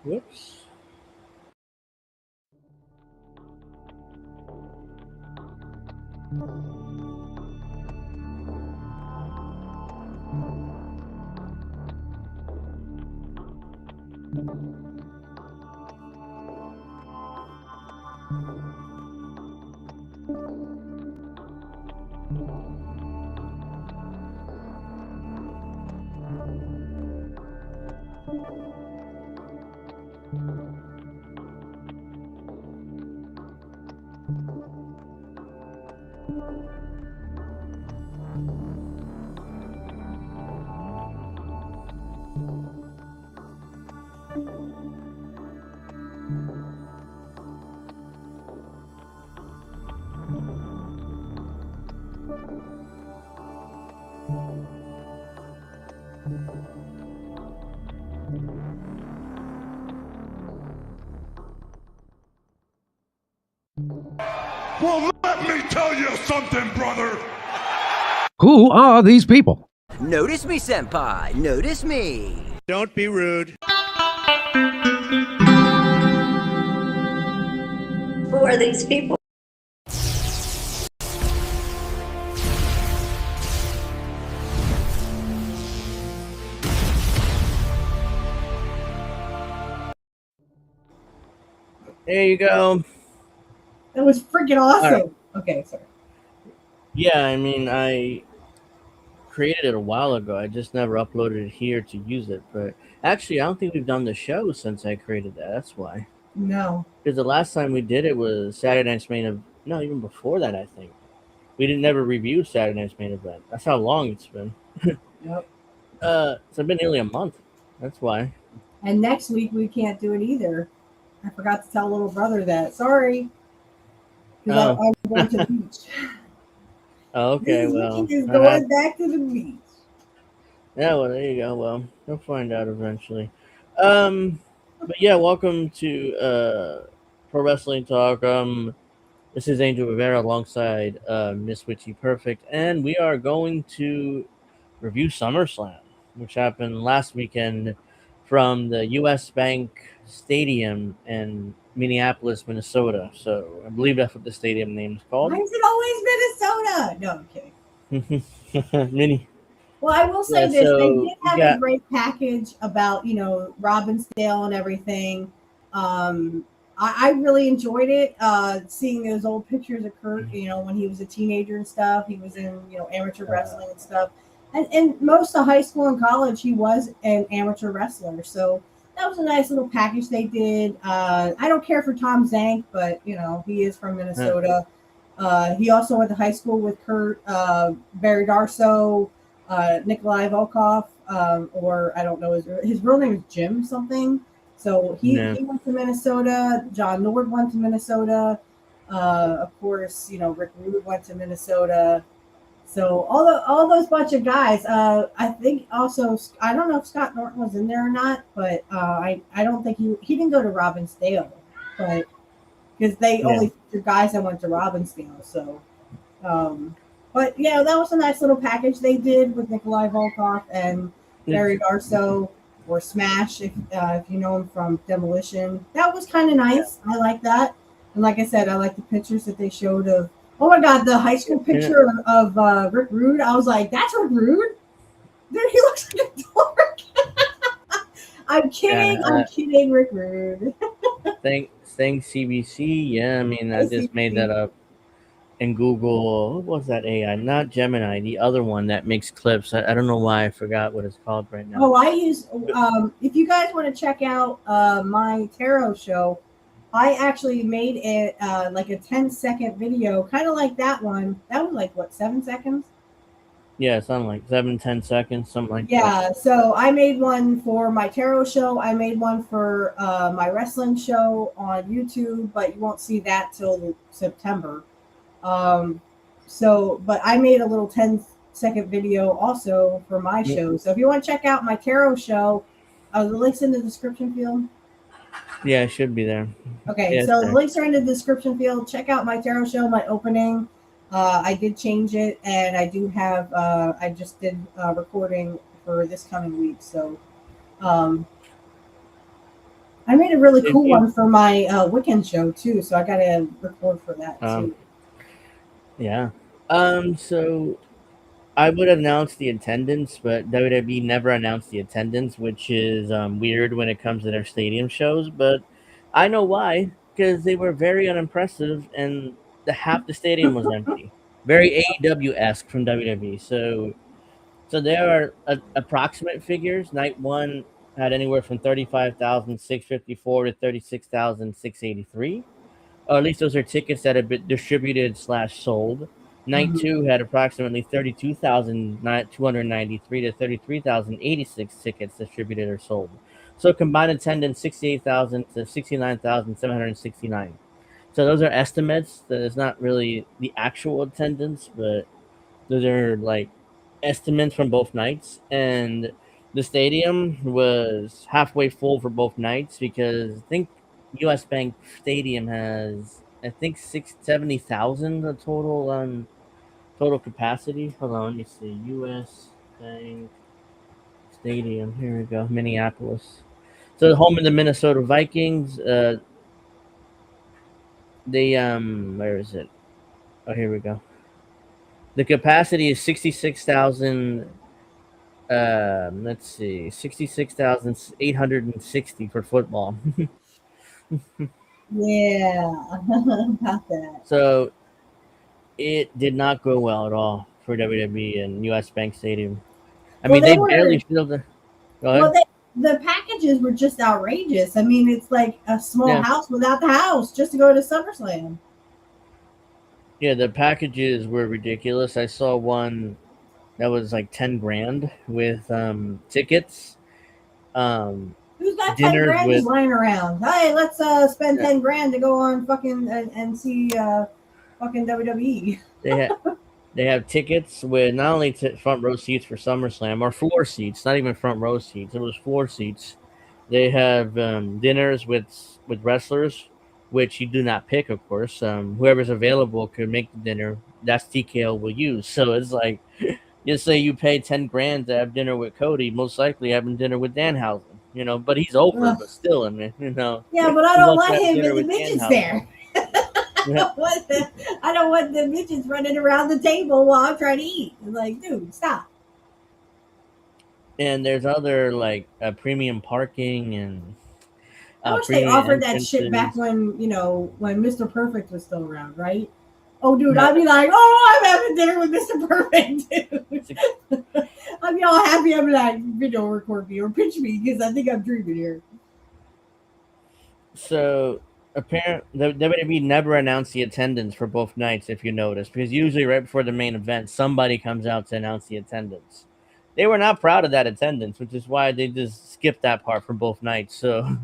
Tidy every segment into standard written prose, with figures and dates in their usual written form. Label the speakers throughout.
Speaker 1: Whoops.
Speaker 2: Well, let me tell you something, brother.
Speaker 3: Who are these people?
Speaker 4: Notice me, senpai. Notice me.
Speaker 5: Don't be rude.
Speaker 6: Who are these people?
Speaker 1: There you go.
Speaker 7: That was freaking awesome.
Speaker 1: Right.
Speaker 7: Okay, sorry.
Speaker 1: Yeah, I mean, I created it a while ago. I just never uploaded it here to use it. But actually, I don't think we've done the show since I created that. That's why.
Speaker 7: No.
Speaker 1: Because the last time we did it was Saturday Night's Main Event. No, even before that, I think. We didn't never review Saturday Night's Main Event. That's how long it's been.
Speaker 7: Yep.
Speaker 1: It's been nearly a month. That's why.
Speaker 7: And next week we can't do it either. I forgot to tell little brother that. Sorry, because
Speaker 1: Oh,
Speaker 7: I'm going to the beach.
Speaker 1: okay.
Speaker 7: Mrs. Witchy
Speaker 1: Well,
Speaker 7: is
Speaker 1: I have.
Speaker 7: going back to the beach.
Speaker 1: Yeah, well, there you go. Well, we'll find out eventually. Um, but yeah, welcome to Pro Wrestling Talk. This is Angel Rivera alongside Miss Witchy Perfect, and we are going to review SummerSlam, which happened last weekend from the U.S. Bank Stadium in Minneapolis, Minnesota. So I believe that's what the stadium name is
Speaker 7: Why
Speaker 1: called.
Speaker 7: is it always Minnesota? No, I'm kidding.
Speaker 1: Mini.
Speaker 7: Well, I will
Speaker 1: Yeah.
Speaker 7: say this: they
Speaker 1: So
Speaker 7: did
Speaker 1: we
Speaker 7: have a
Speaker 1: got.
Speaker 7: great package about Robbinsdale and everything. I really enjoyed it. Seeing those old pictures of Kurt, when he was a teenager and stuff. He was in amateur wrestling and stuff, and most of high school and college he was an amateur wrestler. So that was a nice little package they did. I don't care for Tom Zank, but he is from Minnesota. He also went to high school with Kurt, Barry Darso, Nikolai Volkov, or I don't know, his real name is Jim something. So
Speaker 1: Yeah.
Speaker 7: he went to Minnesota. John Nord went to Minnesota. Of course, Rick Rude went to Minnesota. So all those bunch of guys. I think also I don't know if Scott Norton was in there or not, but I don't think he didn't go to Robbinsdale, but because they
Speaker 1: Yeah.
Speaker 7: only featured guys that went to Robbinsdale. So but yeah, that was a nice little package they did with Nikolai Volkov and
Speaker 1: It's
Speaker 7: Barry Darso, or Smash, if you know him from Demolition. That was kind of nice. I like that. And like I said, I like the pictures that they showed of. Oh my God, the high school
Speaker 1: yeah.
Speaker 7: picture of Rick Rude. I was like, that's Rick Rude. Dude, he looks like a dork. I'm kidding. I'm
Speaker 1: Yeah.
Speaker 7: kidding, Rick Rude.
Speaker 1: Thanks CBC. Yeah, I mean, I
Speaker 7: I
Speaker 1: just made
Speaker 7: see.
Speaker 1: that up in Google. What was that AI? Not Gemini, the other one that makes clips. I don't know why I forgot what it's called right now.
Speaker 7: Oh, I use if you guys want to check out my tarot show, I actually made it like a 10-second video, kind of like that one. That was like what, 7 seconds?
Speaker 1: Yeah, something like 7, 10 seconds, something like that.
Speaker 7: Yeah, so I made one for my tarot show. I made one for my wrestling show on YouTube, but you won't see that till September. Um, but I made a little 10-second video also for my
Speaker 1: Yeah,
Speaker 7: show. So if you want to check out my tarot show, the links in the description field.
Speaker 1: yeah, it should be there.
Speaker 7: Okay,
Speaker 1: Yeah, it's
Speaker 7: so the
Speaker 1: there.
Speaker 7: links are in the description field. Check out my tarot show, my opening. I did change it, and I do have. I just did recording for this coming week, so I made a really
Speaker 1: If
Speaker 7: cool
Speaker 1: you,
Speaker 7: one for my Wiccan show too. So I got to record for that
Speaker 1: um,
Speaker 7: too.
Speaker 1: yeah. So I would announce the attendance, but WWE never announced the attendance, which is weird when it comes to their stadium shows. But I know why, because they were very unimpressive, and the half the stadium was empty. Very AEW esque from WWE. So there are approximate figures. Night one had anywhere from 35,654 to 36,683. Or at least those are tickets that have been distributed slash sold. Night
Speaker 7: Mhm.
Speaker 1: two had approximately 32,293 to 33,086 tickets distributed or sold. So combined attendance 68,000 to 69,769. So those are estimates. That is not really the actual attendance, but those are like estimates from both nights. And the stadium was halfway full for both nights because I think US Bank Stadium has I think 670,000 the total capacity. Hold on, let me see. US Bank Stadium. Here we go. Minneapolis. So the home of the Minnesota Vikings. They where is it? Oh, here we go. The capacity is 66,000. Let's see, 66,860 for football.
Speaker 7: Yeah, about that.
Speaker 1: So it did not go well at all for WWE and US Bank Stadium. I
Speaker 7: Well,
Speaker 1: mean,
Speaker 7: they
Speaker 1: they barely
Speaker 7: were.
Speaker 1: filled the. Go
Speaker 7: Well,
Speaker 1: ahead.
Speaker 7: the packages were just outrageous. I mean, it's like a small
Speaker 1: Yeah,
Speaker 7: house without the house just to go to SummerSlam.
Speaker 1: yeah. The packages were ridiculous. I saw one that was like 10 grand with tickets.
Speaker 7: Who's got 10
Speaker 1: dinners
Speaker 7: grand
Speaker 1: with
Speaker 7: just lying around? Hey, let's spend 10 grand to go on fucking and see fucking WWE.
Speaker 1: they have tickets with not only front row seats for SummerSlam or floor seats, not even front row seats. It was floor seats. They have dinners with wrestlers, which you do not pick, of course. Whoever's available could make the dinner. That's TKO will use. So it's like, just say you pay 10 grand to have dinner with Cody, most likely having dinner with Danhausen. But he's over.
Speaker 7: Ugh.
Speaker 1: But still, I mean, you know,
Speaker 7: Yeah, but I
Speaker 1: he
Speaker 7: don't
Speaker 1: wants to
Speaker 7: want
Speaker 1: have
Speaker 7: him
Speaker 1: dinner
Speaker 7: and the
Speaker 1: with
Speaker 7: midgets
Speaker 1: Danhausen.
Speaker 7: there. I don't want the midgets running around the table while I'm trying to eat. I'm like, dude, stop.
Speaker 1: And there's other like premium parking and
Speaker 7: I wish they
Speaker 1: premium
Speaker 7: offered that shit back
Speaker 1: entrances.
Speaker 7: when Mr. Perfect was still around, right? Oh, dude,
Speaker 1: No,
Speaker 7: I'd be like, oh, I'm having dinner with Mr. Perfect, dude. I'd be all happy. I'd be like, video record me or pitch me because I think I'm dreaming here.
Speaker 1: so apparently the WWE never announced the attendance for both nights, if you notice, because usually right before the main event, somebody comes out to announce the attendance. They were not proud of that attendance, which is why they just skipped that part for both nights. So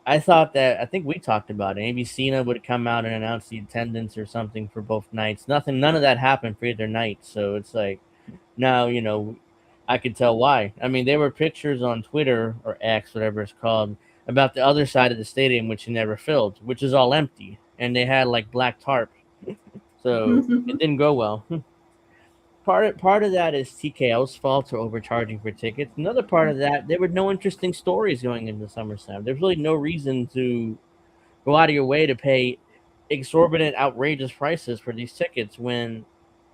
Speaker 1: I think we talked about it. Maybe Cena would come out and announce the attendance or something for both nights. None of that happened for either night. So it's like now, I could tell why. I mean, there were pictures on Twitter or X, whatever it's called, about the other side of the stadium, which never filled, which is all empty. And they had like black tarp. So it didn't go well. Part of that is TKO's fault for overcharging for tickets. Another part of that, there were no interesting stories going into SummerSlam. There's really no reason to go out of your way to pay exorbitant, outrageous prices for these tickets when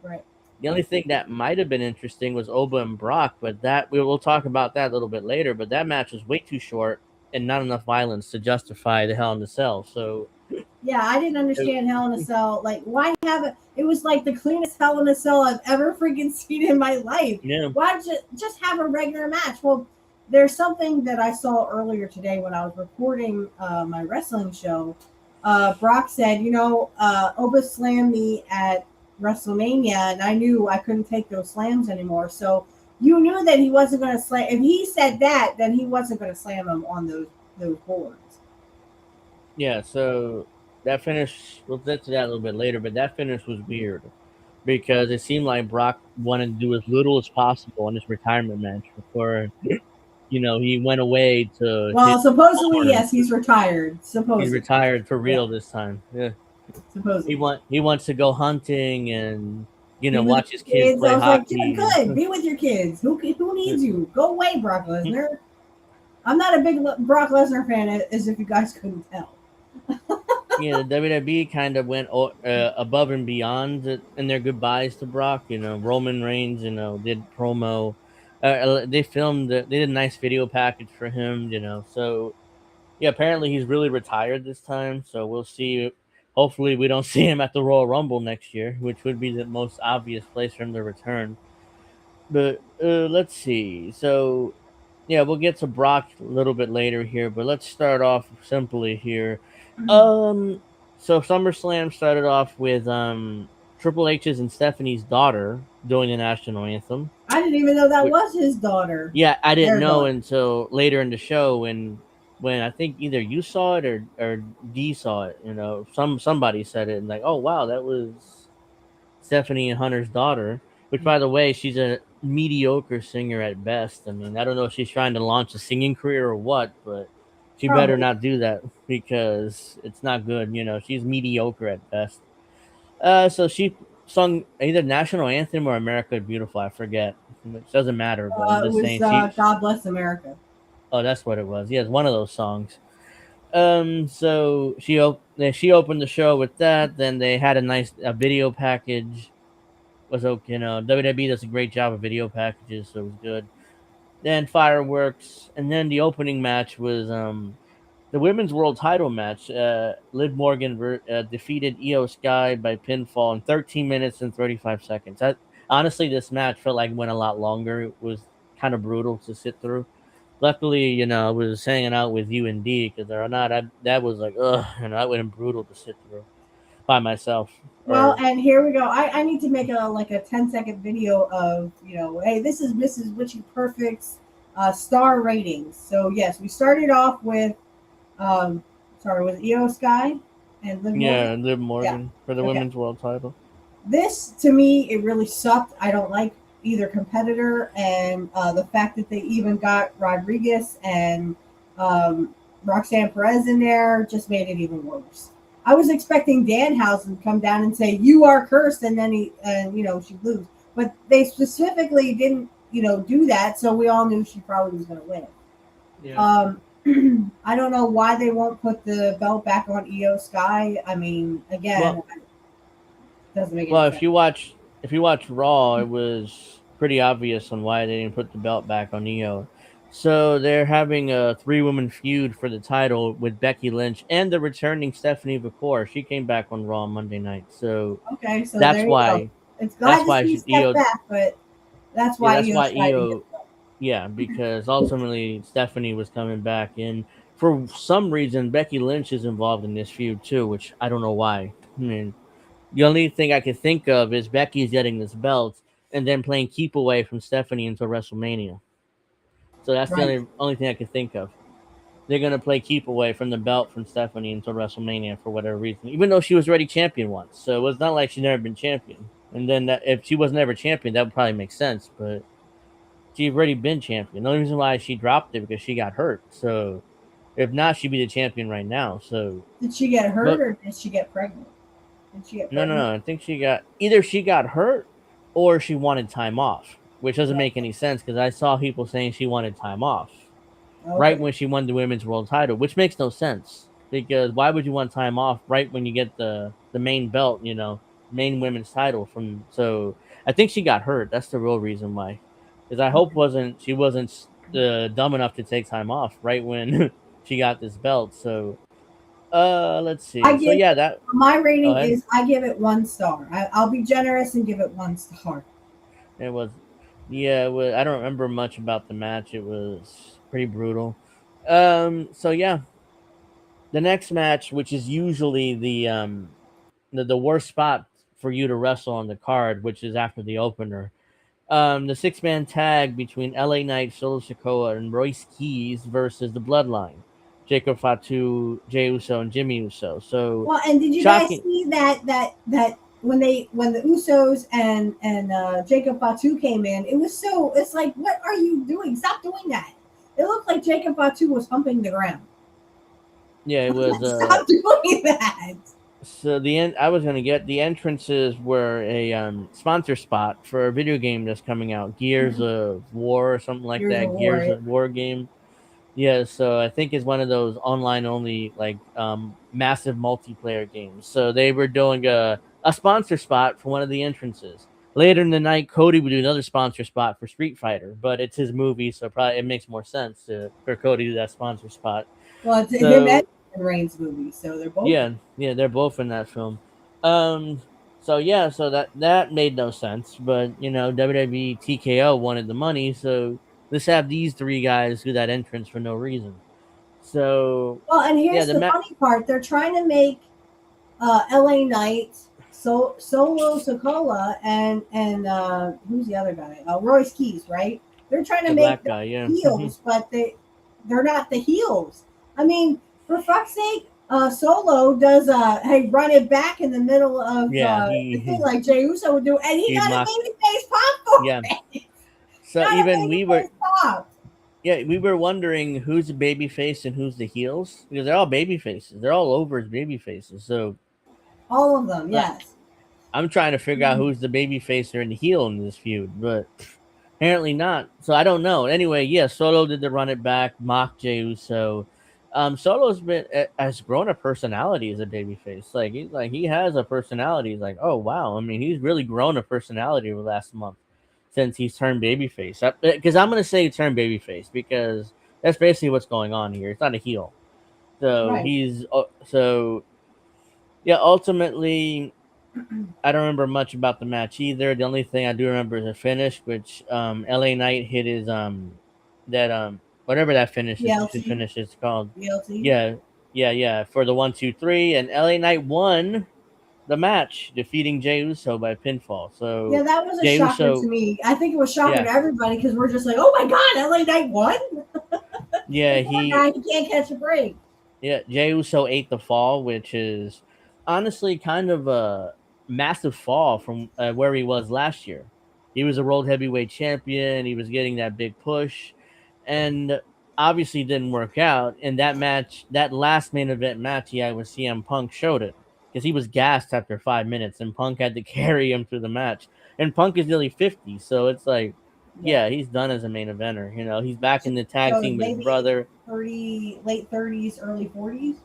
Speaker 7: Right.
Speaker 1: the only thing that might have been interesting was Oba and Brock, but that we will talk about that a little bit later. But that match was way too short and not enough violence to justify the Hell in the Cell. So
Speaker 7: Yeah, I didn't understand Hell in a Cell. Like, why have it? It was like the cleanest Hell in a Cell I've ever freaking seen in my life.
Speaker 1: yeah,
Speaker 7: Why just have a regular match? Well, there's something that I saw earlier today when I was recording my wrestling show. Brock said, Oba slammed me at WrestleMania, and I knew I couldn't take those slams anymore. So you knew that he wasn't going to slam. If he said that, then he wasn't going to slam him on those boards.
Speaker 1: yeah. So that finish, we'll get to that a little bit later, but that finish was weird because it seemed like Brock wanted to do as little as possible in his retirement match before, he went away to
Speaker 7: Well,
Speaker 1: hit
Speaker 7: supposedly,
Speaker 1: porn.
Speaker 7: yes, he's retired.
Speaker 1: He's
Speaker 7: Supposedly,
Speaker 1: retired for real
Speaker 7: yeah,
Speaker 1: this time. Yeah.
Speaker 7: supposedly.
Speaker 1: He wants to go hunting and
Speaker 7: Be with
Speaker 1: watch
Speaker 7: his
Speaker 1: his kids
Speaker 7: kids. I
Speaker 1: play
Speaker 7: was like, yeah,
Speaker 1: hockey.
Speaker 7: good. Be with your kids. Who needs you? Go away, Brock Lesnar. I'm not a big Brock Lesnar fan, as if you guys couldn't tell.
Speaker 1: The WWE kind of went above and beyond in their goodbyes to Brock. Roman Reigns, did promo. They filmed. They did a nice video package for him. So yeah, apparently he's really retired this time. So we'll see. Hopefully, we don't see him at the Royal Rumble next year, which would be the most obvious place for him to return. But let's see. So yeah, we'll get to Brock a little bit later here, but let's start off simply here. So SummerSlam started off with Triple H's and Stephanie's daughter doing the national anthem.
Speaker 7: I didn't even know that was his daughter.
Speaker 1: Yeah, I didn't
Speaker 7: Their
Speaker 1: know
Speaker 7: daughter.
Speaker 1: until later in the show when I think either you saw it or Dee saw it. Somebody said it and like, oh wow, that was Stephanie and Hunter's daughter. Which, by the way, she's a mediocre singer at best. I mean, I don't know if she's trying to launch a singing career or what, but she better
Speaker 7: Probably.
Speaker 1: not do that because it's not good. She's mediocre at best. So she sung either national anthem or America the Beautiful. I forget. It doesn't matter, but I'm
Speaker 7: It
Speaker 1: just
Speaker 7: was
Speaker 1: saying she.
Speaker 7: God Bless America.
Speaker 1: Oh, that's what it was. Yeah, it's one of those songs. So she opened the show with that. Then they had a video package. Was okay. WWE does a great job of video packages, so it was good. Then fireworks, and then the opening match was the women's world title match. Liv Morgan defeated Io Sky by pinfall in 13 minutes and 35 seconds. Honestly, this match felt like it went a lot longer. It was kind of brutal to sit through. Luckily, I was hanging out with you and D because that was like, ugh, that would have been brutal to sit through by myself.
Speaker 7: Well, and here we go. I need to make a 10-second video of, hey, this is Mrs. Witchy Perfect's Star ratings. So yes, we started off with was it Io Sky and Liv Morgan?
Speaker 1: Yeah, Liv
Speaker 7: Yeah.
Speaker 1: Morgan for the
Speaker 7: Okay.
Speaker 1: women's world title.
Speaker 7: This to me, it really sucked. I don't like either competitor, and the fact that they even got Rodriguez and um, Roxanne Perez in there just made it even worse. I was expecting Danhausen to come down and say you are cursed, and then she'd lose, but they specifically didn't do that, so we all knew she probably was going to win.
Speaker 1: Yeah.
Speaker 7: Um, I don't know why they won't put the belt back on Io Sky. I mean, again,
Speaker 1: Well,
Speaker 7: it doesn't make any
Speaker 1: well,
Speaker 7: sense.
Speaker 1: if you watch Raw, it was pretty obvious on why they didn't put the belt back on Io. So they're having a 3-woman feud for the title with Becky Lynch and the returning Stephanie McCour. She came back on Raw Monday night. So
Speaker 7: Okay, so
Speaker 1: that's
Speaker 7: there you go.
Speaker 1: why
Speaker 7: It's glad to see you step
Speaker 1: Io.
Speaker 7: back, but that's
Speaker 1: Yeah,
Speaker 7: why
Speaker 1: that's
Speaker 7: Io
Speaker 1: why
Speaker 7: Sky didn't get
Speaker 1: Io. Yeah, because ultimately Stephanie was coming back, and for some reason Becky Lynch is involved in this feud too, which I don't know why. I mean, the only thing I could think of is Becky's getting this belt and then playing keep away from Stephanie until WrestleMania. So that's the
Speaker 7: right.
Speaker 1: only thing I could think of. They're gonna play keep away from the belt from Stephanie until WrestleMania for whatever reason, even though she was already champion once. So it was not like she'd never been champion. And then if she was never champion, that would probably make sense. But she'd already been champion. The only reason why she dropped it because she got hurt. So if not, she'd be the champion right now. So,
Speaker 7: Did she get hurt
Speaker 1: but
Speaker 7: or did she get pregnant? Did she get
Speaker 1: no, no,
Speaker 7: pregnant?
Speaker 1: no. I think she got hurt or she wanted time off, which doesn't make any sense because I saw people saying she wanted time off right
Speaker 7: Okay.
Speaker 1: when she won the women's world title, which makes no sense because why would you want time off right when you get the main belt, main women's title from? So I think she got hurt. That's the real reason why. Because I hope she wasn't dumb enough to take time off right when she got this belt. So let's
Speaker 7: I
Speaker 1: see. So
Speaker 7: give
Speaker 1: yeah, that
Speaker 7: my
Speaker 1: go
Speaker 7: rating
Speaker 1: ahead.
Speaker 7: is I give it 1 star. I'll be generous and give it 1 star.
Speaker 1: It was, yeah, it was, I don't remember much about the match. It was pretty brutal. So yeah, the next match, which is usually the worst spot for you to wrestle on the card, which is after the opener. The 6-man tag between LA Knight, Solo Sikoa, and Royce Keys versus the Bloodline, Jacob Fatu, Jey Uso, and Jimmy Uso. So
Speaker 7: Well, and did you guys
Speaker 1: shocking.
Speaker 7: see that when the Usos and Jacob Fatu came in, it's like, what are you doing? Stop doing that. It looked like Jacob Fatu was humping the ground.
Speaker 1: Yeah, it was.
Speaker 7: Stop doing that.
Speaker 1: So I was gonna get the entrances were a sponsor spot for a video game that's coming out, Gears of War or something like
Speaker 7: Years of
Speaker 1: that.
Speaker 7: War.
Speaker 1: Gears of War game. Yeah, so I think it's one of those online only like massive multiplayer games. So they were doing a sponsor spot for one of the entrances. Later in the night, Cody would do another sponsor spot for Street Fighter, but it's his movie, so probably it makes more sense for Cody to do that sponsor spot.
Speaker 7: Well, it's him and
Speaker 1: So
Speaker 7: Reigns movie, so they're both.
Speaker 1: yeah, they're both in that film. Um, so yeah, so that made no sense, but WWE TKO wanted the money, so let's have these three guys do that entrance for no reason. So
Speaker 7: Well, and
Speaker 1: yeah,
Speaker 7: here's the funny part: they're trying to make L.A. Knight, Solo Sokola, and who's the other guy? Royce Keys, right? They're trying to
Speaker 1: the
Speaker 7: make
Speaker 1: black
Speaker 7: them
Speaker 1: guy, yeah,
Speaker 7: heels, but they're not the heels. I mean, for fuck's sake, Solo does hey, run it back in the middle of
Speaker 1: yeah,
Speaker 7: the thing like Jey Uso would do, and he
Speaker 1: he
Speaker 7: got a
Speaker 1: mocked,
Speaker 7: baby face pop for
Speaker 1: yeah.
Speaker 7: it.
Speaker 1: So
Speaker 7: Got a
Speaker 1: even
Speaker 7: baby face pop.
Speaker 1: we were wondering who's the baby face and who's the heels because they're all baby faces. They're all over as baby faces. So
Speaker 7: All of them,
Speaker 1: uh,
Speaker 7: yes.
Speaker 1: I'm trying to figure out who's the baby face or the heel in this feud, but apparently not. So I don't know. Anyway, yeah, Solo did the run it back, mock Jey Uso. Solo's has grown a personality as a babyface. He has a personality. He's like, oh wow. I mean, he's really grown a personality over the last month since he's turned babyface. Because I'm gonna say he turned babyface because that's basically what's going on here. It's not a heel. So
Speaker 7: Right.
Speaker 1: he's so yeah. Ultimately, I don't remember much about the match either. The only thing I do remember is a finish, which LA Knight hit his that whatever that
Speaker 7: BLT.
Speaker 1: finish is called.
Speaker 7: BLT.
Speaker 1: Yeah, yeah, yeah. For the 1, 2, 3, and LA Knight won the match, defeating Jey Uso by pinfall.
Speaker 7: Yeah,
Speaker 1: So
Speaker 7: that was a
Speaker 1: Jey
Speaker 7: shocker
Speaker 1: Uso,
Speaker 7: to me. I think it was shocking
Speaker 1: yeah,
Speaker 7: to everybody because we're just like, oh my god, LA Knight won.
Speaker 1: yeah,
Speaker 7: The poor guy, he can't catch a break.
Speaker 1: Jey Uso ate the fall, which is honestly kind of a massive fall from where he was last year. He was a world heavyweight champion. He was getting that big push, and obviously didn't work out. And that match, that last main event match he had with CM Punk, showed it because he was gassed after 5 minutes, and Punk had to carry him through the match. And Punk is nearly 50, so it's like,
Speaker 7: Yeah.
Speaker 1: yeah, he's done as a main eventer. You know, he's back in the tag
Speaker 7: So
Speaker 1: team with his
Speaker 7: maybe
Speaker 1: brother.
Speaker 7: 30, late 30s, early 40s.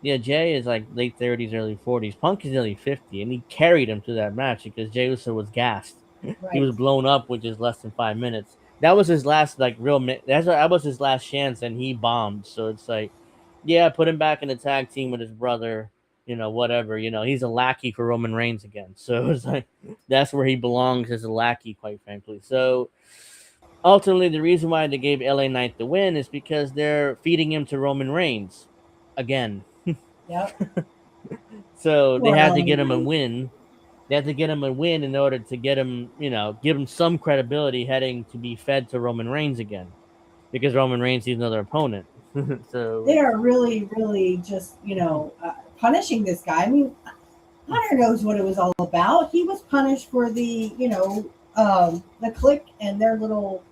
Speaker 1: Yeah, Jay is like late 30s, early 40s. Punk is nearly 50, and he carried him to that match because Jey Uso was gassed. He
Speaker 7: Right.
Speaker 1: was blown up with just less than 5 minutes. That was his last like that was his last chance, and he bombed. So it's like, yeah, put him back in the tag team with his brother. You know, whatever. You know, he's a lackey for Roman Reigns again. So it's like that's where he belongs as a lackey, quite frankly. So ultimately, the reason why they gave LA Knight the win is because they're feeding him to Roman Reigns again.
Speaker 7: Yep.
Speaker 1: So they
Speaker 7: Poor
Speaker 1: had to
Speaker 7: LA
Speaker 1: get him a
Speaker 7: Knight.
Speaker 1: win. They had to get him a win in order to get him, you know, give him some credibility heading to be fed to Roman Reigns again, because Roman Reigns needs another opponent. So
Speaker 7: They
Speaker 1: it's
Speaker 7: are really, really just, punishing this guy. I mean, Hunter knows what it was all about. He was punished for the click and their little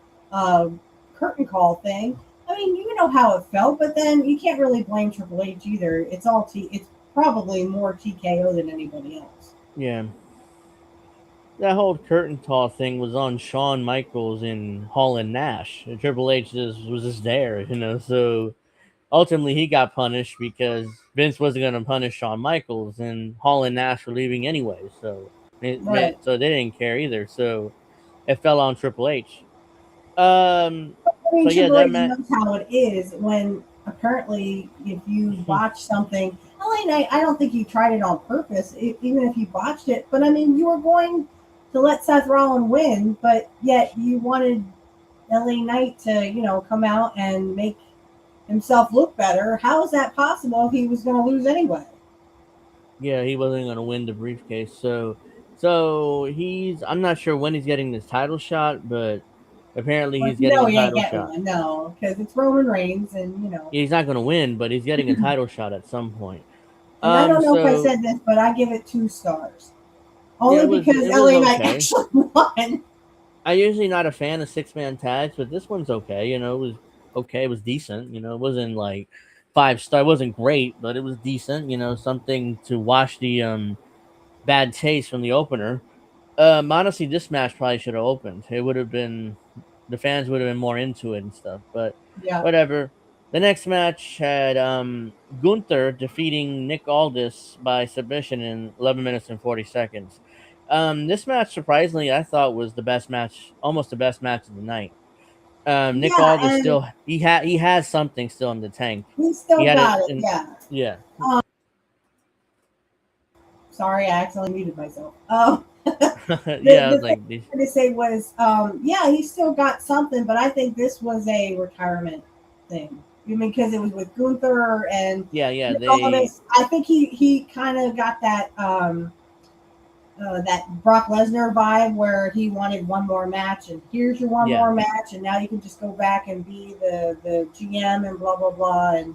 Speaker 7: curtain call thing. I mean, you know how it felt, but then you can't really blame Triple H either. It's probably more TKO than anybody else.
Speaker 1: yeah, that whole curtain call thing was on Shawn Michaels and Hall and Nash. And Triple H was just there, you know. So ultimately, he got punished because Vince wasn't going to punish Shawn Michaels, and Hall and Nash were leaving anyway. So
Speaker 7: Right.
Speaker 1: so they didn't care either. So it fell on Triple H. Um.
Speaker 7: I mean,
Speaker 1: So yeah,
Speaker 7: Triple
Speaker 1: that
Speaker 7: H
Speaker 1: meant
Speaker 7: knows how it is when apparently if you watch something, LA Knight, I don't think he tried it on purpose, even if he botched it. But I mean, you were going to let Seth Rollins win, but yet you wanted LA Knight to, come out and make himself look better. How is that possible if he was going to lose anyway?
Speaker 1: yeah, he wasn't going to win the briefcase. So he's I'm not sure when he's getting this title shot, but apparently
Speaker 7: But
Speaker 1: he's getting a
Speaker 7: he ain't
Speaker 1: title
Speaker 7: getting
Speaker 1: shot.
Speaker 7: one, no, because it's Roman Reigns, and
Speaker 1: He's not going to win, but he's getting a title shot at some point.
Speaker 7: and I don't know if I
Speaker 1: So
Speaker 7: said this, but I give it 2 stars.
Speaker 1: yeah,
Speaker 7: Only because
Speaker 1: it was
Speaker 7: LA Knight
Speaker 1: okay.
Speaker 7: actually won.
Speaker 1: I'm usually not a fan of 6-man tags, but this one's okay. You know, it was okay. It was decent. You know, it wasn't like 5 star. It wasn't great, but it was decent. You know, something to wash the bad taste from the opener. Honestly, this match probably should have opened. It would have been the fans would have been more into it and stuff. But
Speaker 7: Yeah.
Speaker 1: whatever. The next match had Gunther defeating Nick Aldis by submission in 11 minutes and 40 seconds. This match, surprisingly, I thought was the best match, almost the best match of the night. Nick
Speaker 7: Yeah,
Speaker 1: Aldis
Speaker 7: and
Speaker 1: still he has something still in the tank.
Speaker 7: he
Speaker 1: He
Speaker 7: still
Speaker 1: had it
Speaker 7: got it.
Speaker 1: in
Speaker 7: Yeah.
Speaker 1: yeah
Speaker 7: Sorry, I accidentally muted myself.
Speaker 1: yeah. I was
Speaker 7: The thing
Speaker 1: like
Speaker 7: I wanted to say was, yeah, he still got something, but I think this was a retirement thing. I mean, because it was with Gunther and
Speaker 1: yeah
Speaker 7: all
Speaker 1: they
Speaker 7: this. I think he kind of got that Brock Lesnar vibe where he wanted one more match, and here's your one
Speaker 1: yeah
Speaker 7: more match, and now you can just go back and be the GM and blah blah blah, and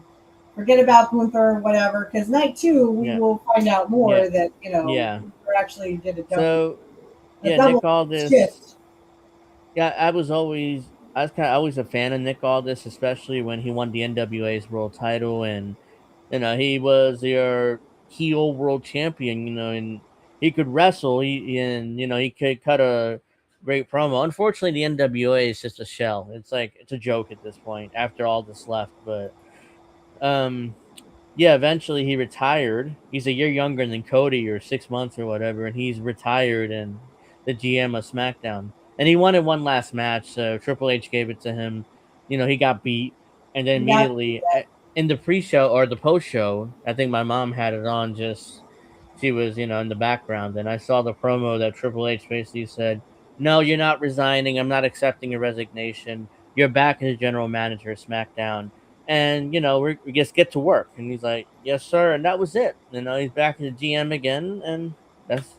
Speaker 7: forget about Gunther or whatever. Because night two, we
Speaker 1: yeah
Speaker 7: will find out
Speaker 1: yeah
Speaker 7: more that
Speaker 1: yeah.
Speaker 7: Gunther actually did
Speaker 1: So
Speaker 7: a
Speaker 1: yeah, Nick
Speaker 7: double
Speaker 1: Aldis.
Speaker 7: shift.
Speaker 1: Yeah, I was kind of always a fan of Nick Aldis, especially when he won the NWA's world title, and you know he was your heel world champion. You know, and he could wrestle. And you know he could cut a great promo. Unfortunately, the NWA is just a shell. It's like it's a joke at this point after Aldis left. But um, yeah, eventually he retired. He's a year younger than Cody, or 6 months or whatever, and he's retired and the GM of SmackDown. And he wanted one last match, so Triple H gave it to him. You know, he got beat, and then
Speaker 7: You got
Speaker 1: immediately in the pre-show or the post-show, I think my mom had it on. Just she was, you know, in the background, and I saw the promo that Triple H basically said, "No, you're not resigning. I'm not accepting your resignation. You're back as general manager of SmackDown." and we just get to work. And he's like, yes sir, and that was it. He's back in the GM again, and that's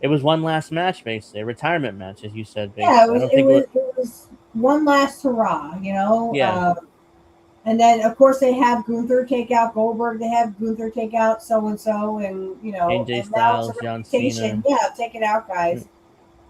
Speaker 1: it. Was one last match, basically a retirement match, as you said.
Speaker 7: Yeah,
Speaker 1: Basically, I don't think what.
Speaker 7: it was one last hurrah,
Speaker 1: Yeah,
Speaker 7: and then of course they have Gunther take out Goldberg, they have Gunther take out so and so, and
Speaker 1: AJ
Speaker 7: and now it's a
Speaker 1: Styles, John
Speaker 7: reputation.
Speaker 1: Cena.
Speaker 7: Yeah, take it out, guys.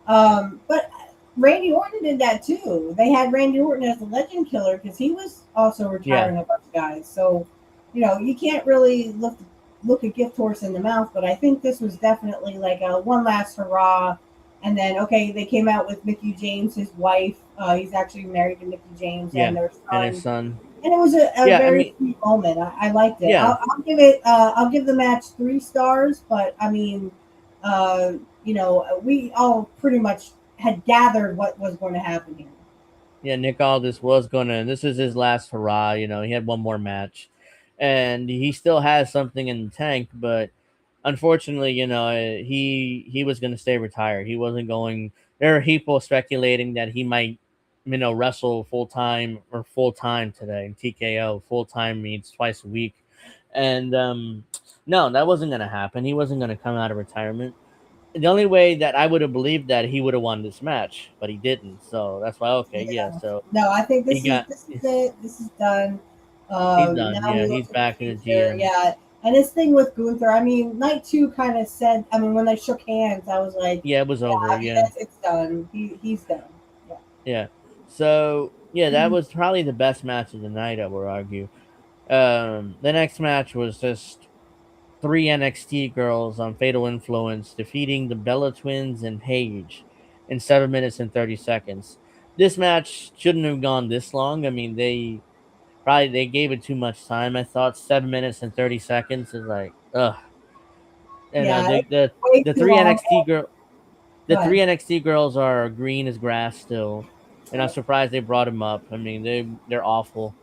Speaker 7: But Randy Orton did that too. They had Randy Orton as the legend killer because he was also
Speaker 1: Yeah,
Speaker 7: retiring a bunch of guys. So, you can't really look a gift horse in the mouth. But I think this was definitely like a one last hurrah. And then, okay, they came out with Mickey James, his wife. He's actually married to Mickey James and
Speaker 1: yeah,
Speaker 7: their
Speaker 1: and his
Speaker 7: son.
Speaker 1: son.
Speaker 7: And it was a
Speaker 1: Yeah, I
Speaker 7: very
Speaker 1: mean,
Speaker 7: sweet moment. I liked it.
Speaker 1: yeah,
Speaker 7: I'll give it. I'll give the match 3 stars. But I mean, uh, we all pretty much had gathered what was going to happen here.
Speaker 1: yeah. Nick Aldis was gonna. This is his last hurrah. He had one more match, and he still has something in the tank. But unfortunately, he was gonna stay retired. He wasn't going. There are people speculating that he might, wrestle full time today. TKO full time means twice a week, and no, that wasn't gonna happen. He wasn't gonna come out of retirement. The only way that I would have believed that he would have won this match, but he didn't. So that's why, okay, yeah.
Speaker 7: Yeah.
Speaker 1: So
Speaker 7: No, I think
Speaker 1: he got
Speaker 7: this is it. This is done.
Speaker 1: he's done.
Speaker 7: Now
Speaker 1: Yeah,
Speaker 7: we look
Speaker 1: he's
Speaker 7: to the
Speaker 1: back in the
Speaker 7: future.
Speaker 1: GM.
Speaker 7: Yeah. And this thing with Gunther, I mean, night two kind of said. I mean, when they shook hands, I was like,
Speaker 1: Yeah, it was
Speaker 7: yeah,
Speaker 1: over.
Speaker 7: I mean,
Speaker 1: Yeah,
Speaker 7: it's done. He's done. Yeah.
Speaker 1: yeah. So yeah, that
Speaker 7: Mhm.
Speaker 1: was probably the best match of the night, I would argue. The next match was just three NXT girls on Fatal Influence defeating the Bella Twins and Paige in 7 minutes and 30 seconds. This match shouldn't have gone this long. I mean, they gave it too much time. I thought 7 minutes and 30 seconds is like, ugh. And
Speaker 7: Yeah.
Speaker 1: the
Speaker 7: It's
Speaker 1: the
Speaker 7: way
Speaker 1: the
Speaker 7: too
Speaker 1: three
Speaker 7: long.
Speaker 1: NXT girl the
Speaker 7: Go
Speaker 1: three
Speaker 7: ahead.
Speaker 1: NXT girls are green as grass still, and I'm surprised they brought them up. I mean, they're awful,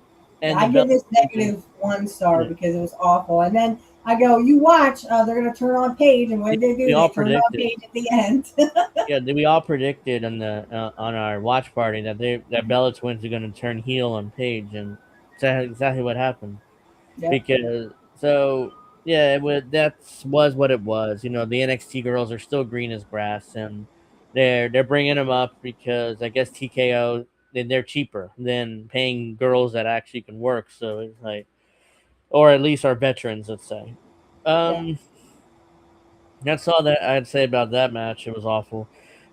Speaker 7: Yeah,
Speaker 1: and the
Speaker 7: I
Speaker 1: Bella
Speaker 7: give this
Speaker 1: Twins.
Speaker 7: negative 1 star
Speaker 1: Yeah,
Speaker 7: because it was awful. And then I go, you watch, they're gonna turn on Paige, and what did they
Speaker 1: we
Speaker 7: do?
Speaker 1: all
Speaker 7: They turned on
Speaker 1: predicted.
Speaker 7: Paige at the end.
Speaker 1: Yeah, we all predicted on our watch party that Bella Twins are going to turn heel on Paige, and that's exactly what happened.
Speaker 7: Yep.
Speaker 1: Because so yeah, was what it was. The NXT girls are still green as grass, and they're bringing them up because I guess TKO they're cheaper than paying girls that actually can work. So it's like, or at least are veterans, let's say.
Speaker 7: Yeah.
Speaker 1: Um, that's all that I'd say about that match. It was awful.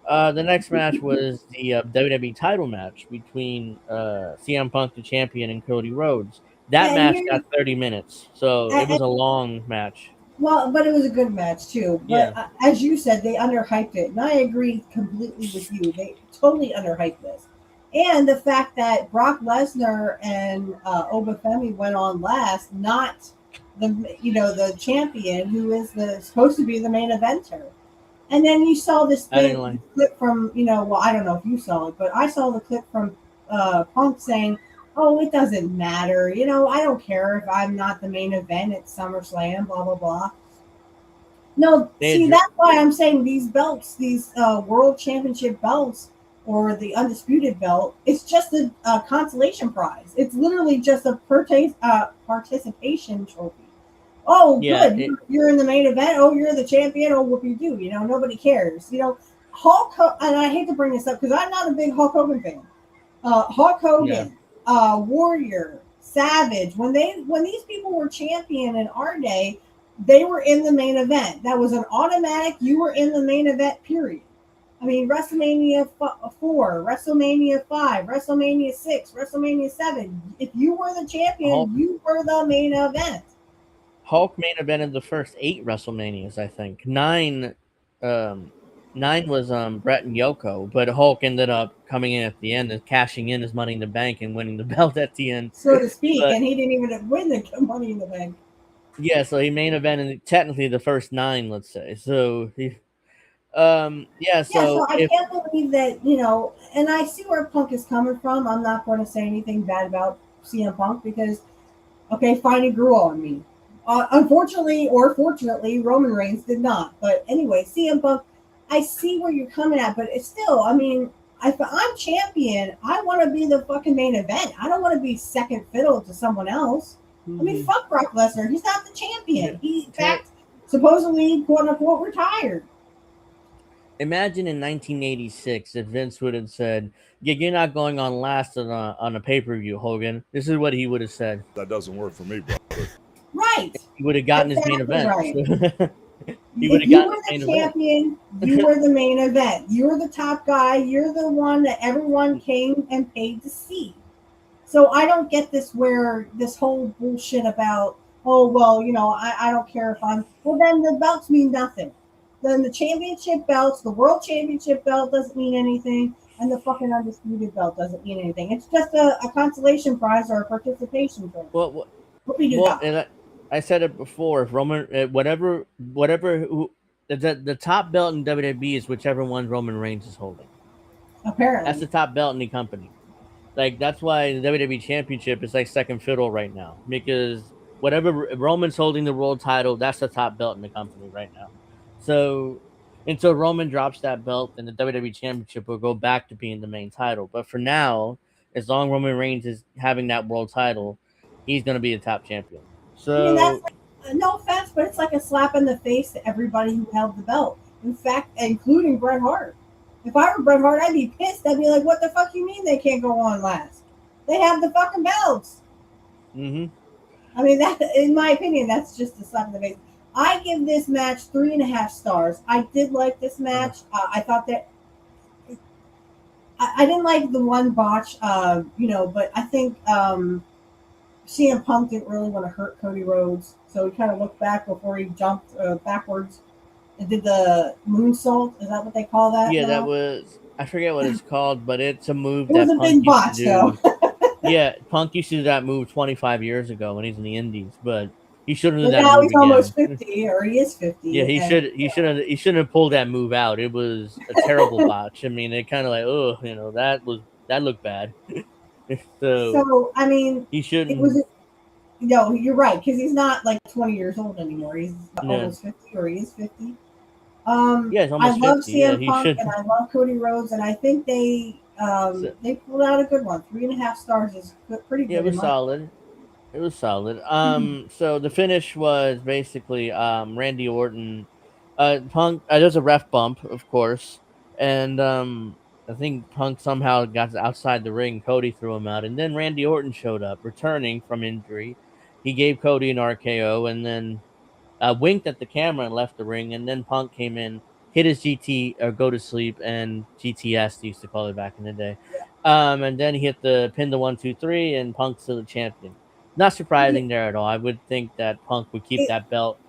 Speaker 1: The next match was the WWE title match between CM Punk, the champion, and Cody Rhodes. That
Speaker 7: Yeah, and
Speaker 1: match
Speaker 7: here,
Speaker 1: got 30 minutes, so it
Speaker 7: and,
Speaker 1: was a long match.
Speaker 7: well, but it was a good match too. But
Speaker 1: Yeah,
Speaker 7: as you said, they underhyped it, and I agree completely with you. They totally underhyped this, and the fact that Brock Lesnar and Obafemi went on last, not the champion who is the supposed to be the main eventer. And then you saw this
Speaker 1: I didn't
Speaker 7: thing
Speaker 1: like.
Speaker 7: clip from, well, I don't know if you saw it, but I saw the clip from Punk saying, "Oh, it doesn't matter. I don't care if I'm not the main event at SummerSlam, blah, blah, blah." No,
Speaker 1: They
Speaker 7: see,
Speaker 1: had,
Speaker 7: that's why I'm saying these belts, these world championship belts, or the undisputed belt, it's just a consolation prize. It's literally just a participation trophy. Oh,
Speaker 1: yeah,
Speaker 7: good. You're in the main event. Oh, you're the champion. Oh, whoop you do. Nobody cares. And I hate to bring this up because I'm not a big Hulk Hogan fan. Hulk
Speaker 1: yeah.
Speaker 7: Hogan, Warrior, Savage, when these people were champion in our day, they were in the main event. That was an automatic. You were in the main event. Period. I mean, WrestleMania 4, WrestleMania 5, WrestleMania 6, WrestleMania 7. If you were the
Speaker 1: Hulk
Speaker 7: champion, you were the main event.
Speaker 1: Hulk main evented the first 8 WrestleManias, I think. Um, nine was Brett and Yoko, but Hulk ended up coming in at the end and cashing in his Money in the Bank and winning the belt at the end.
Speaker 7: So to speak,
Speaker 1: But
Speaker 7: and he didn't even win the Money in the Bank.
Speaker 1: yeah, so he main evented technically the first 9, let's say. So yeah,
Speaker 7: Yeah, so
Speaker 1: so
Speaker 7: I
Speaker 1: if
Speaker 7: can't believe that, and I see where Punk is coming from. I'm not going to say anything bad about CM Punk because, okay, fine, he grew on me. Unfortunately or fortunately, Roman Reigns did not. But anyway, CM Punk, I see where you're coming at, but it's still, I mean, if I'm champion, I want to be the fucking main event. I don't want to be second fiddle to someone else. I mean, fuck Brock Lesnar. He's not the champion. He, in fact, supposedly, quote unquote, retired.
Speaker 1: Imagine in 1986 if Vince would have said, "Yeah, you're not going on last on a pay-per-view, Hogan." This is what he would have said.
Speaker 2: That doesn't work for me, brother.
Speaker 7: Right.
Speaker 1: He would have gotten his main event.
Speaker 7: Right.
Speaker 1: He would
Speaker 7: If
Speaker 1: have
Speaker 7: you
Speaker 1: gotten
Speaker 7: were
Speaker 1: his
Speaker 7: the
Speaker 1: main
Speaker 7: champion, you were the main event. You're the top guy. You're the one that everyone came and paid to see. So I don't get this whole bullshit about, oh, well, I don't care if I'm, well, then the belts mean nothing. Then the championship belts, the world championship belt doesn't mean anything, and the fucking undisputed belt doesn't mean anything. It's just a consolation prize or a participation trophy.
Speaker 1: Well,
Speaker 7: What we do
Speaker 1: well,
Speaker 7: now.
Speaker 1: and I said it before. If Roman, whatever, the top belt in WWE is whichever one Roman Reigns is holding.
Speaker 7: Apparently,
Speaker 1: That's the top belt in the company. Like that's why the WWE Championship is like second fiddle right now because whatever Roman's holding the world title, that's the top belt in the company right now. So until Roman drops that belt, then the WWE Championship will go back to being the main title. But for now, as long as Roman Reigns is having that world title, he's going to be the top champion.
Speaker 7: I mean, that's
Speaker 1: So
Speaker 7: like, no offense, but it's like a slap in the face to everybody who held the belt. In fact, including Bret Hart. If I were Bret Hart, I'd be pissed. I'd be like, what the fuck you mean they can't go on last? They have the fucking belts.
Speaker 1: mm-hmm.
Speaker 7: I mean, that, in my opinion, that's just a slap in the face. I give this match 3.5 stars. I did like this match. I thought that I didn't like the one botch, but I think CM Punk didn't really want to hurt Cody Rhodes, so he kind of looked back before he jumped backwards and did the moonsault. Is that what they call that?
Speaker 1: Yeah,
Speaker 7: now?
Speaker 1: that was I forget what it's called, but it's a move
Speaker 7: It
Speaker 1: that
Speaker 7: was a
Speaker 1: Punk
Speaker 7: big
Speaker 1: used
Speaker 7: botch,
Speaker 1: to do.
Speaker 7: though.
Speaker 1: Yeah, Punk used to do that move 25 years ago when he's in the Indies, but he shouldn't do
Speaker 7: But
Speaker 1: that
Speaker 7: now
Speaker 1: move
Speaker 7: he's
Speaker 1: again.
Speaker 7: almost 50, or he is 50.
Speaker 1: Yeah, he
Speaker 7: and,
Speaker 1: shouldn't have pulled that move out. It was a terrible botch. I mean, it kind of like, oh, that looked bad.
Speaker 7: So, I mean,
Speaker 1: he shouldn't.
Speaker 7: it was. No, you're right, because he's not like 20 years old anymore. He's
Speaker 1: Yeah.
Speaker 7: almost 50, or he is 50.
Speaker 1: Yeah, he's
Speaker 7: I
Speaker 1: almost
Speaker 7: love
Speaker 1: 50. Yeah,
Speaker 7: CM
Speaker 1: he
Speaker 7: Punk
Speaker 1: should.
Speaker 7: and I love Cody Rhodes, and I think they pulled out a good one. 3.5 stars is pretty good.
Speaker 1: Yeah, it was solid. It was solid. So the finish was basically Randy Orton, Punk. There's a ref bump, of course, and I think Punk somehow got outside the ring. Cody threw him out, and then Randy Orton showed up, returning from injury. He gave Cody an RKO, and then winked at the camera and left the ring. And then Punk came in, hit his GT or go to sleep, and GTS they used to call it back in the day. And then he hit the pin to 1, 2, 3, and Punk's still the champion. Not surprising there at all. I would think that Punk would keep that belt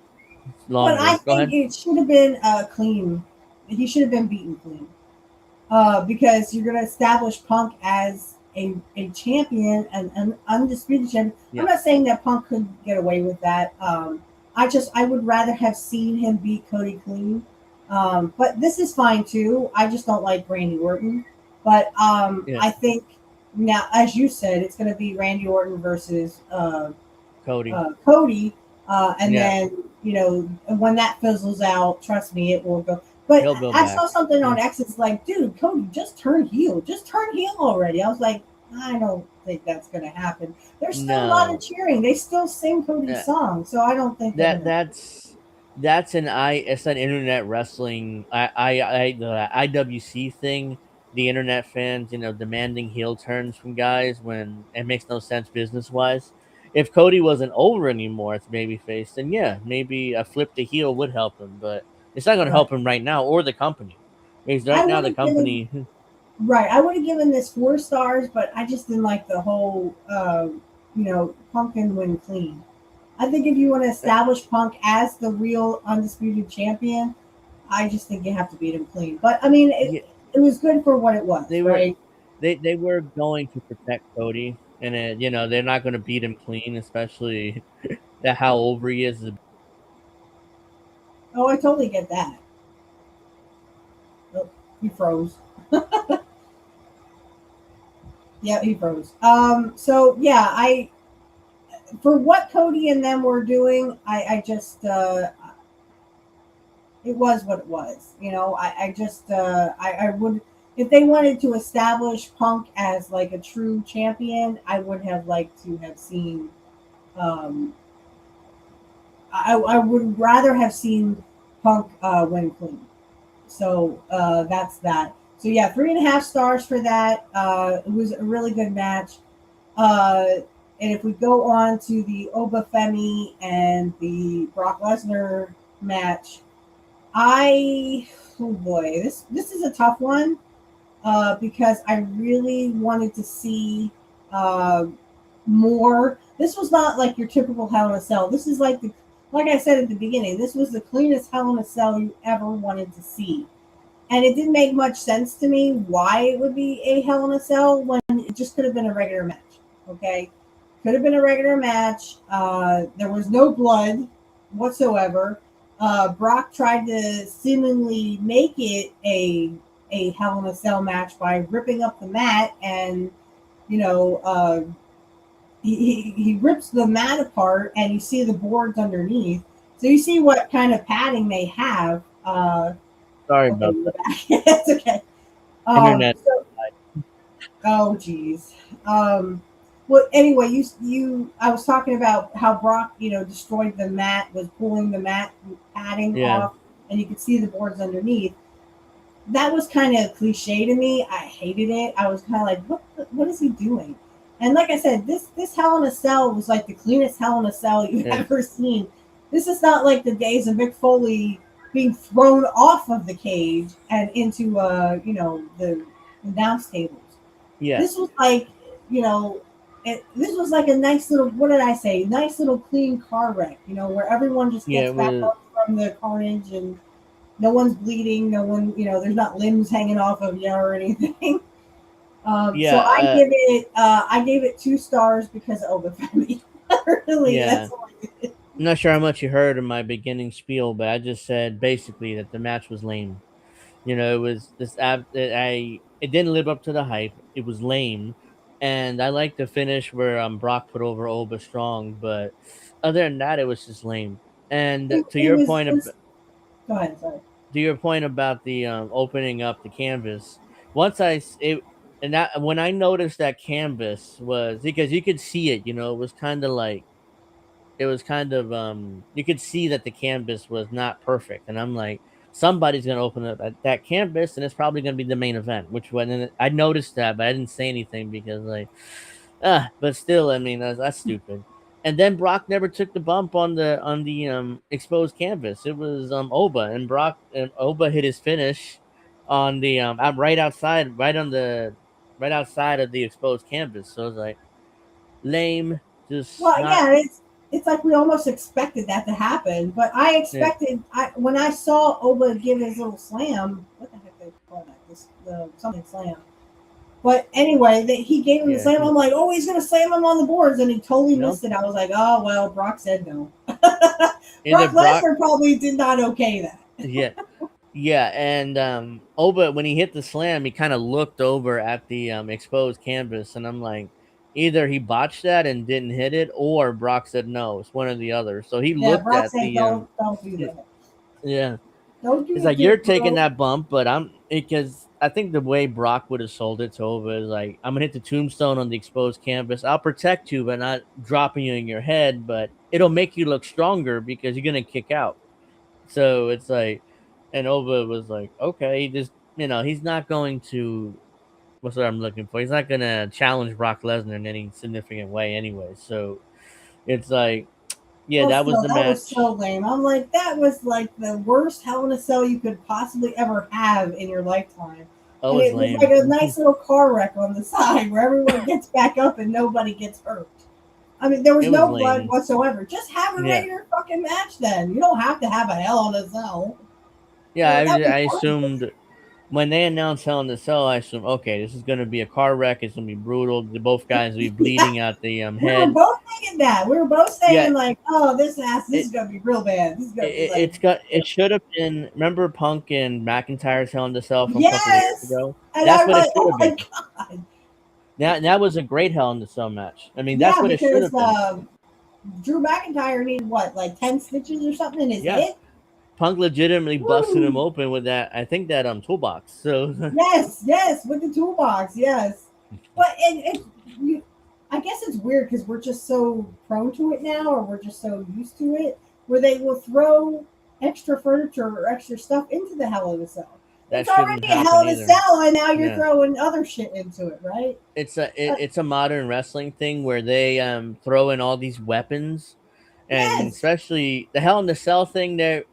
Speaker 1: longer.
Speaker 7: But I
Speaker 1: Go
Speaker 7: think
Speaker 1: ahead.
Speaker 7: it should have been clean. He should have been beaten clean. Because you're going to establish Punk as a champion and an undisputed champion.
Speaker 1: Yeah.
Speaker 7: I'm not saying that Punk could get away with that. I would rather have seen him beat Cody clean. But this is fine too. I just don't like Randy Orton. But I think now, as you said, it's going to be Randy Orton versus
Speaker 1: Cody.
Speaker 7: Then when that fizzles out, trust me, it will go. But I saw something on X. It's like, dude, Cody, just turn heel. Just turn heel already. I was like, I don't think that's going to happen. There's still a lot of cheering. They still sing Cody's song, so I don't think
Speaker 1: that's an internet wrestling the IWC thing. The internet fans, demanding heel turns from guys when it makes no sense business wise. If Cody wasn't over anymore as babyface, then yeah, maybe a flip to heel would help him, but it's not going to help him right now or the company. Because right now the company.
Speaker 7: I would have given this 4 stars, but I just didn't like the whole, Punk can win clean. I think if you want to establish Punk as the real undisputed champion, I just think you have to beat him clean. But I mean, it was good for what it was.
Speaker 1: They were going to protect Cody, and they're not going to beat him clean, especially that how over he is.
Speaker 7: Oh, I totally get that. Oh, he froze. Yeah, he froze. So yeah, for what Cody and them were doing, I just it was what it was. I would if they wanted to establish Punk as like a true champion, I would have liked to have seen. Um, I would rather have seen Punk win clean. So that's that. So yeah, 3.5 stars for that. It was a really good match. Uh, and if we go on to the Oba Femi and the Brock Lesnar match, oh boy, this is a tough one because I really wanted to see uh, more. This was not like your typical Hell in a Cell. This is like I said at the beginning, this was the cleanest Hell in a Cell you ever wanted to see. And it didn't make much sense to me why it would be a Hell in a Cell when it just could have been a regular match. Okay, could have been a regular match. There was no blood whatsoever. Brock tried to seemingly make it a Hell in a Cell match by ripping up the mat, and you know he rips the mat apart, and you see the boards underneath. So you see what kind of padding they have.
Speaker 1: Sorry
Speaker 7: Okay,
Speaker 1: about
Speaker 7: you're
Speaker 1: that.
Speaker 7: back. It's okay.
Speaker 1: Internet.
Speaker 7: Oh, geez. Well, anyway, I was talking about how Brock, destroyed the mat, was pulling the mat padding
Speaker 1: Yeah.
Speaker 7: off, and you could see the boards underneath. That was kind of cliche to me. I hated it. I was kind of like, what is he doing? And like I said, this Hell in a Cell was like the cleanest Hell in a Cell you've
Speaker 1: Yeah.
Speaker 7: ever seen. This is not like the days of Mick Foley being thrown off of the cage and into the announce tables.
Speaker 1: Yeah.
Speaker 7: This was like, this was like a nice little, what did I say? Nice little clean car wreck, where everyone just
Speaker 1: Yeah,
Speaker 7: gets
Speaker 1: it
Speaker 7: back
Speaker 1: was-
Speaker 7: up from the carnage and no one's bleeding, no one, there's not limbs hanging off of you or anything.
Speaker 1: Yeah,
Speaker 7: so I gave it 2 stars because of Oba Femi. Really,
Speaker 1: Yeah.
Speaker 7: that's all I did.
Speaker 1: I'm not sure how much you heard of my beginning spiel, but I just said basically that the match was lame. It was this it didn't live up to the hype. It was lame, and I like the finish where Brock put over Oba strong, but other than that, it was just lame. And to your point,
Speaker 7: Go ahead, sorry.
Speaker 1: to your point about the opening up the canvas, once I s- it and that when I noticed that canvas was because you could see it, it was kind of like it was kind of you could see that the canvas was not perfect, and I'm like, somebody's gonna open up that canvas, and it's probably gonna be the main event. Which one? And I noticed that, but I didn't say anything because but still, I mean that's stupid. And then Brock never took the bump on the exposed canvas. It was Oba, and Brock and Oba hit his finish on the right outside, right outside of the exposed canvas. So it was like lame, just
Speaker 7: Well,
Speaker 1: not.
Speaker 7: yeah, it's like we almost expected that to happen, but I
Speaker 1: Yeah.
Speaker 7: expected when I saw Oba give his little slam. What the heck they call that? The something slam. But anyway, he gave him the
Speaker 1: Yeah.
Speaker 7: slam. I'm like, oh, he's gonna slam him on the boards, and he totally
Speaker 1: Nope.
Speaker 7: missed it. I was like, oh well, Brock said no.
Speaker 1: Either
Speaker 7: Brock Lesnar probably did not okay that.
Speaker 1: Yeah. Yeah, and Oba, when he hit the slam, he kind of looked over at the exposed canvas, and I'm like, either he botched that and didn't hit it, or Brock said no. It's one or the other. So he
Speaker 7: Yeah,
Speaker 1: looked
Speaker 7: Brock
Speaker 1: at
Speaker 7: said
Speaker 1: the
Speaker 7: don't do that.
Speaker 1: yeah.
Speaker 7: Don't do
Speaker 1: It's like
Speaker 7: that,
Speaker 1: you're
Speaker 7: bro.
Speaker 1: taking that bump, but because I think the way Brock would have sold it to Oba is like, I'm gonna hit the tombstone on the exposed canvas. I'll protect you by not dropping you in your head, but it'll make you look stronger because you're gonna kick out. So it's like, and Oba was like, okay, he just, he's not going to, what's what I'm looking for? He's not going to challenge Brock Lesnar in any significant way anyway. So it's like, yeah,
Speaker 7: Well,
Speaker 1: that was
Speaker 7: still,
Speaker 1: the
Speaker 7: that was
Speaker 1: match.
Speaker 7: so lame. I'm like, that was like the worst Hell in a Cell you could possibly ever have in your lifetime.
Speaker 1: That
Speaker 7: And
Speaker 1: was
Speaker 7: it was
Speaker 1: lame.
Speaker 7: like a nice little car wreck on the side where everyone gets back up and nobody gets hurt. I mean, there was
Speaker 1: It was
Speaker 7: no
Speaker 1: lame.
Speaker 7: blood whatsoever. Just have a
Speaker 1: Yeah.
Speaker 7: regular fucking match then. You don't have to have a Hell in a Cell.
Speaker 1: Yeah,
Speaker 7: That was
Speaker 1: I
Speaker 7: horrible.
Speaker 1: assumed when they announced Hell in the Cell, I assumed, okay, this is going to be a car wreck. It's going to be brutal. Both guys will be bleeding out the
Speaker 7: We were
Speaker 1: head.
Speaker 7: both thinking that. We were both saying
Speaker 1: Yeah.
Speaker 7: like, "Oh, this is gonna be real bad. This is gonna be like."
Speaker 1: It should have been. Remember Punk and McIntyre's Hell in the Cell from a couple
Speaker 7: Yes.
Speaker 1: years ago?
Speaker 7: And
Speaker 1: That's
Speaker 7: I'm
Speaker 1: what
Speaker 7: like,
Speaker 1: it should
Speaker 7: "Oh
Speaker 1: have
Speaker 7: my
Speaker 1: been.
Speaker 7: god!"
Speaker 1: That was a great Hell in the Cell match. I mean, that's
Speaker 7: Yeah,
Speaker 1: what it should
Speaker 7: because
Speaker 1: have been.
Speaker 7: Drew McIntyre needed what, like 10 stitches or something in his
Speaker 1: Yeah.
Speaker 7: hip?
Speaker 1: Punk legitimately busted him
Speaker 7: Woo!
Speaker 1: open with that. I think that toolbox. So
Speaker 7: Yes, with the toolbox, yes. But I guess it's weird because we're just so prone to it now, or we're just so used to it, where they will throw extra furniture or extra stuff into the Hell in a Cell.
Speaker 1: that
Speaker 7: It's
Speaker 1: shouldn't
Speaker 7: already a
Speaker 1: happen
Speaker 7: Hell in a
Speaker 1: either.
Speaker 7: Cell, and now you're
Speaker 1: Yeah.
Speaker 7: throwing other shit into it, right?
Speaker 1: It's a modern wrestling thing where they throw in all these weapons, and
Speaker 7: Yes,
Speaker 1: especially the Hell in the Cell thing. They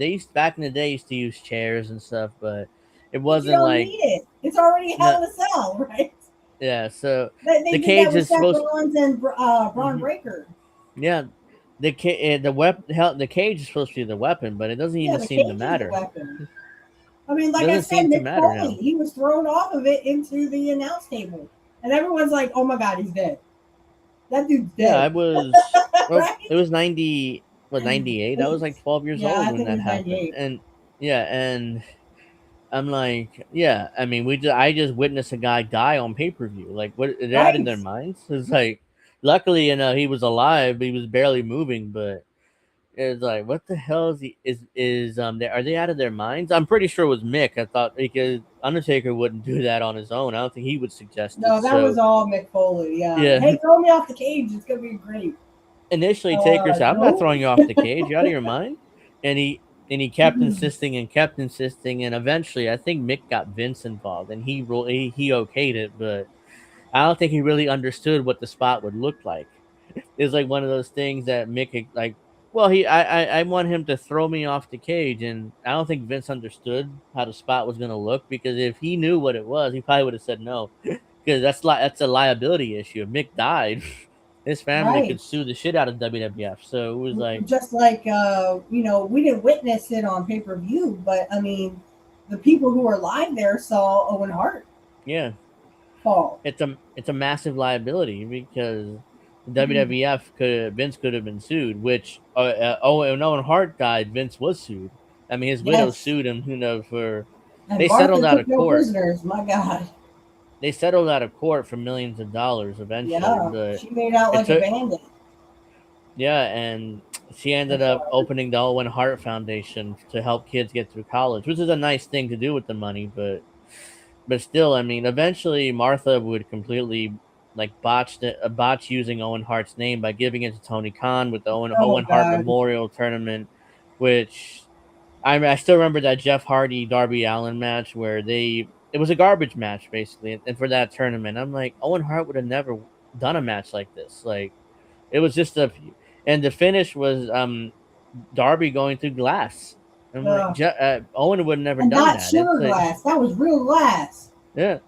Speaker 1: used back in the day used to use chairs and stuff, but it
Speaker 7: but you
Speaker 1: wasn't
Speaker 7: don't
Speaker 1: like
Speaker 7: need it. It's already a
Speaker 1: no.
Speaker 7: Hell in a Cell, right?
Speaker 1: Yeah, so
Speaker 7: They
Speaker 1: the
Speaker 7: did that
Speaker 1: cage
Speaker 7: with
Speaker 1: is
Speaker 7: Seth
Speaker 1: supposed.
Speaker 7: Rollins and Braun
Speaker 1: Mhm.
Speaker 7: Breaker.
Speaker 1: Yeah, the cage is supposed to be the weapon, but it doesn't
Speaker 7: Yeah,
Speaker 1: even
Speaker 7: the
Speaker 1: seem to
Speaker 7: cage is the
Speaker 1: matter.
Speaker 7: weapon. I mean,
Speaker 1: It
Speaker 7: like I
Speaker 1: doesn't
Speaker 7: said,
Speaker 1: seem to
Speaker 7: Mick
Speaker 1: matter
Speaker 7: Foley,
Speaker 1: now.
Speaker 7: he was thrown off of it into the announce table. And everyone's like, oh my God, he's dead. That dude's
Speaker 1: Yeah, I
Speaker 7: dead.
Speaker 1: was. Well,
Speaker 7: Right?
Speaker 1: it was 98. I was like 12 years
Speaker 7: Yeah,
Speaker 1: old
Speaker 7: I
Speaker 1: when
Speaker 7: think it
Speaker 1: that
Speaker 7: was
Speaker 1: happened,
Speaker 7: 98.
Speaker 1: and yeah, and I'm like, yeah. I mean, I just witnessed a guy die on pay per view. Like, what? They're out of
Speaker 7: Right?
Speaker 1: their minds. It's like, luckily, he was alive, but he was barely moving. But it's like, what the hell are they out of their minds? I'm pretty sure it was Mick. I thought because Undertaker wouldn't do that on his own. I don't think he would suggest it.
Speaker 7: No, that was
Speaker 1: So
Speaker 7: all Mick Foley. Yeah.
Speaker 1: yeah,
Speaker 7: Hey, throw me off the cage. It's going to be great.
Speaker 1: initially Taker said, "I'm not
Speaker 7: No.
Speaker 1: throwing you off the cage. You out of your mind?" And he kept insisting and kept insisting, and eventually, I think Mick got Vince involved, and he okayed it, but I don't think he really understood what the spot would look like. It's like one of those things that Mick like. Well, I want him to throw me off the cage, and I don't think Vince understood how the spot was going to look because if he knew what it was, he probably would have said no because that's a liability issue. If Mick died, his family
Speaker 7: Right.
Speaker 1: could sue the shit out of WWF. So it was like,
Speaker 7: Just like, we didn't witness it on pay per view, but I mean, the people who were live there saw Owen Hart
Speaker 1: yeah,
Speaker 7: fall.
Speaker 1: it's a massive liability because WWF Vince could have been sued. Which when Owen Hart died, Vince was sued. I mean, his widow
Speaker 7: Yes.
Speaker 1: sued him. For
Speaker 7: And
Speaker 1: they
Speaker 7: Martha
Speaker 1: settled out
Speaker 7: took
Speaker 1: of
Speaker 7: no
Speaker 1: court.
Speaker 7: prisoners. My God.
Speaker 1: They settled out of court for millions of dollars eventually,
Speaker 7: Yeah.
Speaker 1: but
Speaker 7: She made out
Speaker 1: it
Speaker 7: like a
Speaker 1: took
Speaker 7: bandit.
Speaker 1: yeah, and she ended
Speaker 7: That's
Speaker 1: up
Speaker 7: hard.
Speaker 1: opening the Owen Hart Foundation to help kids get through college, which is a nice thing to do with the money, but still, I mean, eventually Martha would completely like botch using Owen Hart's name by giving it to Tony Khan with the
Speaker 7: Oh
Speaker 1: Owen Hart
Speaker 7: God.
Speaker 1: Memorial Tournament, which I still remember that Jeff Hardy Darby Allin match where it was a garbage match basically, and for that tournament, I'm like Owen Hart would have never done a match like this. Like it was just and the finish was Darby going through glass. I'm like
Speaker 7: Ugh.
Speaker 1: Owen would have never
Speaker 7: And
Speaker 1: done
Speaker 7: not
Speaker 1: that. It's
Speaker 7: sugar
Speaker 1: like
Speaker 7: glass. That was real glass.
Speaker 1: yeah.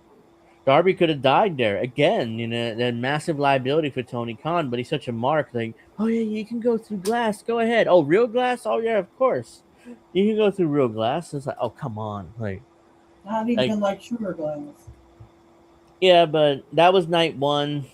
Speaker 1: Darby could have died there again, that massive liability for Tony Khan, but he's such a mark. Like, oh yeah, you can go through glass. Go ahead. Oh, real glass? Oh yeah, of course. You can go through real glass. It's like, oh come on,
Speaker 7: Not
Speaker 1: like
Speaker 7: even like sugar glass.
Speaker 1: yeah, but that was night one.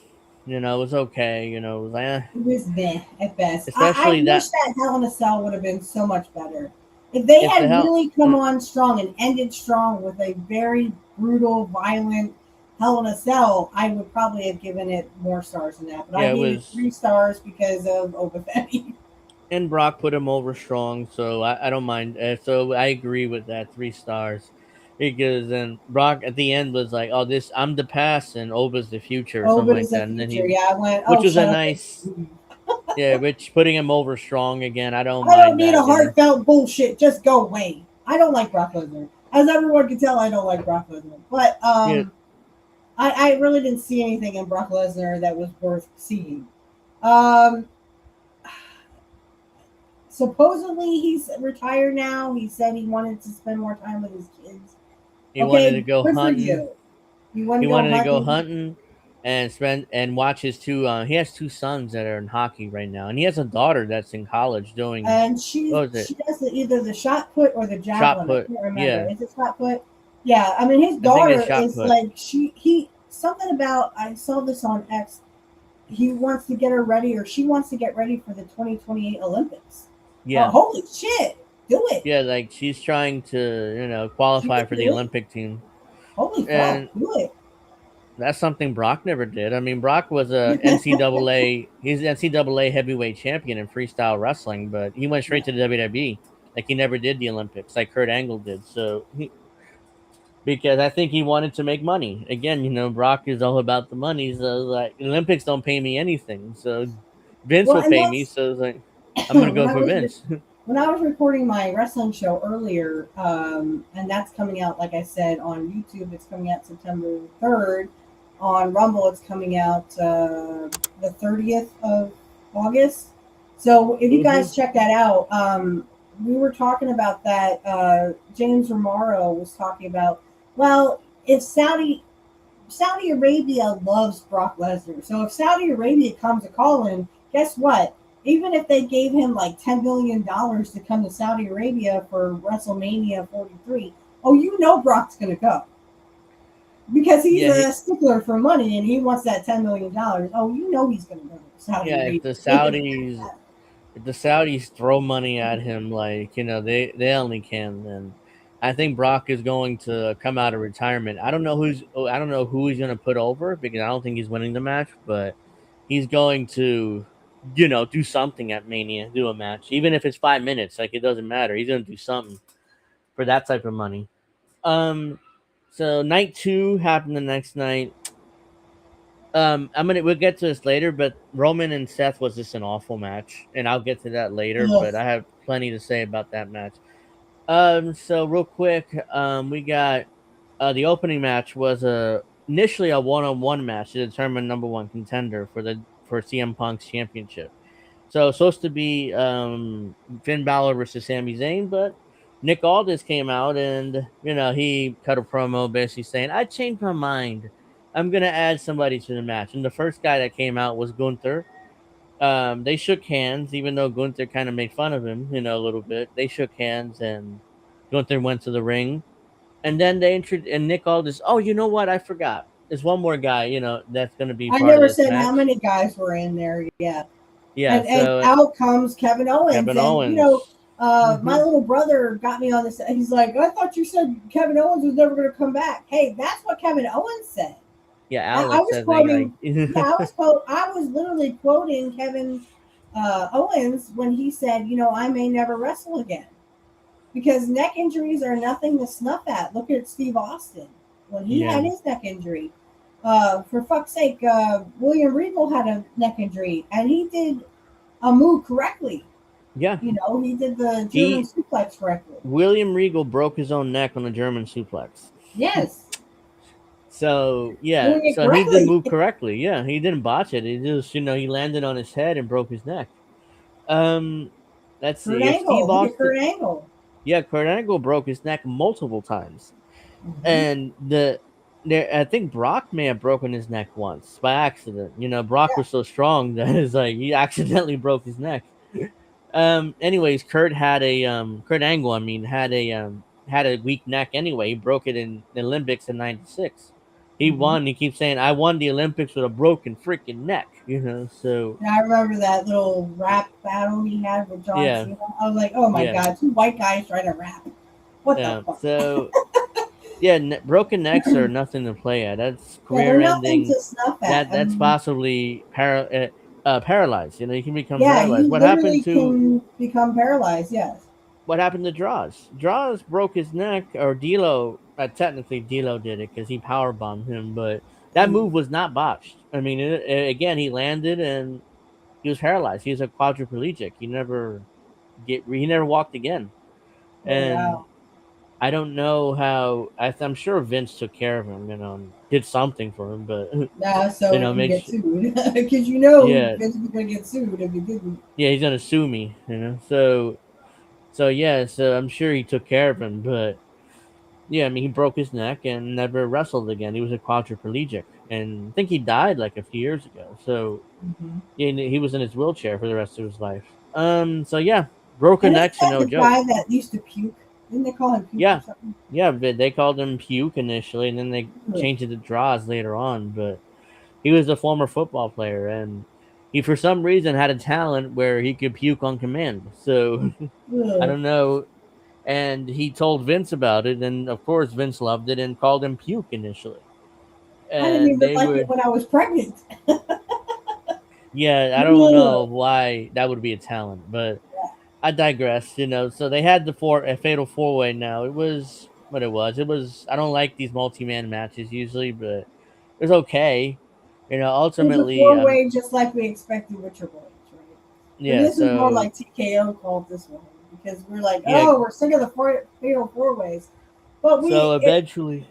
Speaker 1: It was okay. It was like,
Speaker 7: It was meh at best. I
Speaker 1: especially
Speaker 7: wish
Speaker 1: that
Speaker 7: that Hell in a Cell would have been so much better. If they
Speaker 1: if the
Speaker 7: had
Speaker 1: hell,
Speaker 7: really come on strong and ended strong with a very brutal, violent Hell in a Cell, I would probably have given it more stars than that. But I
Speaker 1: yeah, it
Speaker 7: gave it
Speaker 1: was.
Speaker 7: 3 stars because of Obafemi.
Speaker 1: And Brock put him over strong, so I don't mind. So I agree with that 3 stars because then Brock at the end was like, "Oh, this I'm the past and Oba's the future" or something like
Speaker 7: Oba's the
Speaker 1: that, and then
Speaker 7: future. Yeah, I went,
Speaker 1: which
Speaker 7: oh,
Speaker 1: was a
Speaker 7: shut up.
Speaker 1: nice, yeah, which putting him over strong again. I don't
Speaker 7: I don't
Speaker 1: mind
Speaker 7: need a
Speaker 1: that.
Speaker 7: heartfelt bullshit. Just go away. I don't like Brock Lesnar. As everyone can tell, I don't like Brock Lesnar. But
Speaker 1: Yeah,
Speaker 7: I really didn't see anything in Brock Lesnar that was worth seeing. Um, Supposedly he's retired now. He said he wanted to spend more time with his kids.
Speaker 1: he wanted to
Speaker 7: Okay,
Speaker 1: go
Speaker 7: good for
Speaker 1: hunting.
Speaker 7: you. You want
Speaker 1: He
Speaker 7: to go
Speaker 1: wanted to go
Speaker 7: hunting,
Speaker 1: hunting and spend and watch his two. He has 2 sons that are in hockey right now, and he has a daughter that's in college doing
Speaker 7: and she
Speaker 1: what was it?
Speaker 7: she does either the shot put or the
Speaker 1: Shot
Speaker 7: javelin. I
Speaker 1: put.
Speaker 7: can't remember.
Speaker 1: Yeah,
Speaker 7: Is it shot put? Yeah, I mean his
Speaker 1: I think it's
Speaker 7: daughter
Speaker 1: shot
Speaker 7: is
Speaker 1: put.
Speaker 7: like he something about I saw this on X. He wants to get her ready, or she wants to get ready for the 2028 Olympics.
Speaker 1: Yeah.
Speaker 7: Holy shit! Do it.
Speaker 1: Yeah, like she's trying to,
Speaker 7: She
Speaker 1: qualify
Speaker 7: can
Speaker 1: for the
Speaker 7: do it.
Speaker 1: Olympic team.
Speaker 7: Holy fuck!
Speaker 1: And
Speaker 7: Do it.
Speaker 1: that's something Brock never did. I mean, Brock was a NCAA, he's an NCAA heavyweight champion in freestyle wrestling, but he went straight to the WWE. Like he never did the Olympics, like Kurt Angle did. So because I think he wanted to make money. Again, Brock is all about the money. So like Olympics don't pay me anything. So Vince
Speaker 7: Well,
Speaker 1: will
Speaker 7: and
Speaker 1: pay me.
Speaker 7: that's
Speaker 1: So it's like I'm gonna
Speaker 7: when
Speaker 1: go
Speaker 7: I
Speaker 1: for
Speaker 7: was
Speaker 1: Vince.
Speaker 7: when I was recording my wrestling show earlier, and that's coming out, like I said, on YouTube. It's coming out September 3rd. On Rumble, it's coming out the 30th of August. So if you
Speaker 1: Mhm.
Speaker 7: guys check that out, we were talking about that. James Romero was talking about, well, if Saudi Arabia loves Brock Lesnar. So if Saudi Arabia comes to calling, guess what? Even if they gave him like $10 million to come to Saudi Arabia for WrestleMania 43, oh, Brock's going to go. Because he's
Speaker 1: Yeah,
Speaker 7: a stickler for money and he wants that $10 million. Oh, he's going to go to Saudi
Speaker 1: yeah.
Speaker 7: Arabia.
Speaker 1: If the Saudis throw money at him, like they only can. And I think Brock is going to come out of retirement. I don't know who he's going to put over because I don't think he's winning the match, but he's going to do something at Mania, do a match, even if it's 5 minutes. Like it doesn't matter. He's going to do something for that type of money. Um, so night 2 happened the next night. We'll get to this later, but Roman and Seth was just an awful match, and I'll get to that later.
Speaker 7: Ugh.
Speaker 1: But I have plenty to say about that match. So real quick, we got the opening match was initially a one-on-one match to determine number one contender for CM Punk's championship. So it's supposed to be Finn Balor versus Sami Zayn, but Nick Aldis came out and he cut a promo basically saying, "I changed my mind. I'm gonna add somebody to the match." And the first guy that came out was Gunther. They shook hands, even though Gunther kind of made fun of him, a little bit. They shook hands, and Gunther went to the ring. And then they introduced and Nick Aldis. Oh, you know what? I forgot. There's one more guy, that's gonna be
Speaker 7: I
Speaker 1: part of
Speaker 7: never
Speaker 1: this
Speaker 7: said how
Speaker 1: match.
Speaker 7: many guys were in there yet.
Speaker 1: Yeah.
Speaker 7: And
Speaker 1: So
Speaker 7: out comes Kevin Owens.
Speaker 1: Kevin
Speaker 7: And,
Speaker 1: Owens.
Speaker 7: my little brother got me on this. He's like, I thought you said Kevin Owens was never going to come back. Hey, that's what Kevin Owens said.
Speaker 1: Yeah,
Speaker 7: I
Speaker 1: Alex
Speaker 7: was
Speaker 1: said
Speaker 7: quoting,
Speaker 1: they
Speaker 7: yeah, I was literally quoting Kevin Owens when he said, I may never wrestle again. Because neck injuries are nothing to snuff at. Look at Steve Austin when he
Speaker 1: yeah.
Speaker 7: had his neck injury. For fuck's sake, William Regal had a neck injury, and he did a move correctly.
Speaker 1: Yeah.
Speaker 7: He did the German suplex correctly.
Speaker 1: William Regal broke his own neck on a German suplex.
Speaker 7: Yes.
Speaker 1: So yeah,
Speaker 7: Doing it
Speaker 1: so he did
Speaker 7: correctly.
Speaker 1: move correctly. Yeah, he didn't botch it. He just he landed on his head and broke his neck. Let's
Speaker 7: Kurt
Speaker 1: see. If
Speaker 7: Angle.
Speaker 1: Steve
Speaker 7: Look at
Speaker 1: Austin,
Speaker 7: Kurt Angle.
Speaker 1: yeah, Kurt Angle broke his neck multiple times, and I think Brock may have broken his neck once by accident. Brock was so strong that it's like he accidentally broke his neck. Anyways, Kurt Angle, had a weak neck anyway. He broke it in the Olympics in '96. He won. He keeps saying, "I won the Olympics with a broken freaking neck." So
Speaker 7: And I remember that little rap battle he had with John
Speaker 1: yeah,
Speaker 7: Cena. I was like, oh my
Speaker 1: yeah,
Speaker 7: god, 2 white guys trying to rap. What
Speaker 1: yeah.
Speaker 7: the fuck?
Speaker 1: So yeah, broken necks are nothing to play at. That's
Speaker 7: Yeah, they're
Speaker 1: career
Speaker 7: nothing
Speaker 1: ending.
Speaker 7: to snuff at.
Speaker 1: That's possibly paralyzed. You can become
Speaker 7: Yeah,
Speaker 1: paralyzed.
Speaker 7: you literally can become paralyzed. Yes.
Speaker 1: What happened to Draws? Draws broke his neck, or D'Lo. Technically, D'Lo did it because he power bombed him, but that move was not botched. I mean, again, he landed and he was paralyzed. He was a quadriplegic. He never walked again,
Speaker 7: Oh,
Speaker 1: and
Speaker 7: wow.
Speaker 1: I don't know how. I'm sure Vince took care of him, and did something for him, but
Speaker 7: Yeah, so he can
Speaker 1: make
Speaker 7: get
Speaker 1: sure.
Speaker 7: sued. Because
Speaker 1: Yeah,
Speaker 7: Vince was going to get sued if he didn't.
Speaker 1: yeah, he's gonna sue me. So yeah, so I'm sure he took care of him, but yeah, I mean, he broke his neck and never wrestled again. He was a quadriplegic, and I think he died like a few years ago. So yeah, he was in his wheelchair for the rest of his life. So yeah, broken
Speaker 7: And isn't
Speaker 1: necks are
Speaker 7: that
Speaker 1: no
Speaker 7: the
Speaker 1: joke.
Speaker 7: guy that used to puke? Didn't they call him puke
Speaker 1: Yeah,
Speaker 7: or something?
Speaker 1: yeah, but they called him Puke initially, and then they changed it to Draws later on. But he was a former football player, and he for some reason had a talent where he could puke on command. So I
Speaker 7: Ugh.
Speaker 1: don't know. And he told Vince about it, and of course Vince loved it and called him Puke initially.
Speaker 7: I didn't
Speaker 1: And
Speaker 7: even
Speaker 1: they
Speaker 7: like it
Speaker 1: would,
Speaker 7: when I was pregnant.
Speaker 1: yeah, I don't
Speaker 7: Ugh.
Speaker 1: know why that would be a talent, but I digress. So they had a fatal 4-way. Now it was what it was. It was. I don't like these multi-man matches usually, but it was okay.
Speaker 7: It was a
Speaker 1: Ultimately,
Speaker 7: four-way, just like we expected with Triple H, right? But
Speaker 1: yeah.
Speaker 7: this is more
Speaker 1: So
Speaker 7: like TKO called this one because we're like,
Speaker 1: yeah.
Speaker 7: oh, we're sick of the fatal four-ways. But
Speaker 1: So eventually,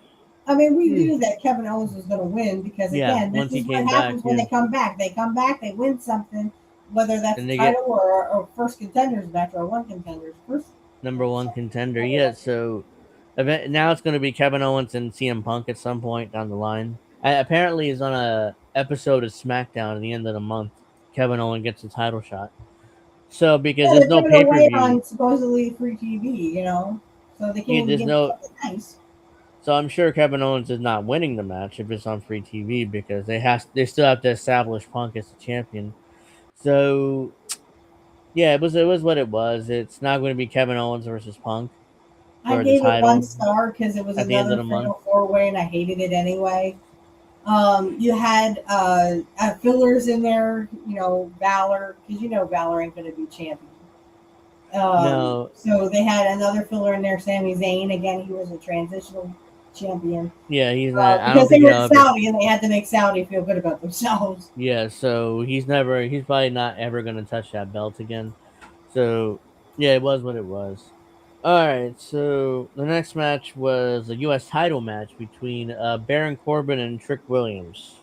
Speaker 7: I mean, we
Speaker 1: hmm,
Speaker 7: knew that Kevin Owens was going to win because,
Speaker 1: yeah.
Speaker 7: again, this
Speaker 1: Once he
Speaker 7: is what
Speaker 1: came back,
Speaker 7: happens when
Speaker 1: yeah,
Speaker 7: they come back. They come back, they win something, whether that's
Speaker 1: and
Speaker 7: a
Speaker 1: they get
Speaker 7: title or first contenders match or one contenders first.
Speaker 1: number one contender. Yeah. So now it's going to be Kevin Owens and CM Punk at some point down the line. Apparently, he's on a episode of SmackDown at the end of the month. Kevin Owens gets a title shot. So because
Speaker 7: Yeah,
Speaker 1: there's
Speaker 7: they're
Speaker 1: no
Speaker 7: giving
Speaker 1: pay per
Speaker 7: away
Speaker 1: view,
Speaker 7: on supposedly free TV, so they can't
Speaker 1: yeah,
Speaker 7: even
Speaker 1: there's
Speaker 7: give them
Speaker 1: no.
Speaker 7: something nice.
Speaker 1: So I'm sure Kevin Owens is not winning the match if it's on free TV because they still have to establish Punk as the champion. So yeah, it was what it was. It's not going to be Kevin Owens versus Punk
Speaker 7: I
Speaker 1: for the
Speaker 7: gave it one
Speaker 1: title
Speaker 7: star because it was
Speaker 1: at the end of
Speaker 7: another
Speaker 1: the month.
Speaker 7: fatal four-way and I hated it anyway. You had fillers in there, Valor, because Valor ain't going to be champion.
Speaker 1: No,
Speaker 7: So they had another filler in there, Sami Zayn. Again, he was a transitional champion
Speaker 1: yeah, he's not. I don't
Speaker 7: because they
Speaker 1: think
Speaker 7: were
Speaker 1: he'll
Speaker 7: in
Speaker 1: ever.
Speaker 7: Saudi and they had to make Saudi feel good about themselves.
Speaker 1: Yeah, so he's never. He's probably not ever going to touch that belt again. So yeah, it was what it was. All right, so the next match was a U.S. title match between Baron Corbin and Trick Williams.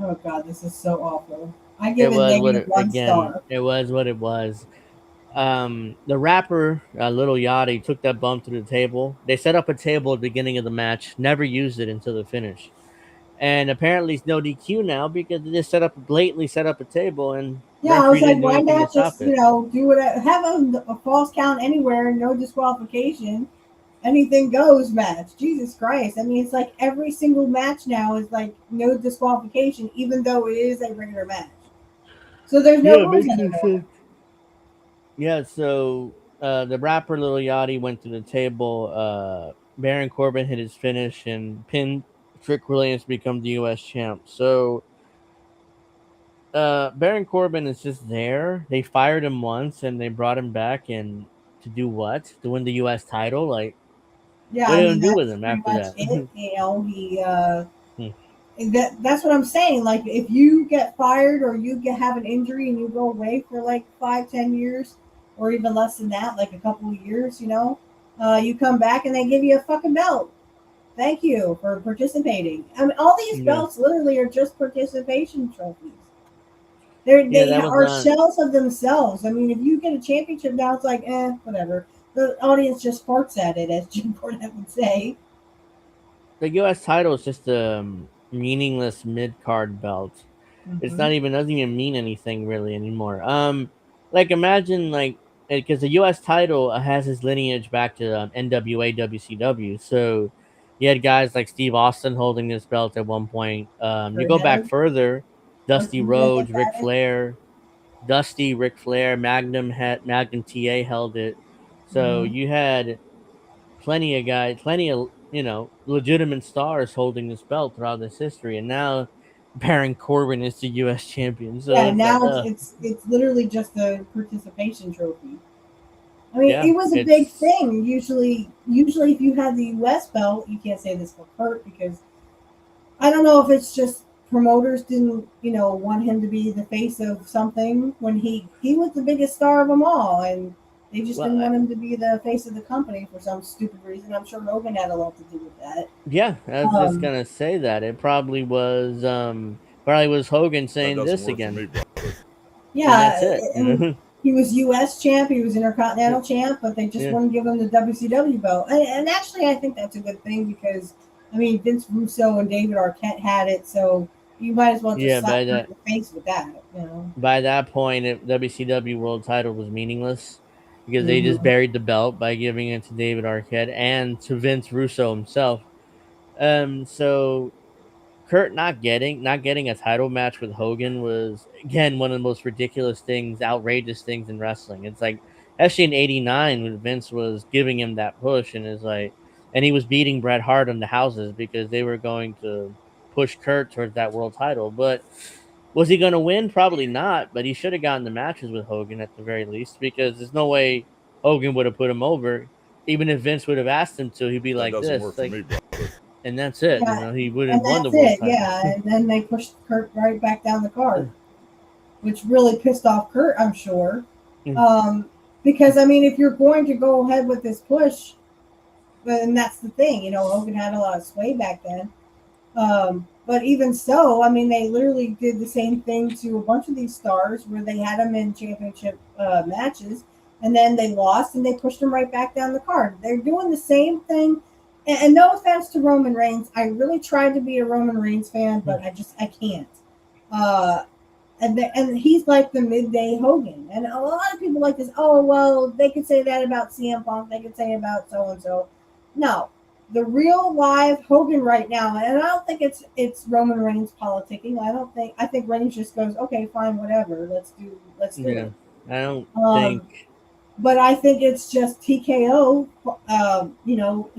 Speaker 7: Oh God, this is so awful. I
Speaker 1: It
Speaker 7: give it
Speaker 1: was what
Speaker 7: negative
Speaker 1: it
Speaker 7: one
Speaker 1: again.
Speaker 7: star.
Speaker 1: It was what it was. The rapper Little Yachty took that bump to the table. They set up a table at the beginning of the match, never used it until the finish, and apparently it's no DQ now because they just blatantly set up a table, and
Speaker 7: Yeah, I was
Speaker 1: referee
Speaker 7: like,
Speaker 1: didn't do
Speaker 7: why
Speaker 1: anything to
Speaker 7: not
Speaker 1: stop
Speaker 7: just
Speaker 1: it.
Speaker 7: do whatever, have a false count anywhere, no disqualification, anything goes match. Jesus Christ! I mean, it's like every single match now is like no disqualification, even though it is a regular match. So there's no
Speaker 1: Yeah, it
Speaker 7: rules
Speaker 1: makes no
Speaker 7: anymore.
Speaker 1: sense. Yeah, so the rapper Little Yachty went to the table. Baron Corbin hit his finish and pinned Trick Williams to become the U.S. champ. So Baron Corbin is just there. They fired him once and they brought him back and to do what? To win the US title? Like
Speaker 7: Yeah,
Speaker 1: what
Speaker 7: I
Speaker 1: are they
Speaker 7: mean
Speaker 1: gonna do with
Speaker 7: that's
Speaker 1: him
Speaker 7: pretty
Speaker 1: after
Speaker 7: much
Speaker 1: that?
Speaker 7: it. He
Speaker 1: Hmm.
Speaker 7: and that's what I'm saying. Like if you get fired or have an injury and you go away for like 5-10 years or even less than that, like a couple of years, you come back and they give you a fucking belt. Thank you for participating. I mean, all these
Speaker 1: Yeah.
Speaker 7: belts literally are just participation trophies. They're,
Speaker 1: Yeah,
Speaker 7: they
Speaker 1: that was
Speaker 7: are
Speaker 1: not
Speaker 7: shells of themselves. I mean, if you get a championship now, it's like, whatever. The audience just farts at it, as Jim Cornette would say.
Speaker 1: the US title is just a meaningless mid card belt. It's
Speaker 7: Mm-hmm.
Speaker 1: not even doesn't even mean anything really anymore. Like imagine like because the U.S. title has his lineage back to NWA WCW. So you had guys like Steve Austin holding this belt at one point. You
Speaker 7: Bret
Speaker 1: go back
Speaker 7: Hart,
Speaker 1: further, Dusty
Speaker 7: Ortiz
Speaker 1: Rhodes, Ric
Speaker 7: had it.
Speaker 1: Flair, Ric Flair, Magnum TA held it. So
Speaker 7: Mm-hmm.
Speaker 1: you had plenty of guys, plenty of legitimate stars holding this belt throughout this history, and now Baron Corbin is the U.S. champion. So
Speaker 7: Yeah,
Speaker 1: it's like,
Speaker 7: now it's literally just a participation trophy. I mean,
Speaker 1: yeah,
Speaker 7: it was a big
Speaker 1: it's
Speaker 7: thing. Usually, if you had the U.S. belt, you can't say this for Kurt because I don't know if it's just promoters didn't, want him to be the face of something when he was the biggest star of them all, and they just
Speaker 1: well,
Speaker 7: didn't want him to be the face of the company for some stupid reason. I'm sure Hogan had a lot to do with that.
Speaker 1: yeah, I was just
Speaker 7: Um,
Speaker 1: gonna say that it probably was Hogan
Speaker 2: That
Speaker 1: saying
Speaker 2: doesn't
Speaker 1: this
Speaker 2: work for
Speaker 1: again,
Speaker 2: me, brother.
Speaker 1: and
Speaker 7: yeah,
Speaker 1: that's it.
Speaker 7: and he was U.S. champ, he was Intercontinental champ, but they just
Speaker 1: Yeah,
Speaker 7: wouldn't give him the WCW belt. And actually, I think that's a good thing because I mean Vince Russo and David Arquette had it, so you might as well just
Speaker 1: yeah.
Speaker 7: slap him in the face with that.
Speaker 1: By that point, WCW World Title was meaningless because they just
Speaker 7: Mm-hmm.
Speaker 1: buried the belt by giving it to David Arquette and to Vince Russo himself. So Kurt not getting a title match with Hogan was again one of the most ridiculous things, outrageous things in wrestling. It's like actually in '89 when Vince was giving him that push and is like, and he was beating Bret Hart on the houses because they were going to push Kurt towards that world title. But Was he going to win? Probably not, but he should have gotten the matches with Hogan at the very least, because there's no way Hogan would have put him over. Even if Vince would have asked him to, he'd be
Speaker 2: That
Speaker 1: like
Speaker 2: doesn't
Speaker 1: this,
Speaker 2: work for
Speaker 1: like,
Speaker 2: me, brother.
Speaker 1: and that's it.
Speaker 7: Yeah,
Speaker 1: You know, he would
Speaker 7: and
Speaker 1: have won the
Speaker 7: that's
Speaker 1: world
Speaker 7: it.
Speaker 1: title.
Speaker 7: Yeah, and then they pushed Kurt right back down the card, which really pissed off Kurt, I'm sure. Because I mean, if you're going to go ahead with this push, then that's the thing. You know, Hogan had a lot of sway back then. But even so, I mean, they literally did the same thing to a bunch of these stars where they had them in championship matches, and then they lost and they pushed them right back down the card. They're doing the same thing. And no offense to Roman Reigns, I really tried to be a Roman Reigns fan, but I can't. And he's like the midday Hogan. And a lot of people like this, oh, well, they could say that about CM Punk. They could say about so-and-so. No. The real live Hogan right now, and I don't think it's Roman Reigns politicking. I think Reigns just goes, okay, fine, whatever. Let's do it.
Speaker 1: I don't think.
Speaker 7: But I think it's just TKO. You know,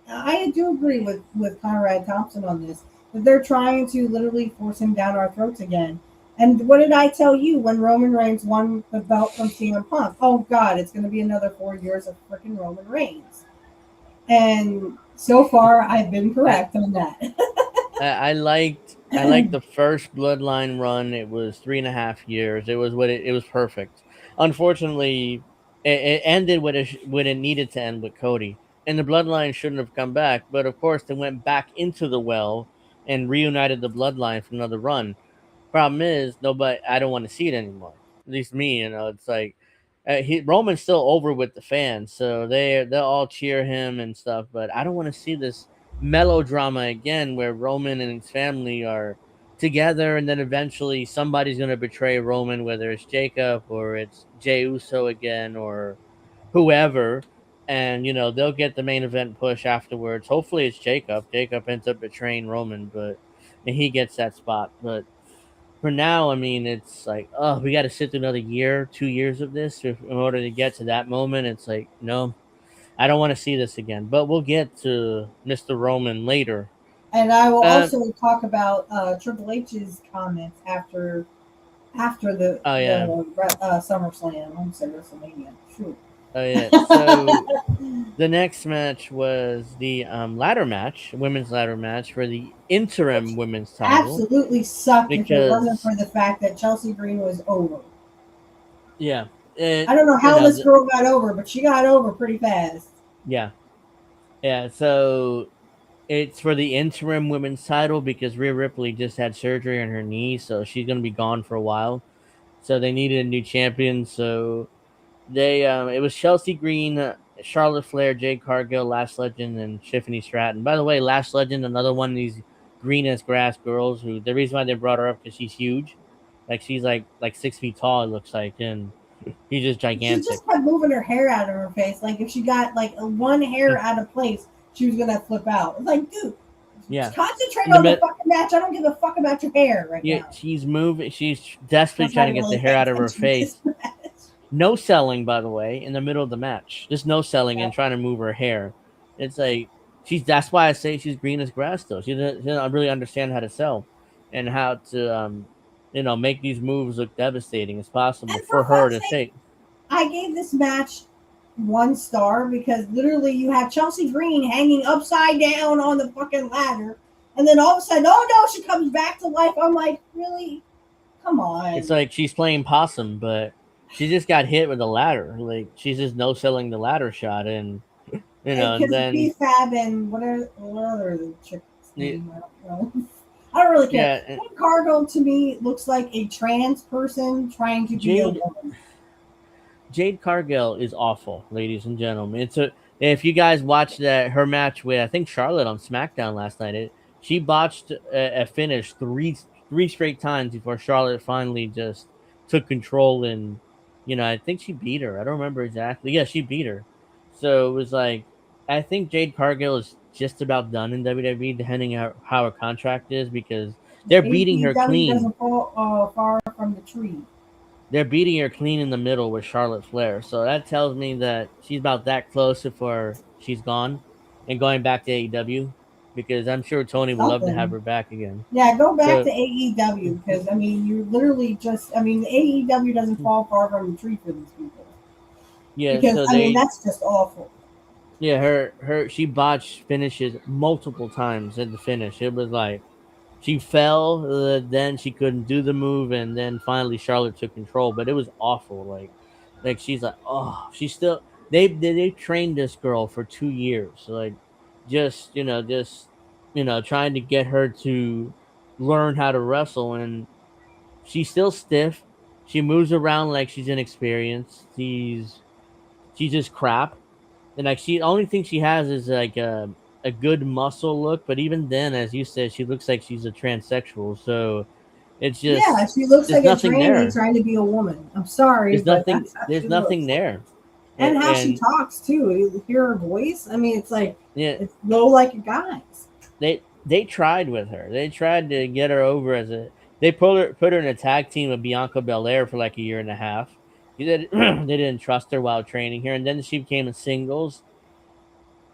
Speaker 7: I do agree with Conrad Thompson on this, that they're trying to literally force him down our throats again. And what did I tell you when Roman Reigns won the belt from CM Punk? Oh, God, it's going to be another 4 years of freaking Roman Reigns. And so far, I've been correct on that.
Speaker 1: I liked the first Bloodline run. It was 3.5 years. It was perfect. Unfortunately, it ended when it needed to end with Cody, and the Bloodline shouldn't have come back. But of course, they went back into the well and reunited the Bloodline for another run. Problem is, nobody. I don't want to see it anymore. At least me, you know. It's like Roman's still over with the fans, so they'll all cheer him and stuff. But I don't want to see this melodrama again, where Roman and his family are together, and then eventually somebody's going to betray Roman, whether it's Jacob or it's Jey Uso again or whoever. And you know they'll get the main event push afterwards. Hopefully it's Jacob. Jacob ends up betraying Roman, and he gets that spot. But for now, I mean, it's like, oh, we got to sit through another year, 2 years of this in order to get to that moment. It's like, no, I don't want to see this again. But we'll get to Mr. Roman later.
Speaker 7: And I will also talk about Triple H's comments after the SummerSlam. I'm saying WrestleMania. Shoot.
Speaker 1: Oh yeah. So the next match was the women's ladder match for the interim women's title.
Speaker 7: Absolutely sucked if it wasn't for the fact that Chelsea Green was over.
Speaker 1: Yeah.
Speaker 7: I don't know how this girl got over, but she got over pretty fast.
Speaker 1: Yeah. Yeah. So it's for the interim women's title because Rhea Ripley just had surgery on her knee, so she's going to be gone for a while. So they needed a new champion. So it was Chelsea Green, Charlotte Flair, Jade Cargill, Lash Legend, and Tiffany Stratton. By the way, Lash Legend, another one of these green as grass girls who the reason why they brought her up because she's huge. Like she's like 6 feet tall, it looks like, and she's just gigantic.
Speaker 7: She just kept moving her hair out of her face. Like if she got like one hair out of place, she was gonna flip out. It's like, dude, concentrate on the fucking match. I don't give a fuck about your hair right now.
Speaker 1: She's moving. She's desperately trying to get the hair out of her face. No selling, by the way, in the middle of the match. Just no selling and trying to move her hair. It's like that's why I say she's green as grass, though. She doesn't really understand how to sell and how to make these moves look devastating as possible for her to take.
Speaker 7: I gave this match 1 star because literally you have Chelsea Green hanging upside down on the fucking ladder, and then all of a sudden, oh no, she comes back to life. I'm like, really? Come on.
Speaker 1: It's like she's playing possum, but she just got hit with a ladder. Like she's just no selling the ladder shot, and and then
Speaker 7: B-Fab and what other the chicks name? I don't know. I don't really care. Yeah, Cargill to me looks like a trans person trying to be a woman.
Speaker 1: Jade Cargill is awful, ladies and gentlemen. If you guys watched her match with I think Charlotte on SmackDown last night, she botched a finish three straight times before Charlotte finally just took control and I think she beat her. I don't remember exactly. Yeah, she beat her. So it was like I think Jade Cargill is just about done in WWE, depending on how her contract is, because they're beating her clean.
Speaker 7: Doesn't fall far from the tree.
Speaker 1: They're beating her clean in the middle with Charlotte Flair. So that tells me that she's about that close before she's gone and going back to AEW. because I'm sure Tony would love to have
Speaker 7: Something.
Speaker 1: her back again.
Speaker 7: Yeah, go back
Speaker 1: So
Speaker 7: to AEW because I mean, you literally just I mean, AEW doesn't fall far from the tree for these people
Speaker 1: yeah,
Speaker 7: because
Speaker 1: so
Speaker 7: I mean
Speaker 1: they
Speaker 7: that's just awful.
Speaker 1: yeah her she botched finishes multiple times at the finish. It was like she fell, then she couldn't do the move, and then finally Charlotte took control. But it was awful. Like she's like, oh, she's still. They trained this girl for 2 years. Like, just trying to get her to learn how to wrestle, and she's still stiff. She moves around like she's inexperienced. She's just crap. And like she, only thing she has is like a good muscle look. But even then, as you said, she looks like she's a transsexual. So it's
Speaker 7: Yeah,
Speaker 1: just
Speaker 7: she looks
Speaker 1: there's
Speaker 7: like a
Speaker 1: nothing
Speaker 7: tranny
Speaker 1: there.
Speaker 7: trying to be a woman. I'm sorry,
Speaker 1: There's
Speaker 7: but
Speaker 1: nothing.
Speaker 7: that's how
Speaker 1: There's
Speaker 7: she
Speaker 1: nothing
Speaker 7: looks.
Speaker 1: there.
Speaker 7: And how she
Speaker 1: And
Speaker 7: talks too. You hear her voice. I mean, it's like
Speaker 1: yeah,
Speaker 7: it's low like a guy's.
Speaker 1: they tried with her. They tried to get her over as a. They put her in a tag team with Bianca Belair for like a year and a half. They didn't trust her while training her, and then she became a singles.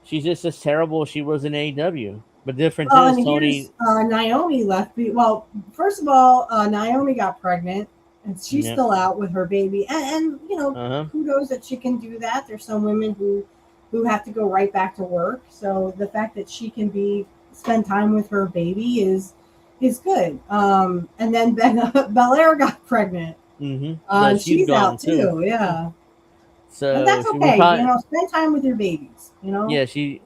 Speaker 1: She's just as terrible as she was in AEW. But the difference
Speaker 7: Well,
Speaker 1: is
Speaker 7: and
Speaker 1: Tony.
Speaker 7: here's Naomi left. Well, first of all, Naomi got pregnant, and she's
Speaker 1: Yep.
Speaker 7: still out with her baby. And you know,
Speaker 1: Uh huh.
Speaker 7: kudos that she can do that. There's some women who have to go right back to work. So the fact that she can be spend time with her baby is good. And then Belair got pregnant.
Speaker 1: Mm-hmm. So
Speaker 7: And
Speaker 1: she's
Speaker 7: she's out
Speaker 1: gone too.
Speaker 7: too. Yeah, and
Speaker 1: So
Speaker 7: that's
Speaker 1: she we
Speaker 7: okay. You
Speaker 1: probably
Speaker 7: know, spend time with your babies. You know.
Speaker 1: yeah she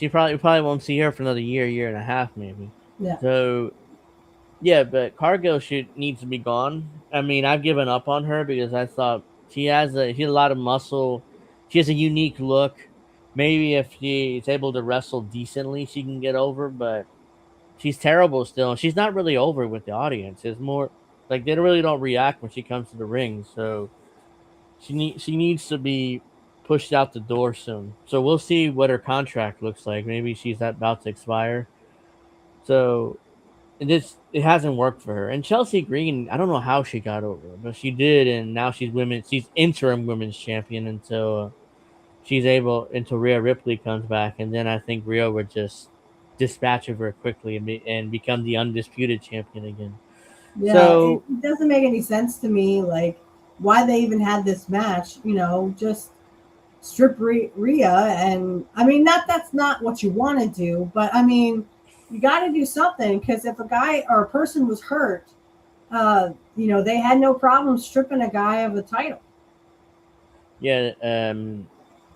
Speaker 1: probably won't see her for another year and a half maybe.
Speaker 7: Yeah.
Speaker 1: So yeah, but Cargill should needs to be gone. I mean, I've given up on her because I thought she has a lot of muscle. She has a unique look. Maybe if she is able to wrestle decently, she can get over. But she's terrible still. She's not really over with the audience. It's more like they really don't react when she comes to the ring. So she needs to be pushed out the door soon. So we'll see what her contract looks like. Maybe she's about to expire. So it hasn't worked for her. And Chelsea Green, I don't know how she got over, but she did, and now she's interim women's champion until Rhea Ripley comes back, and then I think Rhea would just dispatch of her quickly and become the undisputed champion again.
Speaker 7: Yeah, it
Speaker 1: So
Speaker 7: doesn't make any sense to me, like why they even had this match. You know, just strip Rhea, and I mean, not that's not what you want to do, but I mean, you got to do something because if a guy or a person was hurt, you know, they had no problem stripping a guy of the title.
Speaker 1: yeah,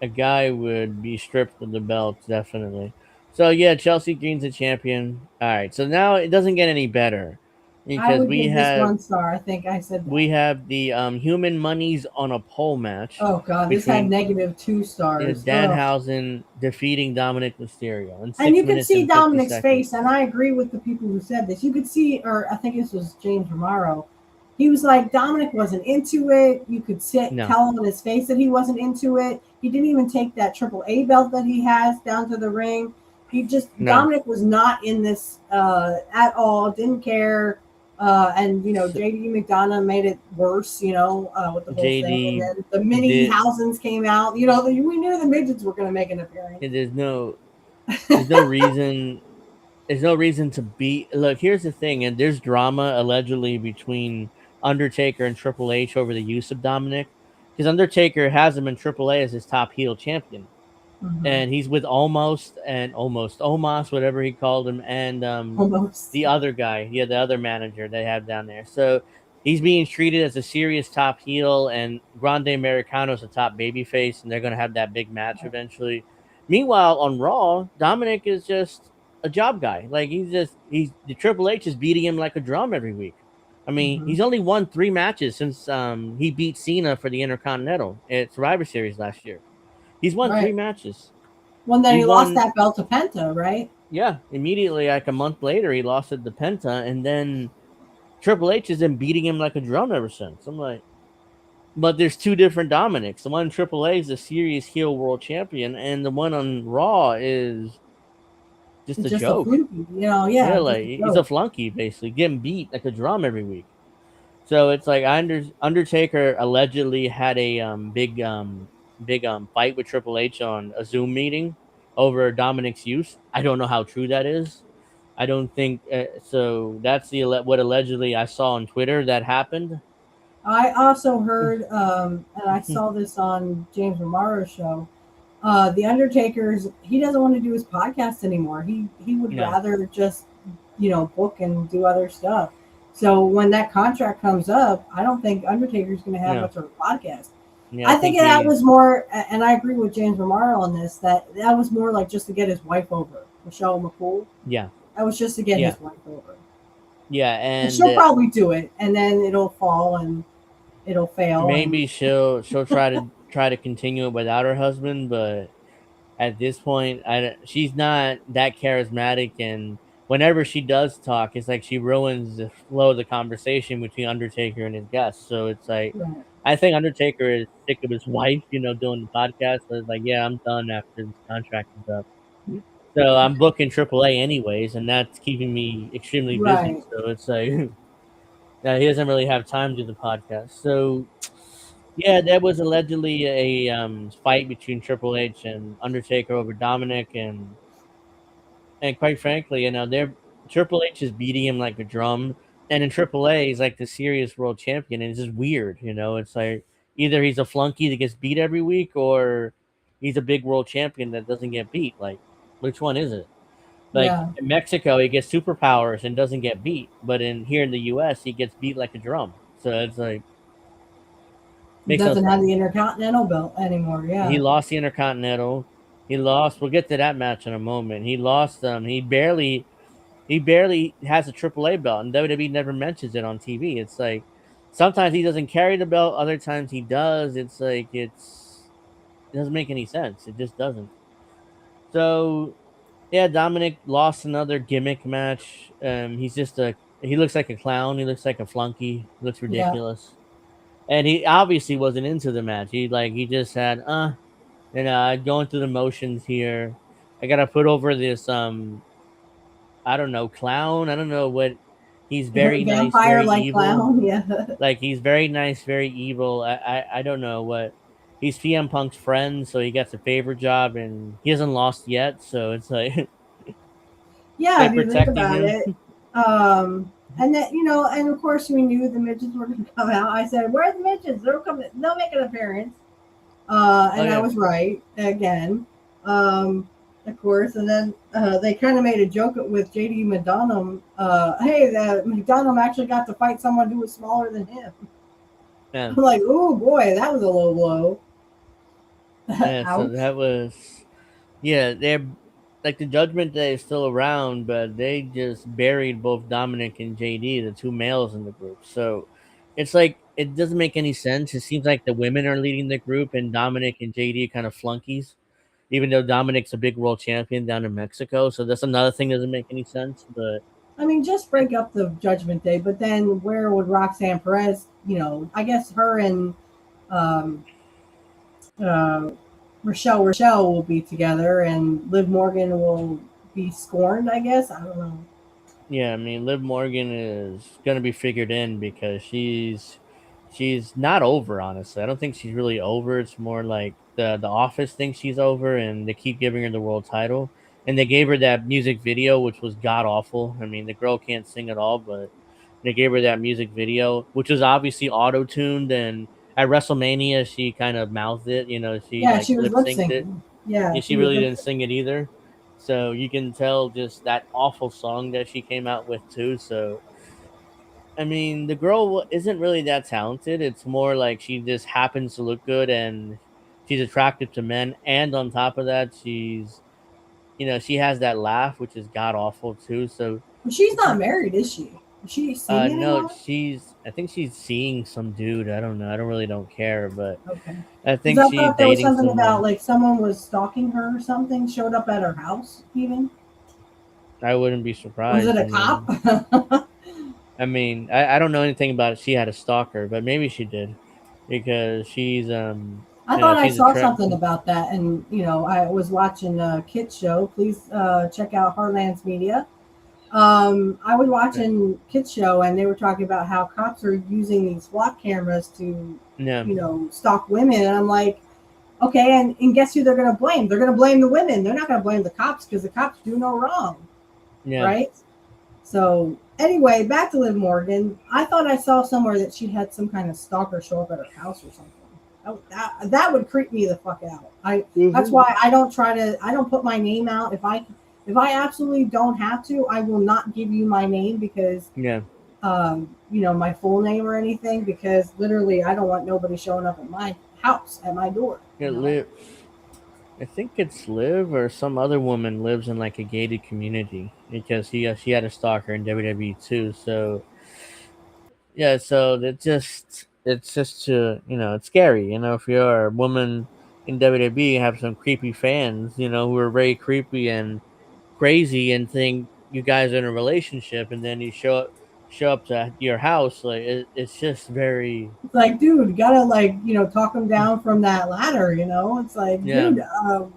Speaker 1: a guy would be stripped of the belt definitely. So yeah, Chelsea Green's a champion. All right, so now it doesn't get any better
Speaker 7: I
Speaker 1: because
Speaker 7: would give this 1 star. I think I said that.
Speaker 1: we have the human monies on a pole match
Speaker 7: Oh God, this had
Speaker 1: between
Speaker 7: negative 2 stars. Ugh.
Speaker 1: Danhausen defeating Dominic Mysterio in
Speaker 7: And
Speaker 1: six
Speaker 7: you could
Speaker 1: minutes
Speaker 7: see
Speaker 1: and 50
Speaker 7: Dominic's
Speaker 1: seconds.
Speaker 7: face, and I agree with the people who said this. You could see, or I think this was James Romero. He was like Dominic wasn't into it. You could
Speaker 1: No,
Speaker 7: tell on his face that he wasn't into it. He didn't even take that AAA belt that he has down to the ring. He just
Speaker 1: no.
Speaker 7: Dominic was not in this at all. Didn't care. And you know,
Speaker 1: So,
Speaker 7: JD McDonough made it worse. You know, with the whole thing. And
Speaker 1: JD
Speaker 7: then the mini
Speaker 1: did.
Speaker 7: Housens came out. You know, we knew the midgets were going to make an appearance.
Speaker 1: There's no reason. There's no reason to beat. Look, here's the thing, and there's drama allegedly between Undertaker and Triple H over the use of Dominic, because Undertaker has him in AAA as his top heel champion,
Speaker 7: Mhm.
Speaker 1: and he's with almost Omos, whatever he called him, and
Speaker 7: Almost.
Speaker 1: the other guy, yeah, the other manager they have down there. So he's being treated as a serious top heel, and Grande Americano's a top babyface, and they're gonna have that big match eventually. Meanwhile, on Raw, Dominic is just a job guy. Like he's the Triple H is beating him like a drum every week. I mean,
Speaker 7: Mhm.
Speaker 1: he's only won 3 matches since he beat Cena for the Intercontinental at Survivor Series last year. He's won three
Speaker 7: Right.
Speaker 1: matches.
Speaker 7: Well, then
Speaker 1: He
Speaker 7: he lost
Speaker 1: won
Speaker 7: that belt to Penta, right?
Speaker 1: Yeah, immediately like a month later he lost it to Penta, and then Triple H has been beating him like a drum ever since. I'm like, but there's two different Dominics. The one in Triple A is a serious heel world champion, and the one on Raw is just
Speaker 7: It's
Speaker 1: a
Speaker 7: just a
Speaker 1: joke.
Speaker 7: fluky, you know.
Speaker 1: Yeah,
Speaker 7: Yeah, just
Speaker 1: like
Speaker 7: a
Speaker 1: he's a
Speaker 7: joke.
Speaker 1: flunky basically, getting beat like a drum every week. So it's like Undertaker allegedly had a big fight with Triple H on a Zoom meeting over Dominic's use. I don't know how true that is. I don't think so. That's what allegedly I saw on Twitter that happened.
Speaker 7: I also heard, and I saw this on James Romaro's show. The Undertaker's he doesn't want to do his podcast anymore. He would
Speaker 1: No.
Speaker 7: rather just book and do other stuff. So when that contract comes up, I don't think Undertaker's going to have
Speaker 1: No.
Speaker 7: much of a podcast.
Speaker 1: Yeah,
Speaker 7: I think that was more, and I agree with James Romaro on this, that was more like just to get his wife over, Michelle McCool.
Speaker 1: Yeah.
Speaker 7: That was just to get his wife over.
Speaker 1: Yeah,
Speaker 7: and she'll probably do it, and then it'll fall and it'll fail.
Speaker 1: Maybe she'll try to continue it without her husband, but at this point, she's not that charismatic, and whenever she does talk, it's like she ruins the flow of the conversation between Undertaker and his guests. So it's like,
Speaker 7: Right.
Speaker 1: I think Undertaker is sick of his wife, doing the podcast. So it's like, yeah, I'm done after this contract is up. So I'm booking AAA anyways, and that's keeping me extremely busy.
Speaker 7: Right.
Speaker 1: So it's like, he doesn't really have time to do the podcast. So yeah, there was allegedly a fight between Triple H and Undertaker over Dominic, and quite frankly, Triple H is beating him like a drum, and in AAA he's like the serious world champion, and it's just weird. It's like either he's a flunky that gets beat every week, or he's a big world champion that doesn't get beat. Like, which one is it? Like in Mexico, he gets superpowers and doesn't get beat, but here in the U.S., he gets beat like a drum. So it's like.
Speaker 7: He doesn't have the Intercontinental belt anymore. Yeah,
Speaker 1: he lost the Intercontinental. He lost. We'll get to that match in a moment. He lost. He barely has a AAA belt, and WWE never mentions it on TV. It's like sometimes he doesn't carry the belt, other times he does. It's like it doesn't make any sense. It just doesn't. So yeah, Dominic lost another gimmick match. He looks like a clown. He looks like a flunky. He looks ridiculous. Yeah. And he obviously wasn't into the match. He just had, going through the motions here. I gotta put over this, I don't know, clown. I don't know what. He's very nice, very evil.
Speaker 7: Clown, yeah.
Speaker 1: Like he's very nice, very evil. I don't know what. He's CM Punk's friend, so he gets a favor job, and he hasn't lost yet. So it's like,
Speaker 7: yeah, if you think about it. And that, and of course we knew the midgets were going to come out. I said, "Where's the midgets? They'll make an appearance." I was right again, of course. And then they kind of made a joke with JD McDonough. Hey, McDonough actually got to fight someone who was smaller than him. Yeah. I'm like, oh boy, that was a low blow.
Speaker 1: Yeah, so that was, they're. Like the Judgment Day is still around, but they just buried both Dominic and JD, the two males in the group. So it's like it doesn't make any sense. It seems like the women are leading the group, and Dominic and JD are kind of flunkies, even though Dominic's a big world champion down in Mexico. So that's another thing that doesn't make any sense. But
Speaker 7: I mean, just break up the Judgment Day, but then where would Roxanne Perez? I guess her and Rochelle will be together, and Liv Morgan will be scorned, I guess. I don't know.
Speaker 1: Yeah, I mean, Liv Morgan is going to be figured in because she's not over, honestly. I don't think she's really over. It's more like the Office thinks she's over, and they keep giving her the world title. And they gave her that music video, which was god-awful. I mean, the girl can't sing at all, but they gave her that music video, which was obviously auto-tuned, and at WrestleMania, she kind of mouthed it. She
Speaker 7: was
Speaker 1: lip-synced it.
Speaker 7: Yeah,
Speaker 1: she really didn't sing it either. So you can tell just that awful song that she came out with too. So, I mean, the girl isn't really that talented. It's more like she just happens to look good, and she's attractive to men. And on top of that, she's, she has that laugh, which is god-awful too. So
Speaker 7: she's not married, is she? Is she seeing
Speaker 1: no, I think she's seeing some dude. I don't know. I don't care, but
Speaker 7: okay.
Speaker 1: I think
Speaker 7: I
Speaker 1: she's
Speaker 7: thought there was something
Speaker 1: someone.
Speaker 7: about like someone was stalking her or something. Showed up at her house, even.
Speaker 1: I wouldn't be surprised.
Speaker 7: Was it a cop?
Speaker 1: I mean, I don't know anything about it. She had a stalker, but maybe she did, because she's
Speaker 7: I thought I saw something about that, and I was watching Kit's show. Please check out Heartlands Media. I was watching Kit's show, and they were talking about how cops are using these flock cameras to, stalk women. And I'm like, Okay, and guess who they're going to blame? They're going to blame the women. They're not going to blame the cops because the cops do no wrong,
Speaker 1: Yeah.
Speaker 7: right? So anyway, back to Liv Morgan. I thought I saw somewhere that she had some kind of stalker show up at her house or something. That would creep me the fuck out. That's why I don't put my name out. If I absolutely don't have to, I will not give you my name because my full name or anything, because literally I don't want nobody showing up at my house, at my door.
Speaker 1: Yeah, Liv. I think it's Liv or some other woman lives in like a gated community because she had a stalker in WWE too. So yeah, so it's just it's scary. If you're a woman in WWE, you have some creepy fans, who are very creepy and crazy and think you guys are in a relationship, and then you show up to your house. Like it's just very
Speaker 7: It's like, dude, you gotta talk them down from that ladder. It's like,
Speaker 1: Yeah.
Speaker 7: dude,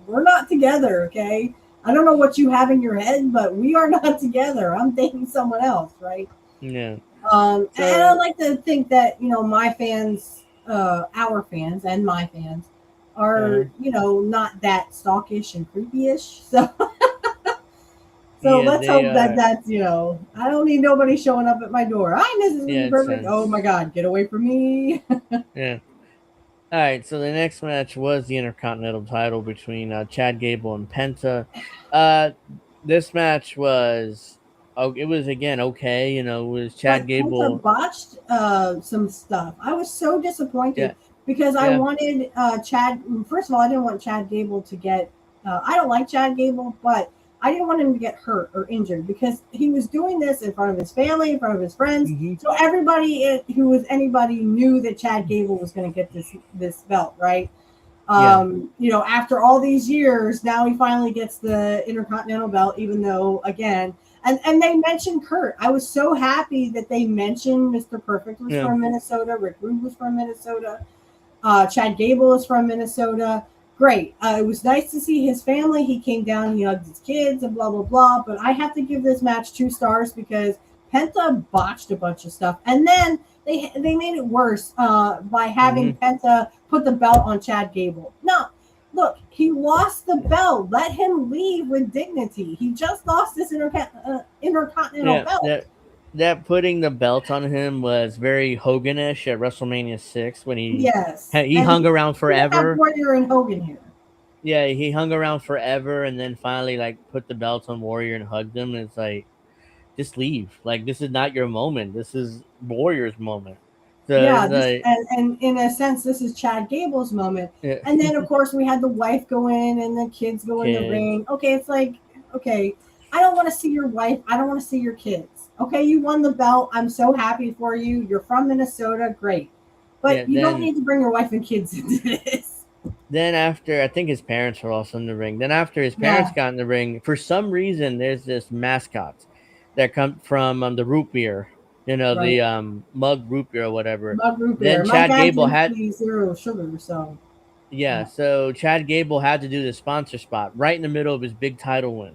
Speaker 7: we're not together, okay? I don't know what you have in your head, but we are not together. I'm dating someone else, right?
Speaker 1: yeah.
Speaker 7: And I like to think that my fans, our fans, and my fans are not that stalkish and creepy-ish. So
Speaker 1: Yeah,
Speaker 7: let's
Speaker 1: they
Speaker 7: hope that
Speaker 1: are-
Speaker 7: that's I don't need nobody showing up at my door. Hi, Mrs.
Speaker 1: Yeah,
Speaker 7: Witchy
Speaker 1: it
Speaker 7: Perfect.
Speaker 1: sounds-
Speaker 7: Oh my God, get away from me.
Speaker 1: Yeah. All right, so the next match was the Intercontinental title between Chad Gable and Penta. This match was, it was again okay. It was Chad
Speaker 7: But
Speaker 1: Gable.
Speaker 7: Penta botched some stuff. I was so disappointed
Speaker 1: Yeah.
Speaker 7: because I
Speaker 1: Yeah.
Speaker 7: wanted Chad. First of all, I didn't want Chad Gable to get. I don't like Chad Gable, but I didn't want him to get hurt or injured because he was doing this in front of his family, in front of his friends.
Speaker 1: Mhm.
Speaker 7: So everybody who was anybody knew that Chad Gable was going to get this belt, right? After all these years, now he finally gets the Intercontinental belt, even though, again, and they mentioned Kurt. I was so happy that they mentioned Mr. Perfect was
Speaker 1: Yeah.
Speaker 7: from Minnesota, Rick Rude was from Minnesota, Chad Gable is from Minnesota. Great. It was nice to see his family. He came down, he hugged his kids and blah, blah, blah. But I have to give this match 2 stars because Penta botched a bunch of stuff. And then they made it worse by having Penta put the belt on Chad Gable. No, look, he lost the belt. Let him leave with dignity. He just lost this Intercontinental belt.
Speaker 1: That putting the belt on him was very Hogan-ish at WrestleMania 6 when he hung around forever.
Speaker 7: Have Warrior and Hogan here.
Speaker 1: Yeah, he hung around forever and then finally put the belt on Warrior and hugged him. And it's like, just leave. Like, this is not your moment. This is Warrior's moment. So
Speaker 7: and in a sense, this is Chad Gable's moment.
Speaker 1: Yeah.
Speaker 7: And then, of course, we had the wife go in and the kids go in the ring. Okay, it's like, okay, I don't want to see your wife. I don't want to see your kids. Okay, you won the belt. I'm so happy for you. You're from Minnesota. Great. But you don't need to bring your wife and kids into this.
Speaker 1: Then after, I think his parents were also in the ring. Then after his parents got in the ring, for some reason, there's this mascot that come from the root beer. The mug root beer or whatever.
Speaker 7: Mug root beer.
Speaker 1: Then Chad Gable had
Speaker 7: 0 sugar, so.
Speaker 1: Yeah, so Chad Gable had to do the sponsor spot right in the middle of his big title win.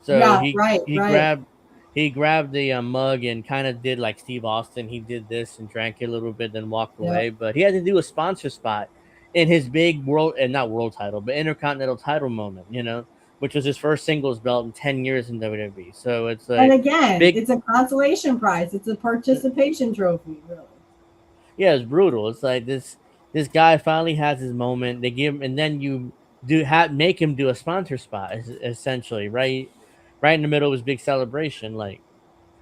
Speaker 1: So he grabbed the mug and kind of did like Steve Austin. He did this and drank it a little bit, then walked away. But he had to do a sponsor spot in his big not world title, but Intercontinental title moment, which was his first singles belt in 10 years in WWE. So it's like,
Speaker 7: and again, it's a consolation prize. It's a participation trophy, really.
Speaker 1: Yeah, it's brutal. It's like this guy finally has his moment. They give him, and then you make him do a sponsor spot, essentially, right in the middle of his big celebration. Like,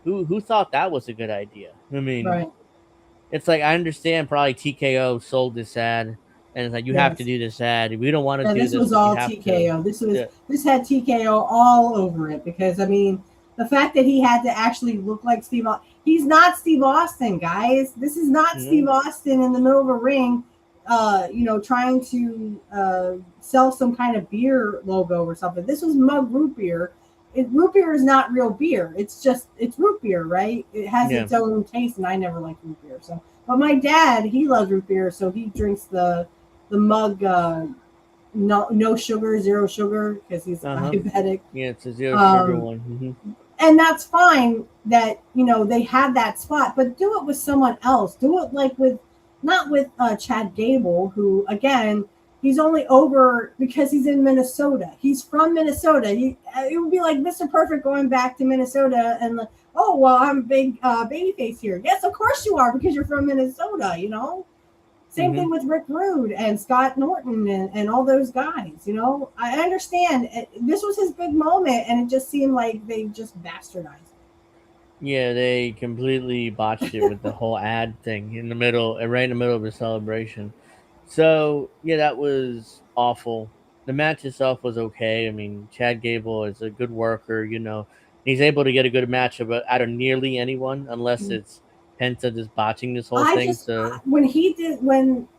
Speaker 1: who thought that was a good idea? I mean, it's like, I understand probably TKO sold this ad, and it's like, you have to do this ad. We don't want to do this.
Speaker 7: This was all TKO. This had TKO all over it because, I mean, the fact that he had to actually look like Steve Austin. He's not Steve Austin, guys. This is not Steve Austin in the middle of a ring, trying to sell some kind of beer logo or something. This was mug root beer. Root beer is not real beer. It's root beer, right? It has its own taste, and I never liked root beer. So, but my dad, he loves root beer, so he drinks the mug no sugar, 0 sugar, because he's diabetic.
Speaker 1: Yeah, it's a 0 sugar one. Mm-hmm.
Speaker 7: And that's fine that they have that spot, but do it with someone else. Do it not with Chad Gable, who again, he's only over because he's in Minnesota. He's from Minnesota. It would be like Mr. Perfect going back to Minnesota and like, oh, well, I'm a big babyface here. Yes, of course you are, because you're from Minnesota, you know? Same thing with Rick Rude and Scott Norton and all those guys, you know? I understand. This was his big moment, and it just seemed like they just bastardized it.
Speaker 1: Yeah, they completely botched it with the whole ad thing in the middle, right in the middle of the celebration. So, yeah, that was awful. The match itself was okay. I mean, Chad Gable is a good worker, you know. He's able to get a good match out of nearly anyone, unless it's Penta just botching this whole thing. So
Speaker 7: when he did when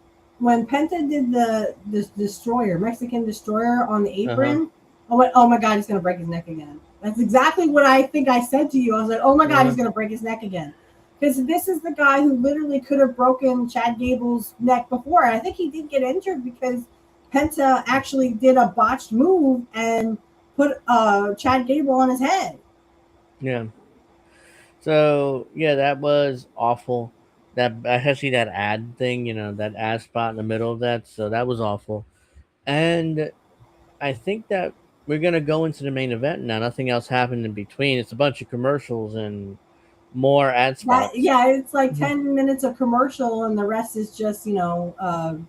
Speaker 7: Penta did the destroyer, Mexican destroyer on the apron, I went, oh my God, he's gonna break his neck again. That's exactly what I think I said to you. I was like, oh my God, he's gonna break his neck again. Because this is the guy who literally could have broken Chad Gable's neck before. And I think he did get injured because Penta actually did a botched move and put Chad Gable on his head.
Speaker 1: yeah. So yeah, that was awful. That especially that ad thing, you know, that ad spot in the middle of that. So that was awful. And I think that we're gonna go into the main event now. Nothing else happened in between. It's a bunch of commercials and more ad spots.
Speaker 7: It's like 10 minutes of commercial, and the rest is just, you know,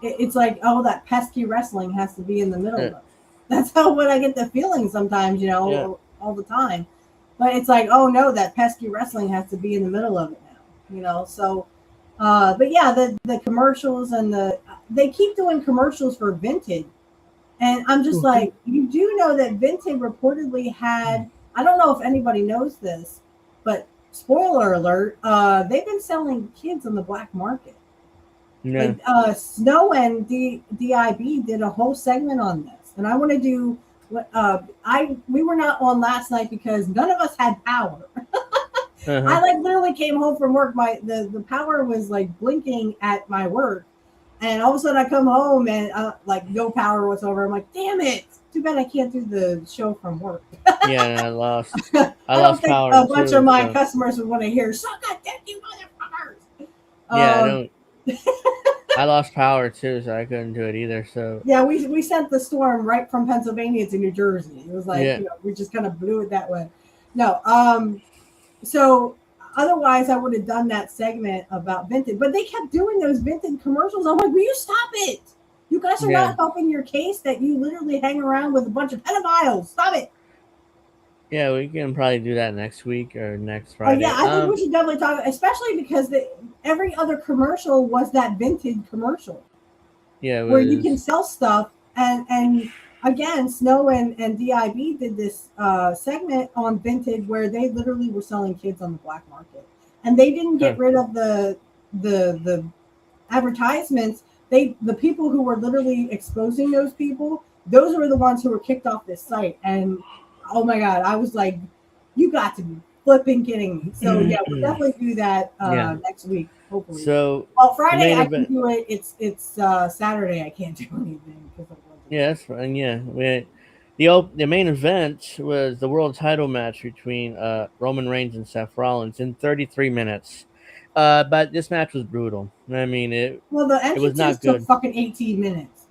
Speaker 7: it's like, oh, that pesky wrestling has to be in the middle of it. That's what I get the feeling sometimes, you know, all the time. But it's like, oh no, that pesky wrestling has to be in the middle of it now, you know. So, but yeah, the commercials and they keep doing commercials for Vintage, and I'm just like, you do know that Vintage reportedly had, I don't know if anybody knows this, but spoiler alert, they've been selling kids on the black market.
Speaker 1: Yeah.
Speaker 7: Like, Snow and DIB did a whole segment on this, and I want to do what we were not on last night because none of us had power. I like literally came home from work. The power was like blinking at my work, and all of a sudden I come home and like no power whatsoever. I'm like, damn it! Too bad I can't do the show from work.
Speaker 1: Yeah, I lost.
Speaker 7: I don't think power a bunch of my customers would want to hear "suck a dick, you motherfuckers."
Speaker 1: Yeah, I don't. I lost power too, so I couldn't do it either. So
Speaker 7: yeah, we sent the storm right from Pennsylvania to New Jersey. It was like, you know, we just kind of blew it that way. No, so otherwise I would have done that segment about Vintage, but they kept doing those Vintage commercials. I'm like, will you stop it? You guys are not helping your case that you literally hang around with a bunch of pedophiles. Stop it.
Speaker 1: Yeah, we can probably do that next week or next Friday.
Speaker 7: Yeah, I think we should definitely talk, especially because every other commercial was that Vintage commercial.
Speaker 1: Yeah,
Speaker 7: where you can sell stuff, and again, Snow and DIB did this segment on Vintage where they literally were selling kids on the black market, and they didn't get rid of the advertisements. The people who were literally exposing those people, those were the ones who were kicked off this site. And oh my God, I was like, you got to be flipping kidding me. So yeah, we'll definitely do that next week, hopefully.
Speaker 1: So
Speaker 7: Friday I can do it. It's Saturday I can't do anything.
Speaker 1: Yeah, that's fine. Yeah, the main event was the world title match between Roman Reigns and Seth Rollins in 33 minutes. But this match was brutal. I mean, it was not good.
Speaker 7: Took fucking 18 minutes.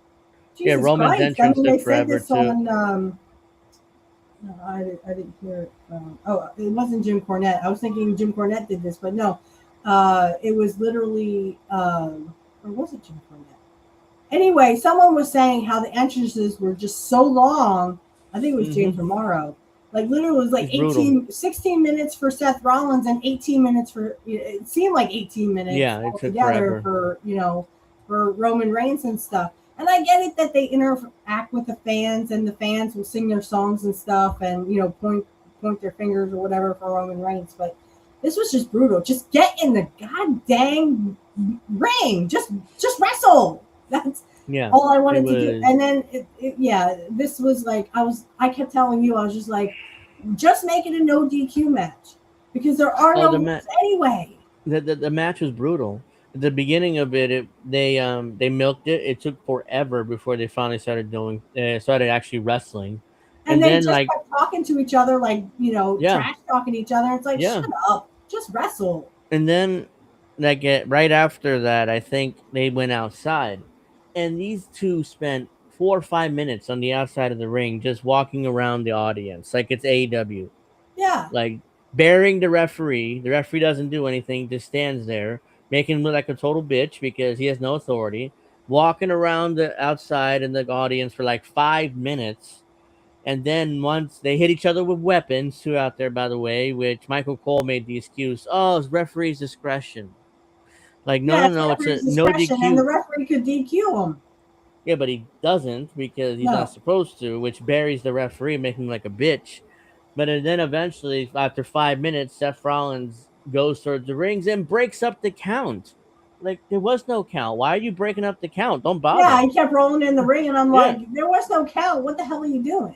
Speaker 1: Jesus Roman's Christ. Entrance took forever too.
Speaker 7: No, I didn't hear it. It wasn't Jim Cornette. I was thinking Jim Cornette did this, but no. It was literally, or was it Jim Cornette? Anyway, someone was saying how the entrances were just so long. I think it was James Romero. Like literally, it was like 16 minutes for Seth Rollins and 18 minutes for. It seemed like 18 minutes.
Speaker 1: Yeah, it took forever
Speaker 7: for Roman Reigns and stuff. And I get it that they interact with the fans, and the fans will sing their songs and stuff, and point their fingers or whatever for Roman Reigns. But this was just brutal. Just get in the god dang ring. Just wrestle. That's all I wanted to do. And then this was like I kept telling you, I was just like, just make it a no DQ match because there are no moves anyway.
Speaker 1: The match was brutal. At the beginning of it, they milked it. It took forever before they finally started actually wrestling.
Speaker 7: And then just kept talking to each other, like trash talking to each other. It's like, shut up, just wrestle.
Speaker 1: And then right after that, I think they went outside. And these two spent 4 or 5 minutes on the outside of the ring just walking around the audience like it's AEW.
Speaker 7: Yeah.
Speaker 1: Like burying the referee. The referee doesn't do anything, just stands there, making him look like a total bitch because he has no authority. Walking around the outside in the audience for like 5 minutes. And then once they hit each other with weapons, two out there, by the way, which Michael Cole made the excuse, oh, it's referee's discretion. Like,
Speaker 7: Yeah,
Speaker 1: no,
Speaker 7: it's
Speaker 1: it's a
Speaker 7: referee's
Speaker 1: no
Speaker 7: discretion, and the
Speaker 1: DQ.
Speaker 7: referee could DQ him.
Speaker 1: Yeah, but he doesn't because he's not
Speaker 7: No.
Speaker 1: supposed to, which buries the referee, making him like a bitch. But then eventually, after 5 minutes, Seth Rollins goes towards the rings and breaks up the count. Like, there was no count. Why are you breaking up the count? Don't
Speaker 7: Yeah,
Speaker 1: bother.
Speaker 7: he kept rolling in the ring, and I'm
Speaker 1: Yeah.
Speaker 7: like, there was no count. What the hell are you doing?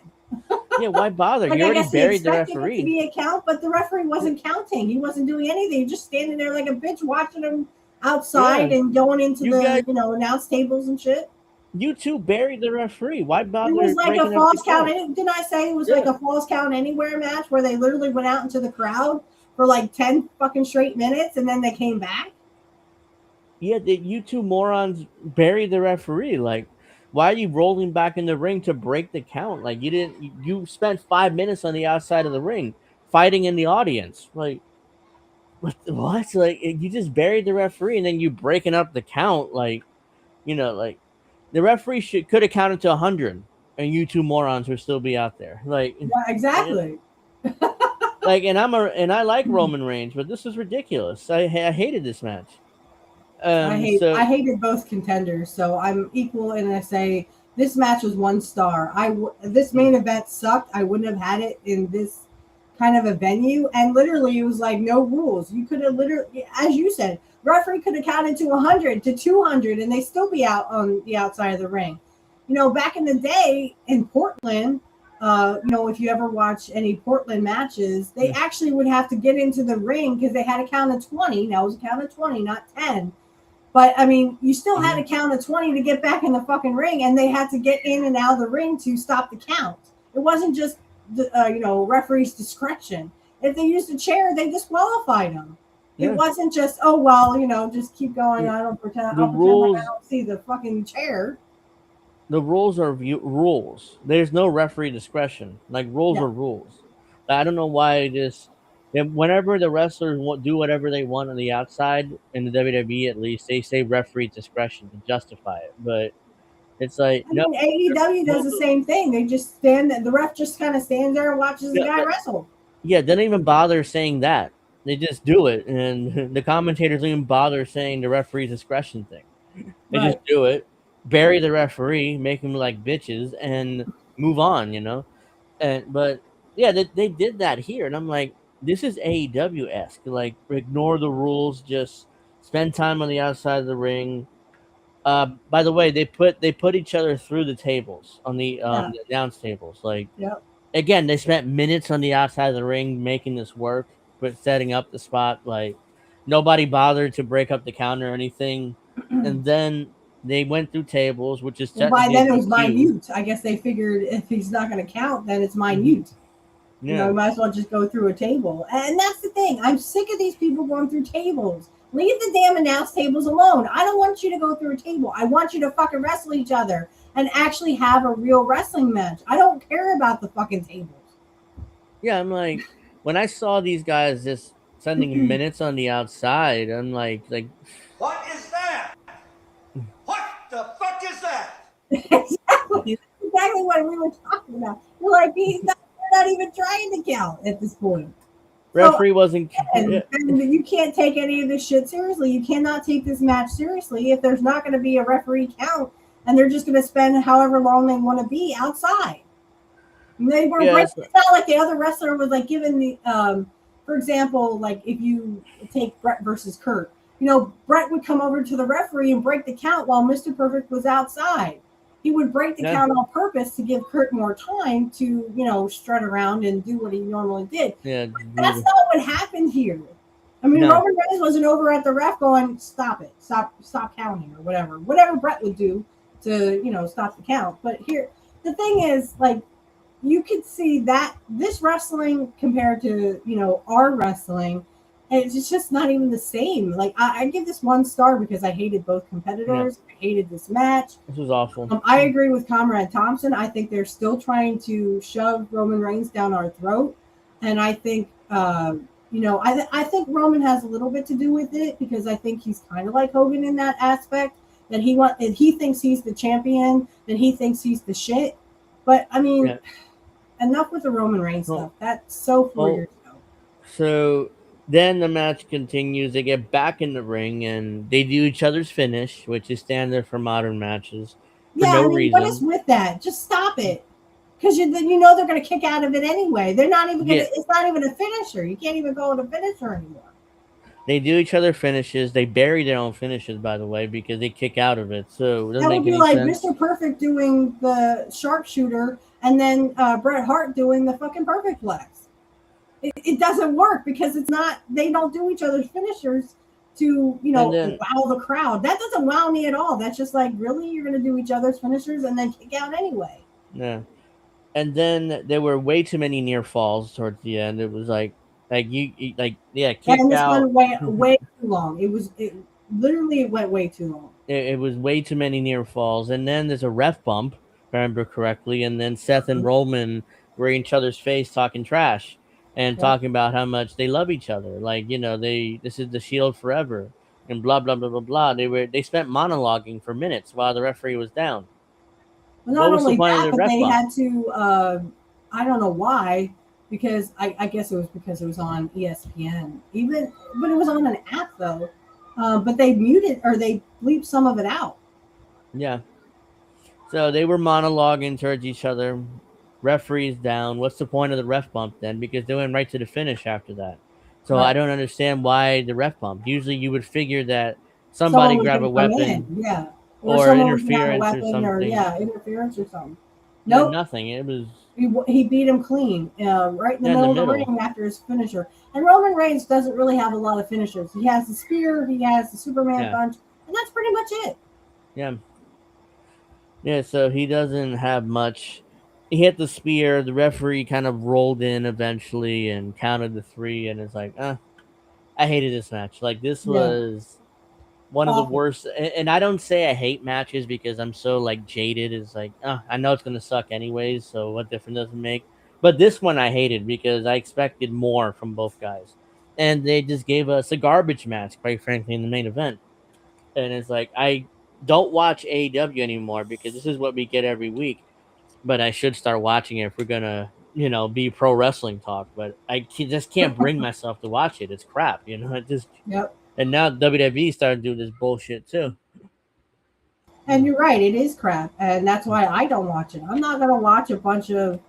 Speaker 1: Yeah, why bother?
Speaker 7: Like,
Speaker 1: You
Speaker 7: I
Speaker 1: already
Speaker 7: guess he
Speaker 1: buried the
Speaker 7: expected it to
Speaker 1: referee.
Speaker 7: be a count, but the referee wasn't counting. He wasn't doing anything. He was just standing there like a bitch, watching him outside
Speaker 1: Yeah.
Speaker 7: and going into
Speaker 1: You
Speaker 7: the
Speaker 1: guys,
Speaker 7: announce tables and shit.
Speaker 1: you two buried the referee. Why
Speaker 7: It
Speaker 1: bother
Speaker 7: was like a
Speaker 1: breaking up the
Speaker 7: false count.
Speaker 1: count?
Speaker 7: Didn't I say it was
Speaker 1: Yeah.
Speaker 7: like a false count anywhere match where they literally went out into the crowd for like 10 fucking straight minutes and then they came back?
Speaker 1: Yeah, you two morons buried the referee. Like, why are you rolling back in the ring to break the count? Like, you didn't. You spent 5 minutes on the outside of the ring fighting in the audience. Like, what? Like, you just buried the referee and then you breaking up the count. Like, like the referee could have counted to 100, and you two morons would still be out there. Like,
Speaker 7: Yeah, exactly.
Speaker 1: like, and I like Roman Reigns, but this is ridiculous. I hated this match.
Speaker 7: I hated both contenders, so I'm equal, and I say this match was 1 star. This main event sucked. I wouldn't have had it in this kind of a venue, and literally it was like no rules. You could have literally, as you said, referee could have counted to 100 to 200, and they still be out on the outside of the ring. Back in the day in Portland. If you ever watch any Portland matches, they actually would have to get into the ring because they had a count of 20. Now it was a count of 20, not 10. But I mean, you still had a count of 20 to get back in the fucking ring, and they had to get in and out of the ring to stop the count. It wasn't just the referee's discretion. If they used a chair, they disqualified them. It wasn't just just keep going. I don't pretend. I'll pretend like I don't see the fucking chair.
Speaker 1: The rules are rules. There's no referee discretion. Like, rules are rules. I don't know why whenever the wrestlers do whatever they want on the outside, in the WWE at least, they say referee discretion to justify it. But it's like,
Speaker 7: I mean, AEW does the same thing. They just stand. The ref just kind of stands there and watches the guy wrestle.
Speaker 1: Yeah, they don't even bother saying that. They just do it, and the commentators don't even bother saying the referee's discretion thing. They just do it. Bury the referee, make him like bitches, and move on, but yeah, they did that here, and I'm like, this is AEW-esque. Like, ignore the rules, just spend time on the outside of the ring. By the way, they put each other through the tables on the announce tables. Like, again, they spent minutes on the outside of the ring making this work, but setting up the spot. Like, nobody bothered to break up the count or anything, and then they went through tables, which is
Speaker 7: by then it was minute. I guess they figured if he's not going to count, then it's minute.
Speaker 1: Yeah.
Speaker 7: You might as well just go through a table. And that's the thing. I'm sick of these people going through tables. Leave the damn announce tables alone. I don't want you to go through a table. I want you to fucking wrestle each other and actually have a real wrestling match. I don't care about the fucking tables.
Speaker 1: Yeah, I'm like, when I saw these guys just spending minutes on the outside, I'm like,
Speaker 5: what is that? What the fuck is that?
Speaker 7: Exactly. That's exactly what we were talking about. We're like, they're not even trying to count at this point.
Speaker 1: Referee wasn't.
Speaker 7: And you can't take any of this shit seriously. You cannot take this match seriously if there's not going to be a referee count, and they're just going to spend however long they want to be outside. And they were it's not like the other wrestler was like giving the, for example, like if you take Brett versus Kurt, Brett would come over to the referee and break the count while Mr. Perfect was outside. He would break the count on purpose to give Kurt more time to, strut around and do what he normally did.
Speaker 1: Yeah,
Speaker 7: that's not what happened here. I mean, Roman Reigns wasn't over at the ref going, stop it, stop counting or whatever Brett would do to, stop the count. But here, the thing is, like, you could see that this wrestling compared to, our wrestling And it's just not even the same. Like I give this 1 star because I hated both competitors. I hated this match.
Speaker 1: This was awful.
Speaker 7: I agree with Comrade Thompson. I think they're still trying to shove Roman Reigns down our throat, and I think I think Roman has a little bit to do with it because I think he's kind of like Hogan in that aspect that he thinks he's the champion, and he thinks he's the shit. But I mean, enough with the Roman Reigns stuff. That's so 4 years ago.
Speaker 1: So then the match continues. They get back in the ring and they do each other's finish, which is standard for modern matches. For no reason.
Speaker 7: What is with that? Just stop it. Because then you know they're going to kick out of it anyway. They're not even going to. It's not even a finisher. You can't even go with a finisher anymore.
Speaker 1: They do each other finishes. They bury their own finishes, by the way, because they kick out of it. So it doesn't
Speaker 7: that would
Speaker 1: make
Speaker 7: be
Speaker 1: any
Speaker 7: like
Speaker 1: sense.
Speaker 7: Mr. Perfect doing the sharpshooter, and then Bret Hart doing the fucking perfect flex. It doesn't work because it's not. They don't do each other's finishers to wow the crowd. That doesn't wow me at all. That's just like, really, you're going to do each other's finishers and then kick out anyway.
Speaker 1: Yeah. And then there were way too many near falls towards the end. It was like kick
Speaker 7: and this
Speaker 1: out.
Speaker 7: went way too long. It literally went way too long.
Speaker 1: It was way too many near falls. And then there's a ref bump, if I remember correctly. And then Seth and Roman were in each other's face talking trash and talking about how much they love each other. Like, this is the Shield forever and blah blah blah blah blah. They spent monologuing for minutes while the referee was down.
Speaker 7: Well, not only that, but they had to, I don't know why, because I guess it was because it was on ESPN. But it was on an app, though. But they muted, or they bleeped some of it out.
Speaker 1: Yeah. So they were monologuing towards each other. Referee's down. What's the point of the ref bump then? Because they went right to the finish after that. So I don't understand why the ref bump. Usually you would figure that somebody grab a weapon.
Speaker 7: Yeah.
Speaker 1: Or interference or something.
Speaker 7: Interference or something. No,
Speaker 1: nope. Nothing. It was.
Speaker 7: He beat him clean, right in the middle of the ring after his finisher. And Roman Reigns doesn't really have a lot of finishers. He has the spear, he has the Superman punch, and that's pretty much it.
Speaker 1: Yeah. Yeah. So he doesn't have much. He hit the spear. The referee kind of rolled in eventually and counted the 3. And it's like, I hated this match. Like this was. One of the worst, and I don't say I hate matches because I'm so like jaded. It's like, I know it's gonna suck anyways, so what difference does it make? But this one I hated because I expected more from both guys, and they just gave us a garbage match, quite frankly, in the main event. And it's like, I don't watch AEW anymore because this is what we get every week. But I should start watching it if we're gonna, be pro wrestling talk. But I just can't bring myself to watch it. It's crap, It just.
Speaker 7: Yep.
Speaker 1: And now WWE started doing this bullshit too.
Speaker 7: And you're right, it is crap, and that's why I don't watch it. I'm not gonna watch a bunch of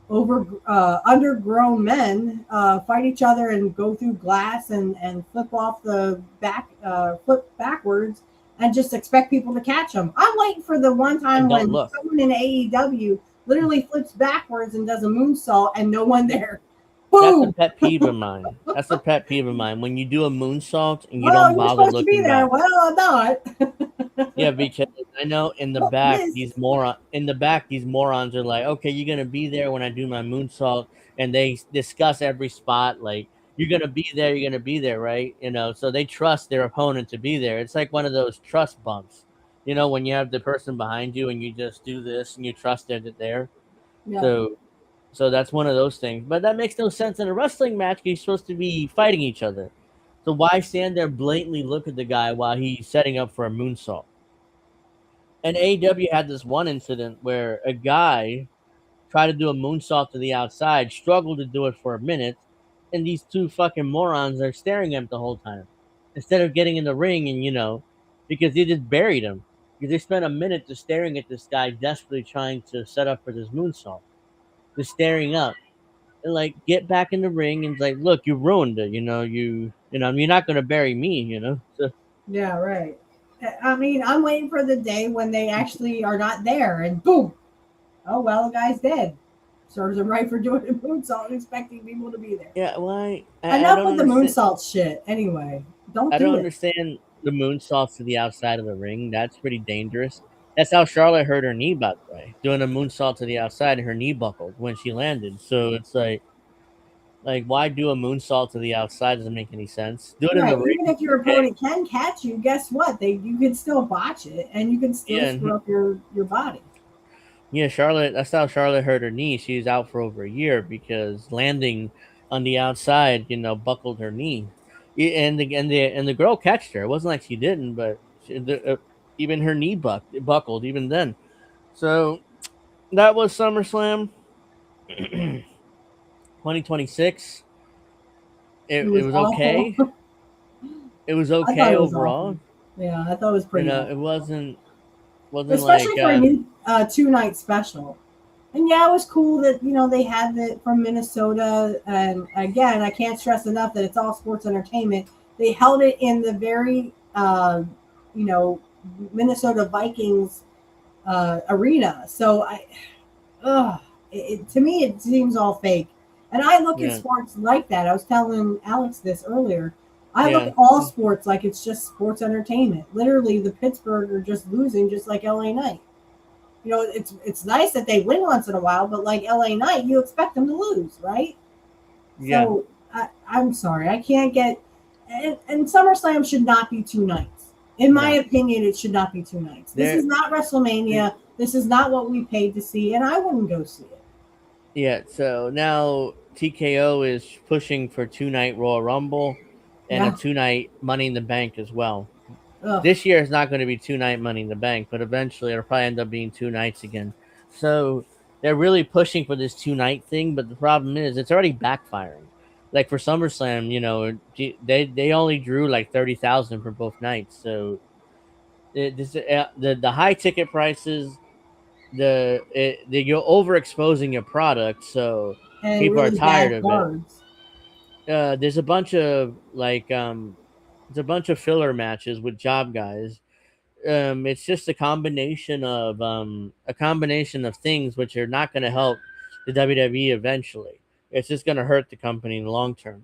Speaker 7: undergrown men fight each other and go through glass and flip off the flip backwards and just expect people to catch them. I'm waiting for the one time when someone in AEW literally flips backwards and does a moonsault and no one there. Boom.
Speaker 1: That's a pet peeve of mine. That's a pet peeve of mine. When you do a moonsault and you don't bother looking back.
Speaker 7: Well, I'm not.
Speaker 1: Yeah, because I know in the back these morons are like, okay, you're gonna be there when I do my moonsault, and they discuss every spot. Like, you're gonna be there, right? So they trust their opponent to be there. It's like one of those trust bumps. When you have the person behind you and you just do this and you trust they're there. Yeah. So that's one of those things. But that makes no sense in a wrestling match. You're supposed to be fighting each other. So why stand there blatantly look at the guy while he's setting up for a moonsault? And AEW had this one incident where a guy tried to do a moonsault to the outside, struggled to do it for a minute, and these two fucking morons are staring at him the whole time. Instead of getting in the ring and, because they just buried him. Because they spent a minute just staring at this guy desperately trying to set up for this moonsault. Just staring up, and like, get back in the ring and like, look, you ruined it. You're not gonna bury me. So.
Speaker 7: Yeah, right. I mean, I'm waiting for the day when they actually are not there, and boom, oh well, the guy's dead. Serves him right for doing a moonsault and expecting people to be there.
Speaker 1: Yeah, why?
Speaker 7: Enough with the moonsault shit. Anyway, I don't
Speaker 1: understand the moonsaults to the outside of the ring. That's pretty dangerous. That's how Charlotte hurt her knee, by the way. Doing a moonsault to the outside, and her knee buckled when she landed. So it's like, Like, why do a moonsault to the outside? Doesn't make any sense. Do it in the
Speaker 7: Right.
Speaker 1: ring.
Speaker 7: Even if your opponent can catch you, guess what? You can still botch it, and you can still
Speaker 1: Yeah,
Speaker 7: screw up your body.
Speaker 1: yeah. Charlotte. That's how Charlotte hurt her knee. She's out for over a year because landing on the outside, buckled her knee. And the girl catched her. It wasn't like she didn't, but even her knee buckled even then. So that was SummerSlam 2026.
Speaker 7: It
Speaker 1: It
Speaker 7: was
Speaker 1: was
Speaker 7: awful.
Speaker 1: okay. It was
Speaker 7: I thought
Speaker 1: okay
Speaker 7: it was awful.
Speaker 1: overall.
Speaker 7: Yeah, I thought it was pretty
Speaker 1: It
Speaker 7: awful,
Speaker 1: wasn't like
Speaker 7: especially for a new 2-night special. And yeah, it was cool that they had it from Minnesota. And again, I can't stress enough that it's all sports entertainment. They held it in the very you know Minnesota Vikings arena. So to me, it seems all fake. And I look at
Speaker 1: yeah
Speaker 7: sports like that. I was telling Alex this earlier. I look
Speaker 1: yeah
Speaker 7: at all sports like it's just sports entertainment. Literally, the Pittsburgh are just losing, just like LA Knight. It's nice that they win once in a while, but like LA Knight, you expect them to lose, right?
Speaker 1: yeah
Speaker 7: So I'm sorry, I can't get. And SummerSlam should not be 2 nights. In my
Speaker 1: no.
Speaker 7: opinion, it should not be 2 nights. This
Speaker 1: There
Speaker 7: is not WrestleMania. This is not what we paid to see, and I wouldn't go see it.
Speaker 1: Yeah, so now TKO is pushing for 2-night Royal Rumble and a
Speaker 7: Yeah.
Speaker 1: 2-night Money in the Bank as well.
Speaker 7: Ugh.
Speaker 1: This year is not going to be 2-night Money in the Bank, but eventually it'll probably end up being 2 nights again. So they're really pushing for this 2-night thing, but the problem is it's already backfiring. Like for SummerSlam, they only drew like 30,000 for both nights. So the high ticket prices, you're overexposing your product, so
Speaker 7: And
Speaker 1: people are
Speaker 7: really
Speaker 1: tired
Speaker 7: bad
Speaker 1: of it.
Speaker 7: cards.
Speaker 1: There's a bunch of there's a bunch of filler matches with job guys. It's just a combination of things which are not going to help the WWE eventually. It's just going to hurt the company in the long term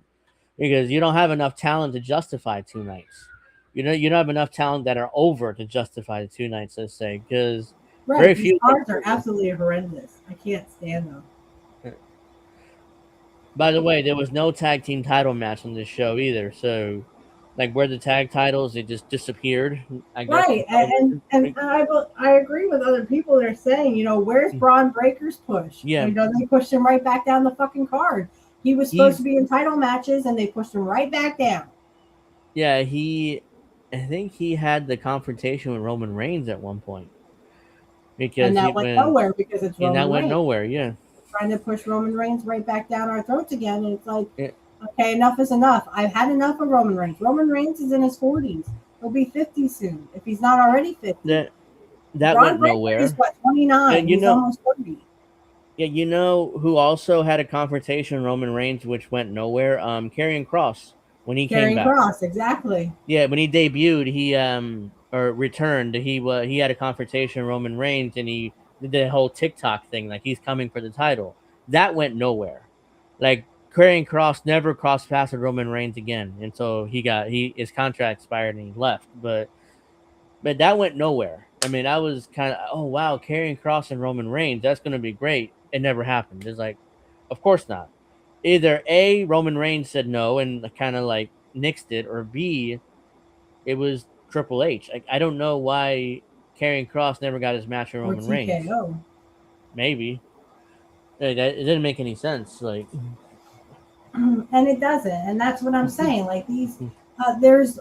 Speaker 1: because you don't have enough talent to justify 2 nights. You don't have enough talent that are over to justify the 2 nights. Let's say because very
Speaker 7: Right. These
Speaker 1: few.
Speaker 7: cards are absolutely horrendous. I can't stand them.
Speaker 1: By the way, there was no tag team title match on this show either. So, like, where the tag titles, they just disappeared. I guess.
Speaker 7: Right, and I agree with other people. They're saying, where's Braun Breaker's push?
Speaker 1: Yeah,
Speaker 7: They pushed him right back down the fucking card. He was supposed to be in title matches, and they pushed him right back down.
Speaker 1: yeah. I think he had the confrontation with Roman Reigns at one point because
Speaker 7: And
Speaker 1: he
Speaker 7: that went
Speaker 1: went,
Speaker 7: nowhere because it's
Speaker 1: and that
Speaker 7: Roman
Speaker 1: went
Speaker 7: Reigns
Speaker 1: nowhere. Yeah,
Speaker 7: trying to push Roman Reigns right back down our throats again. And it's like,
Speaker 1: yeah.
Speaker 7: okay, enough is enough. I've had enough of Roman Reigns. Roman Reigns is in his 40s. He'll be 50 soon if he's not already 50.
Speaker 1: That
Speaker 7: Braun
Speaker 1: went
Speaker 7: Breaker
Speaker 1: nowhere.
Speaker 7: is what, 29?
Speaker 1: And
Speaker 7: He's almost 30.
Speaker 1: yeah, who also had a confrontation with Roman Reigns, which went nowhere. Karrion Kross when he came
Speaker 7: Karrion
Speaker 1: back.
Speaker 7: Kross, exactly.
Speaker 1: Yeah, when he debuted, he or returned, he had a confrontation with Roman Reigns, and he did the whole TikTok thing, like he's coming for the title. That went nowhere. Like Karrion Kross never crossed paths with Roman Reigns again until his contract expired and he left. But that went nowhere. I mean, I was kind of, oh wow, Karrion Kross and Roman Reigns, that's gonna be great. It never happened. It's like, of course not. Either A, Roman Reigns said no and kind of like nixed it, or B, it was Triple H. Like, I don't know why Karrion Kross never got his match with
Speaker 7: Or
Speaker 1: Roman Reigns.
Speaker 7: TKO.
Speaker 1: Maybe. Like, it didn't make any sense. Like,
Speaker 7: And it doesn't. And that's what I'm saying. Like these, there's,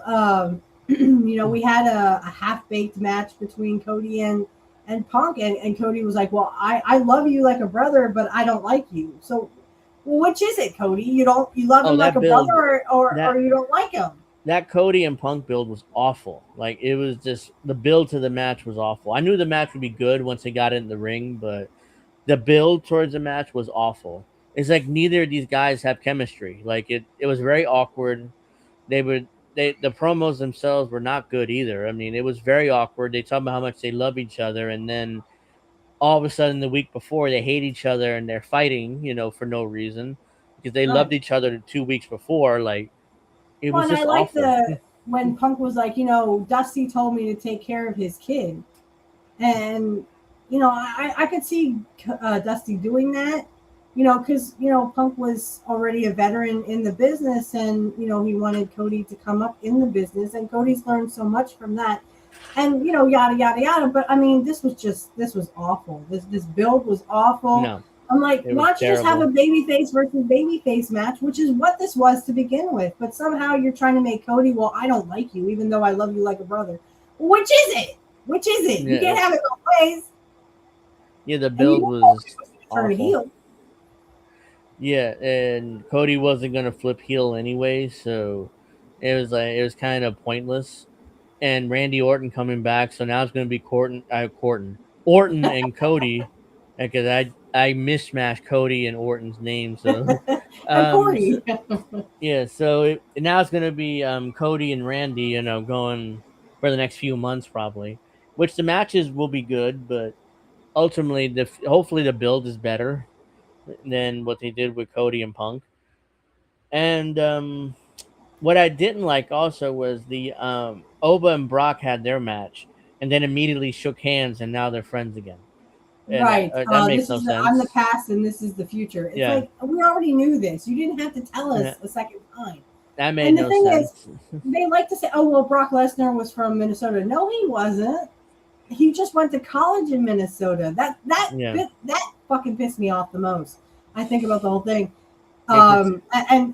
Speaker 7: we had a half-baked match between Cody and Punk. And Cody was like, well, I love you like a brother, but I don't like you. So which is it, Cody? You love him like a brother or you don't like him?
Speaker 1: That Cody and Punk build was awful. Like, it was just, the build to the match was awful. I knew the match would be good once they got in the ring, but the build towards the match was awful. It's like neither of these guys have chemistry. Like, it was very awkward. The promos themselves were not good either. I mean, it was very awkward. They talk about how much they love each other, and then all of a sudden the week before they hate each other and they're fighting, for no reason because they loved each other 2 weeks before. Like, it was just awful.
Speaker 7: When Punk was like, Dusty told me to take care of his kid. And, I could see Dusty doing that. because Punk was already a veteran in the business, and he wanted Cody to come up in the business, and Cody's learned so much from that, and yada yada yada. But I mean, this was awful. This build was awful.
Speaker 1: No,
Speaker 7: I'm like,
Speaker 1: it
Speaker 7: why
Speaker 1: was
Speaker 7: don't you just have a
Speaker 1: terrible.
Speaker 7: babyface versus babyface match, which is what this was to begin with. But somehow you're trying to make Cody, well, I don't like you, even though I love you like a brother. Which is it? Which is it? You can't have it both ways.
Speaker 1: Yeah, the
Speaker 7: And
Speaker 1: build was
Speaker 7: turn
Speaker 1: awful.
Speaker 7: heel.
Speaker 1: Yeah, and Cody wasn't gonna flip heel anyway, so it was kind of pointless. And Randy Orton coming back, so now it's gonna be Orton and Cody, because I mismatched Cody and Orton's name, so
Speaker 7: And
Speaker 1: um, so,
Speaker 7: Corey.
Speaker 1: yeah, so now it's gonna be Cody and Randy, going for the next few months probably, which the matches will be good, but ultimately hopefully the build is better than what they did with Cody and Punk. And what I didn't like also was the Oba and Brock had their match and then immediately shook hands and now they're friends again. And
Speaker 7: Right.
Speaker 1: that makes
Speaker 7: This
Speaker 1: no
Speaker 7: is I'm the
Speaker 1: sense.
Speaker 7: past and this is the future. It's
Speaker 1: Yeah,
Speaker 7: like we already knew this. You didn't have to tell
Speaker 1: yeah,
Speaker 7: us a second time.
Speaker 1: that made
Speaker 7: And the
Speaker 1: no
Speaker 7: thing is,
Speaker 1: sense.
Speaker 7: they like to say, "Oh well, Brock Lesnar was from Minnesota." No, he wasn't. He just went to college in Minnesota.
Speaker 1: Yeah,
Speaker 7: That fucking pissed me off the most. I think about the whole thing.
Speaker 1: it's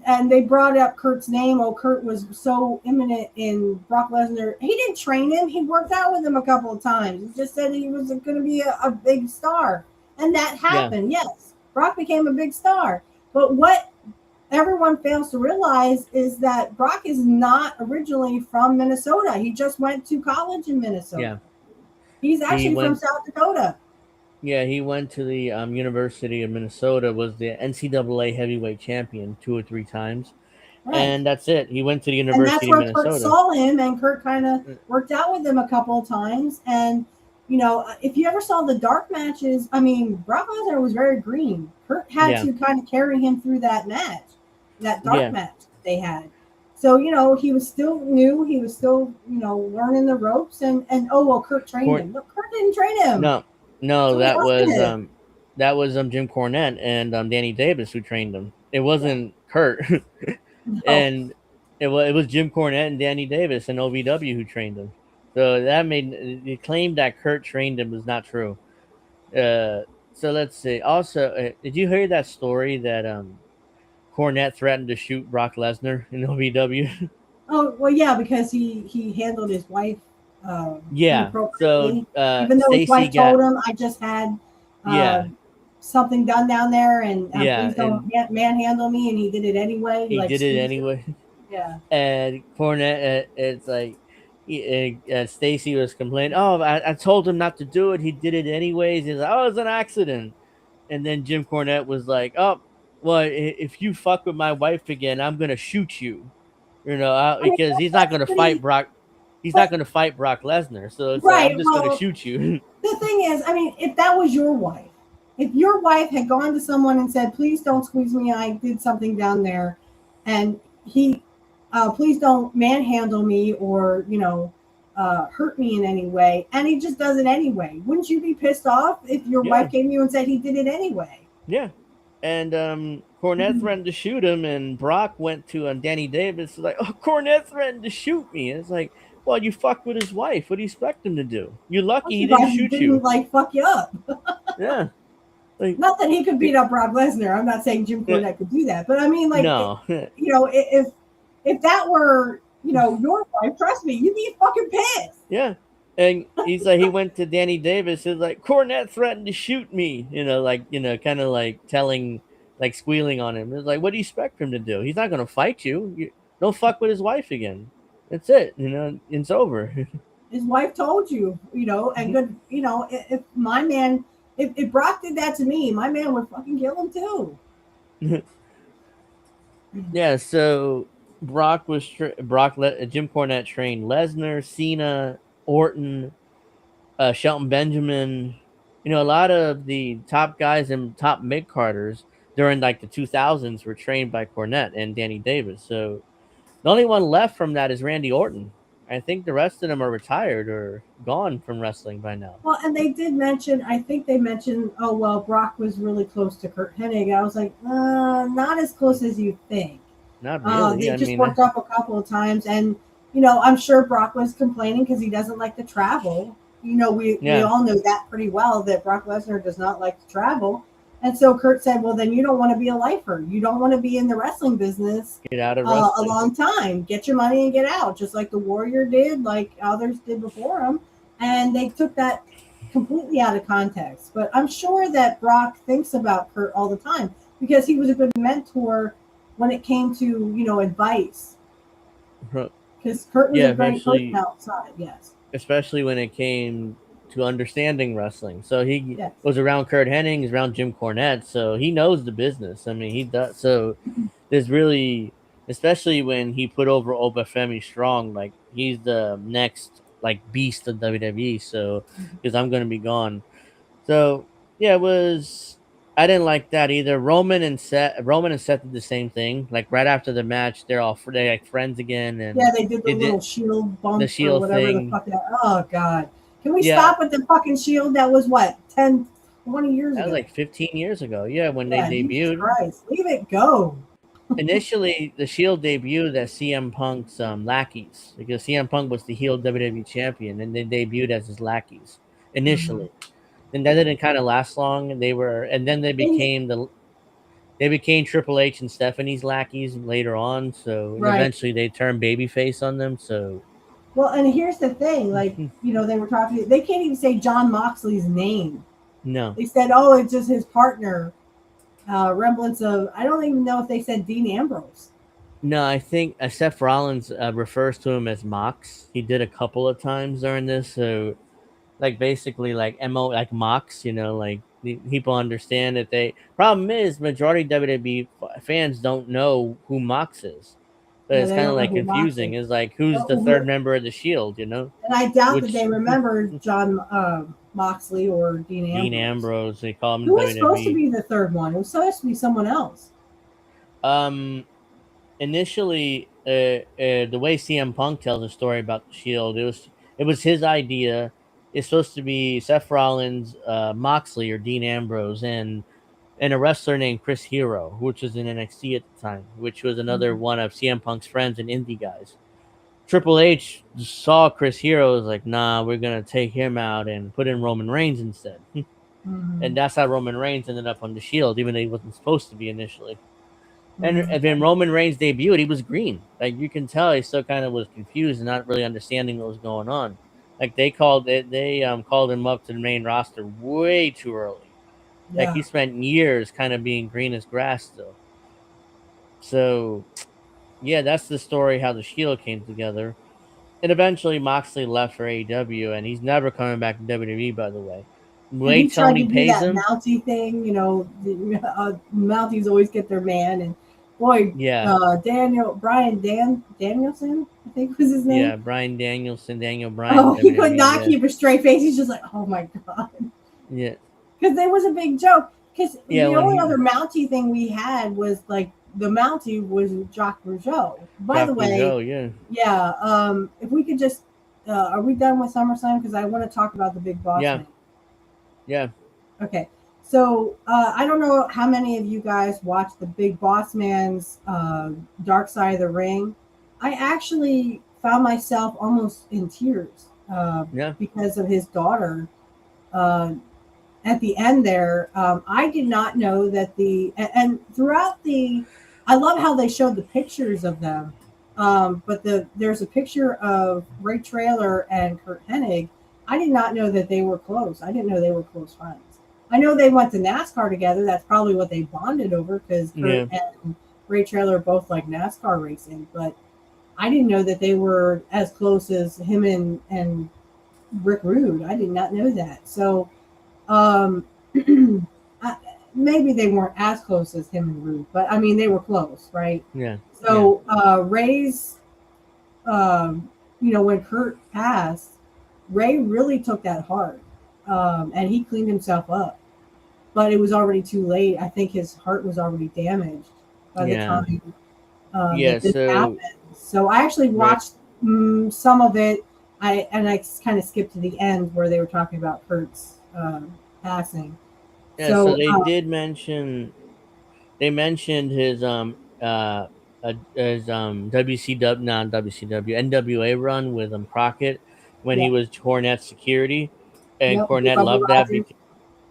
Speaker 7: And they brought up Kurt's name. Oh, Kurt was so imminent in Brock Lesnar. He didn't train him. He worked out with him a couple of times. He just said he was going to be a big star, and that
Speaker 1: yeah,
Speaker 7: happened. Yes, Brock became a big star. But what everyone fails to realize is that Brock is not originally from Minnesota. He just went to college in
Speaker 1: yeah.
Speaker 7: Minnesota. He's
Speaker 1: He
Speaker 7: actually from
Speaker 1: went.
Speaker 7: South Dakota.
Speaker 1: Yeah, he went to the University of Minnesota. Was the NCAA heavyweight champion 2 or 3 times,
Speaker 7: Right.
Speaker 1: and that's it. He went to the
Speaker 7: And that's
Speaker 1: University of
Speaker 7: where Kurt
Speaker 1: Minnesota.
Speaker 7: saw him, and Kurt kind of worked out with him a couple of times. And if you ever saw the dark matches, I mean, Brock Lesnar was very green. Kurt had
Speaker 1: Yeah,
Speaker 7: to kind of carry him through that match, that dark
Speaker 1: yeah.
Speaker 7: match they had. So he was still new. He was still learning the ropes. And oh well, Kurt trained
Speaker 1: Corn-
Speaker 7: him. Look, Kurt didn't train him.
Speaker 1: no, no,
Speaker 7: Somebody else did.
Speaker 1: that was Jim Cornette and Danny Davis who trained him. It
Speaker 7: Yeah.
Speaker 1: wasn't Kurt,
Speaker 7: No.
Speaker 1: and it was Jim Cornette and Danny Davis and OVW who trained him. So that made the claim that Kurt trained him was not true. Uh, so let's see. Also, did you hear that story that Cornette threatened to shoot Brock Lesnar in OVW?
Speaker 7: Oh well, yeah, because he handled his wife
Speaker 1: Yeah. So
Speaker 7: inappropriately. Even though his
Speaker 1: Stacy
Speaker 7: wife told
Speaker 1: got
Speaker 7: him, "I just had uh,
Speaker 1: yeah,
Speaker 7: something done down there, and
Speaker 1: yeah,
Speaker 7: please don't
Speaker 1: and
Speaker 7: manhandle me," and he did it anyway. He
Speaker 1: he
Speaker 7: like
Speaker 1: did it
Speaker 7: squeezed him.
Speaker 1: anyway.
Speaker 7: Yeah.
Speaker 1: And Cornette, it's like Stacy was complaining. Oh, I told him not to do it. He did it anyways. He's like, oh, it was an accident. And then Jim Cornette was like, oh, well, if you fuck with my wife again, I'm gonna shoot you.
Speaker 7: I mean,
Speaker 1: Because he's not
Speaker 7: that's
Speaker 1: gonna fight
Speaker 7: pretty.
Speaker 1: Brock. He's not
Speaker 7: But
Speaker 1: gonna fight Brock Lesnar. So it's like I'm
Speaker 7: right.
Speaker 1: just gonna
Speaker 7: Well,
Speaker 1: shoot you.
Speaker 7: the thing is, I mean, if that was your wife, if your wife had gone to someone and said, "Please don't squeeze me. I did something down there," and he, please don't manhandle me or hurt me in any way, and he just does it anyway. Wouldn't you be pissed off if your
Speaker 1: Yeah,
Speaker 7: wife came to you and said he did it anyway?
Speaker 1: yeah. And Cornette threatened to shoot him, and Brock went to Danny Davis like, "Oh, Cornette threatened to shoot me." It's like, well, you fucked with his wife. What do you expect him to do? You're
Speaker 7: I'm
Speaker 1: lucky he didn't
Speaker 7: surprised he
Speaker 1: shoot
Speaker 7: didn't
Speaker 1: you.
Speaker 7: like fuck you up.
Speaker 1: Yeah, like
Speaker 7: Not that he could beat up Brock Lesnar. I'm not saying Jim
Speaker 1: yeah,
Speaker 7: Cornette could do that, but I mean, like,
Speaker 1: no,
Speaker 7: if that were your wife, trust me, you'd be fucking pissed.
Speaker 1: yeah. And he's like, he went to Danny Davis. He's like, Cornette threatened to shoot me. Kind of like telling, like squealing on him. It's like, what do you expect him to do? He's not gonna fight you. Don't fuck with his wife again. That's it. It's over.
Speaker 7: His wife told you, and good, if my man, if Brock did that to me, my man would fucking kill him too.
Speaker 1: Yeah, so Jim Cornette trained Lesnar, Cena, Orton, Shelton Benjamin. A lot of the top guys and top mid carders during like the 2000s were trained by Cornette and Danny Davis. So the only one left from that is Randy Orton. I think the rest of them are retired or gone from wrestling by now.
Speaker 7: Well, and they did mention, I think they mentioned, oh, well, Brock was really close to Kurt Hennig. I was like, not as close as you think.
Speaker 1: Not really.
Speaker 7: They
Speaker 1: I
Speaker 7: just
Speaker 1: mean,
Speaker 7: worked up a couple of times. And, I'm sure Brock was complaining because he doesn't like to travel. We all know that pretty well, that Brock Lesnar does not like to travel. And so Kurt said, well, then you don't want to be a lifer. You don't want to be in the wrestling business
Speaker 1: get out of wrestling.
Speaker 7: a long time. Get your money and get out, just like the Warrior did, like others did before him. And they took that completely out of context. But I'm sure that Brock thinks about Kurt all the time because he was a good mentor when it came to, advice. Because Kurt was a great person outside, yes.
Speaker 1: Especially when it came to understanding wrestling. So he was around Kurt Hennig, he's around Jim Cornette, so he knows the business. I mean, he does. So there's really, especially when he put over Obafemi Strong, like he's the next like beast of WWE. So because I'm going to be gone. So yeah, I didn't like that either. Roman and Seth did the same thing. Like right after the match, they're like friends again, and
Speaker 7: they did the little shield bump,
Speaker 1: the shield
Speaker 7: or whatever
Speaker 1: thing.
Speaker 7: the fuck that. Oh god, can we stop with the fucking shield? That was what 10, 20 years ago.
Speaker 1: That was like 15 years ago. Yeah, when they debuted.
Speaker 7: Christ, leave it go.
Speaker 1: Initially, the Shield debuted as CM Punk's lackeys because CM Punk was the heel WWE champion, and they debuted as his lackeys initially. And that didn't kind of last long. And then they became Triple H and Stephanie's lackeys later on. So eventually they turned babyface on them. So,
Speaker 7: well, and here's the thing, like they were talking. They can't even say John Moxley's name.
Speaker 1: No,
Speaker 7: they said, "Oh, it's just his partner." Remnants of, I don't even know if they said Dean Ambrose.
Speaker 1: No, I think Seth Rollins refers to him as Mox. He did a couple of times during this. So, like basically like like Mox, like people understand that problem is majority WWE fans don't know who Mox is. But it's kind of like confusing. It's like, who's the third member of the Shield, And
Speaker 7: I doubt that they remember John Moxley or Dean Ambrose.
Speaker 1: Dean Ambrose, they call him.
Speaker 7: Who was supposed to be the third one? It was supposed to be someone else.
Speaker 1: Initially, the way CM Punk tells a story about the Shield, it was his idea. It's supposed to be Seth Rollins, Moxley, or Dean Ambrose, and a wrestler named Chris Hero, which was in NXT at the time, which was another one of CM Punk's friends and indie guys. Triple H saw Chris Hero, was like, nah, we're going to take him out and put in Roman Reigns instead. And that's how Roman Reigns ended up on the Shield, even though he wasn't supposed to be initially. And then Roman Reigns debuted, he was green. Like, you can tell he still kind of was confused and not really understanding what was going on. Like, they called him up to the main roster way too early. Yeah. Like, he spent years kind of being green as grass still. So, yeah, that's the story how the Shield came together. And eventually Moxley left for AEW, and he's never coming back to WWE, by the way. Wait till he pays him.
Speaker 7: Mountie thing, Mounties always get their man, and boy, Brian Danielson, I think was his name.
Speaker 1: Yeah, Brian Danielson, Daniel Bryan.
Speaker 7: Oh, he could not keep a straight face. He's just like, oh my god.
Speaker 1: Yeah.
Speaker 7: Because there was a big joke. Because the only other Mountie thing we had was like the Mountie was Jacques Rougeau. By the way,
Speaker 1: Rougeau,
Speaker 7: if we could just, are we done with SummerSlam? Because I want to talk about the Big Boss Man.
Speaker 1: Yeah.
Speaker 7: Okay. So I don't know how many of you guys watched the Big Boss Man's Dark Side of the Ring. I actually found myself almost in tears because of his daughter. At the end there, I did not know that and throughout I love how they showed the pictures of them. But there's a picture of Ray Traylor and Kurt Hennig. I did not know that they were close. I didn't know they were close friends. I know they went to NASCAR together. That's probably what they bonded over because Kurt and Ray Traylor both like NASCAR racing. But I didn't know that they were as close as him and Rick Rude. I did not know that. So maybe they weren't as close as him and Rude, but I mean they were close, right?
Speaker 1: Yeah.
Speaker 7: So Ray's, when Kurt passed, Ray really took that hard, and he cleaned himself up, but it was already too late. I think his heart was already damaged by the time this happened. So I actually watched Some of it, I kind of skipped to the end where they were talking about Kurt's passing.
Speaker 1: Yeah, so
Speaker 7: So
Speaker 1: they did mention they mentioned his WCW, not WCW, NWA run with Crockett when he
Speaker 7: yeah,
Speaker 1: was Cornette's security, and
Speaker 7: yep, Big
Speaker 1: Cornette
Speaker 7: Bubba
Speaker 1: loved that
Speaker 7: Rogers.
Speaker 1: because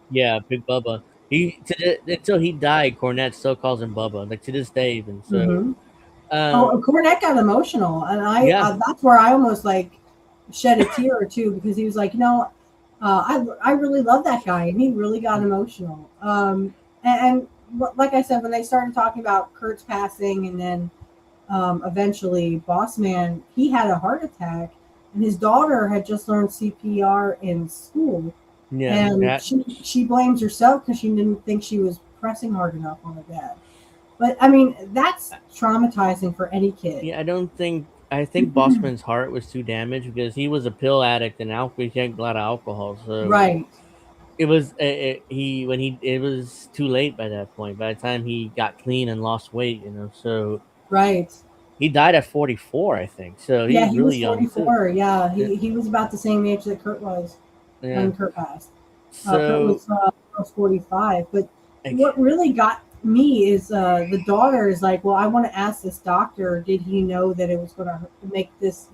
Speaker 1: yeah, Big Bubba. Until he died, Cornette still calls him Bubba, like to this day even. So
Speaker 7: Hmm. Oh,
Speaker 1: um
Speaker 7: Cornette got emotional, and
Speaker 1: yeah,
Speaker 7: that's where I almost like shed a tear or two because he was like, I really love that guy, and he really got emotional. Like I said, when they started talking about Kurt's passing, and then eventually Boss Man, he had a heart attack, and his daughter had just learned CPR in school,
Speaker 1: yeah,
Speaker 7: and
Speaker 1: that
Speaker 7: she blames herself because she didn't think she was pressing hard enough on her dad. But I mean, that's traumatizing for any kid.
Speaker 1: yeah, I think Bossman's heart was too damaged because he was a pill addict and alcohol. He drank a lot of alcohol, so
Speaker 7: Right,
Speaker 1: it was he when he it was too late by that point. By the time he got clean and lost weight, so
Speaker 7: right.
Speaker 1: he died at 44, I think. So he
Speaker 7: Yeah,
Speaker 1: was
Speaker 7: he
Speaker 1: really
Speaker 7: was
Speaker 1: young too.
Speaker 7: 44. Yeah,
Speaker 1: Yeah,
Speaker 7: he was about the same age that Kurt was
Speaker 1: yeah.
Speaker 7: when Kurt passed. Kurt
Speaker 1: So
Speaker 7: was 45. But
Speaker 1: like,
Speaker 7: what really got me is the daughter is like, well, I want to ask this doctor, did he know that it was going to make this,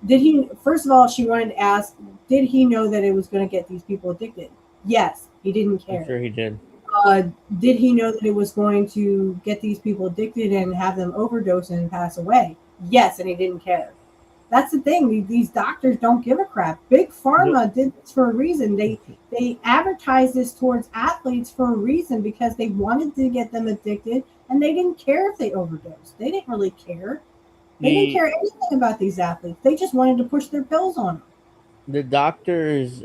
Speaker 7: did he, first of all, she wanted to ask, did he know that it was going to get these people addicted? Yes, he didn't
Speaker 1: I'm
Speaker 7: care.
Speaker 1: sure he did.
Speaker 7: Uh, did he know that it was going to get these people addicted and have them overdose and pass away? Yes, and he didn't care. That's the thing. These doctors don't give a crap. Big
Speaker 1: Nope.
Speaker 7: Pharma did this for a reason. They advertised this towards athletes for a reason because they wanted to get them addicted, and they didn't care if they overdosed. They didn't really care. They didn't
Speaker 1: The
Speaker 7: care anything about these athletes. They just wanted to push their pills on
Speaker 1: the doctors,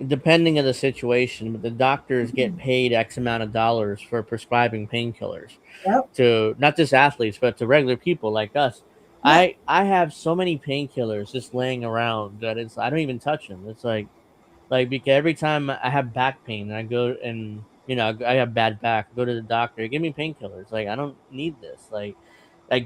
Speaker 1: depending on the situation, but the doctors get
Speaker 7: them.
Speaker 1: paid X amount of dollars for prescribing painkillers
Speaker 7: Yep.
Speaker 1: to not just athletes but to regular people like us.
Speaker 7: Yep.
Speaker 1: I have so many painkillers just laying around that I don't even touch them. It's like because every time I have back pain and I go and I have bad back, I go to the doctor, give me painkillers. Like I don't need this. Like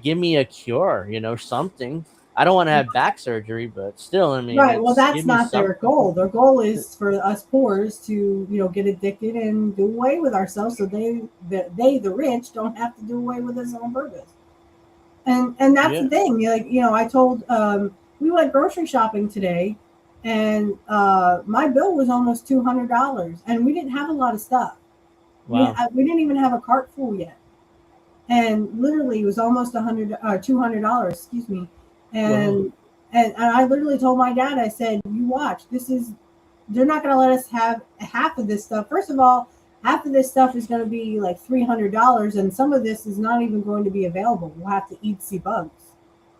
Speaker 1: give me a cure, something. I don't want to have back surgery, but still, I mean,
Speaker 7: Right. Well,
Speaker 1: it's
Speaker 7: that's
Speaker 1: give me
Speaker 7: not their
Speaker 1: something.
Speaker 7: goal. Their goal is for us poors to, get addicted and do away with ourselves, so the rich don't have to do away with us on purpose. And that's the
Speaker 1: Yeah,
Speaker 7: thing. I told we went grocery shopping today, and my bill was almost $200, and we didn't have a lot of stuff.
Speaker 1: wow,
Speaker 7: We didn't even have a cart full yet, and literally it was almost $200. Excuse me,
Speaker 1: wow.
Speaker 7: and I literally told my dad, I said, "You watch. They're not going to let us have half of this stuff. First of all, half of this stuff is going to be like $300, and some of this is not even going to be available. We'll have to eat sea bugs."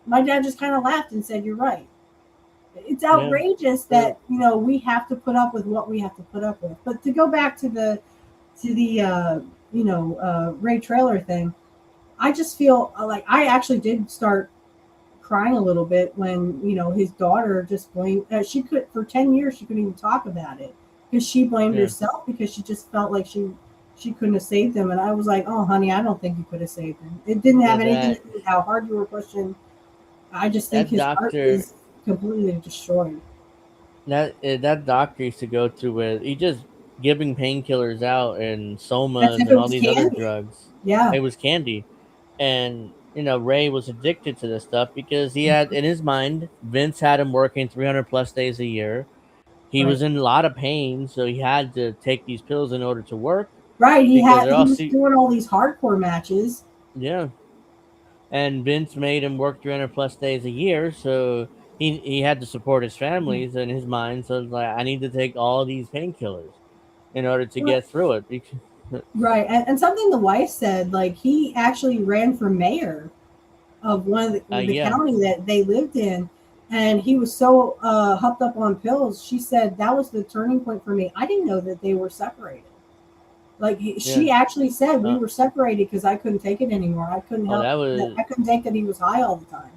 Speaker 7: My dad just kind of laughed and said, "You're right. It's
Speaker 1: Yeah,
Speaker 7: outrageous
Speaker 1: so
Speaker 7: that we have to put up with what we have to put up with." But to go back to the Ray Trailer thing, I just feel like I actually did start crying a little bit when his daughter just blamed. She could for 10 years she couldn't even talk about it because she blamed
Speaker 1: yeah,
Speaker 7: herself because she just felt like she couldn't have saved him. And I was like, oh honey, I don't think you could have saved him. It didn't
Speaker 1: yeah,
Speaker 7: have anything to do with how hard you were pushing. I just think
Speaker 1: that
Speaker 7: his heart
Speaker 1: doctor
Speaker 7: is completely destroyed.
Speaker 1: that doctor used to go through with he just giving painkillers out and
Speaker 7: That's
Speaker 1: somas
Speaker 7: if
Speaker 1: and
Speaker 7: it
Speaker 1: all
Speaker 7: was
Speaker 1: these other
Speaker 7: candy.
Speaker 1: drugs.
Speaker 7: Yeah.
Speaker 1: It was candy, and Ray was addicted to this stuff because he had in his mind Vince had him working 300 plus days a year. He
Speaker 7: Right.
Speaker 1: was in a lot of pain, so he had to take these pills in order to work
Speaker 7: Right.
Speaker 1: because they're
Speaker 7: He
Speaker 1: all
Speaker 7: was doing all these hardcore matches.
Speaker 1: yeah. And Vince made him work 300 plus days a year, so he had to support his families in his mind. So it's like I need to take all these painkillers in order to get through it.
Speaker 7: Right. And something the wife said, like he actually ran for mayor of one of the
Speaker 1: Yeah,
Speaker 7: county that they lived in, and he was so hopped up on pills. She said that was the turning point for me. I didn't know that they were separated. Like
Speaker 1: yeah.
Speaker 7: she actually said we
Speaker 1: Uh,
Speaker 7: were separated because I couldn't take it anymore. I couldn't
Speaker 1: oh,
Speaker 7: help
Speaker 1: that
Speaker 7: that.
Speaker 1: was
Speaker 7: I couldn't take that he was high all the time.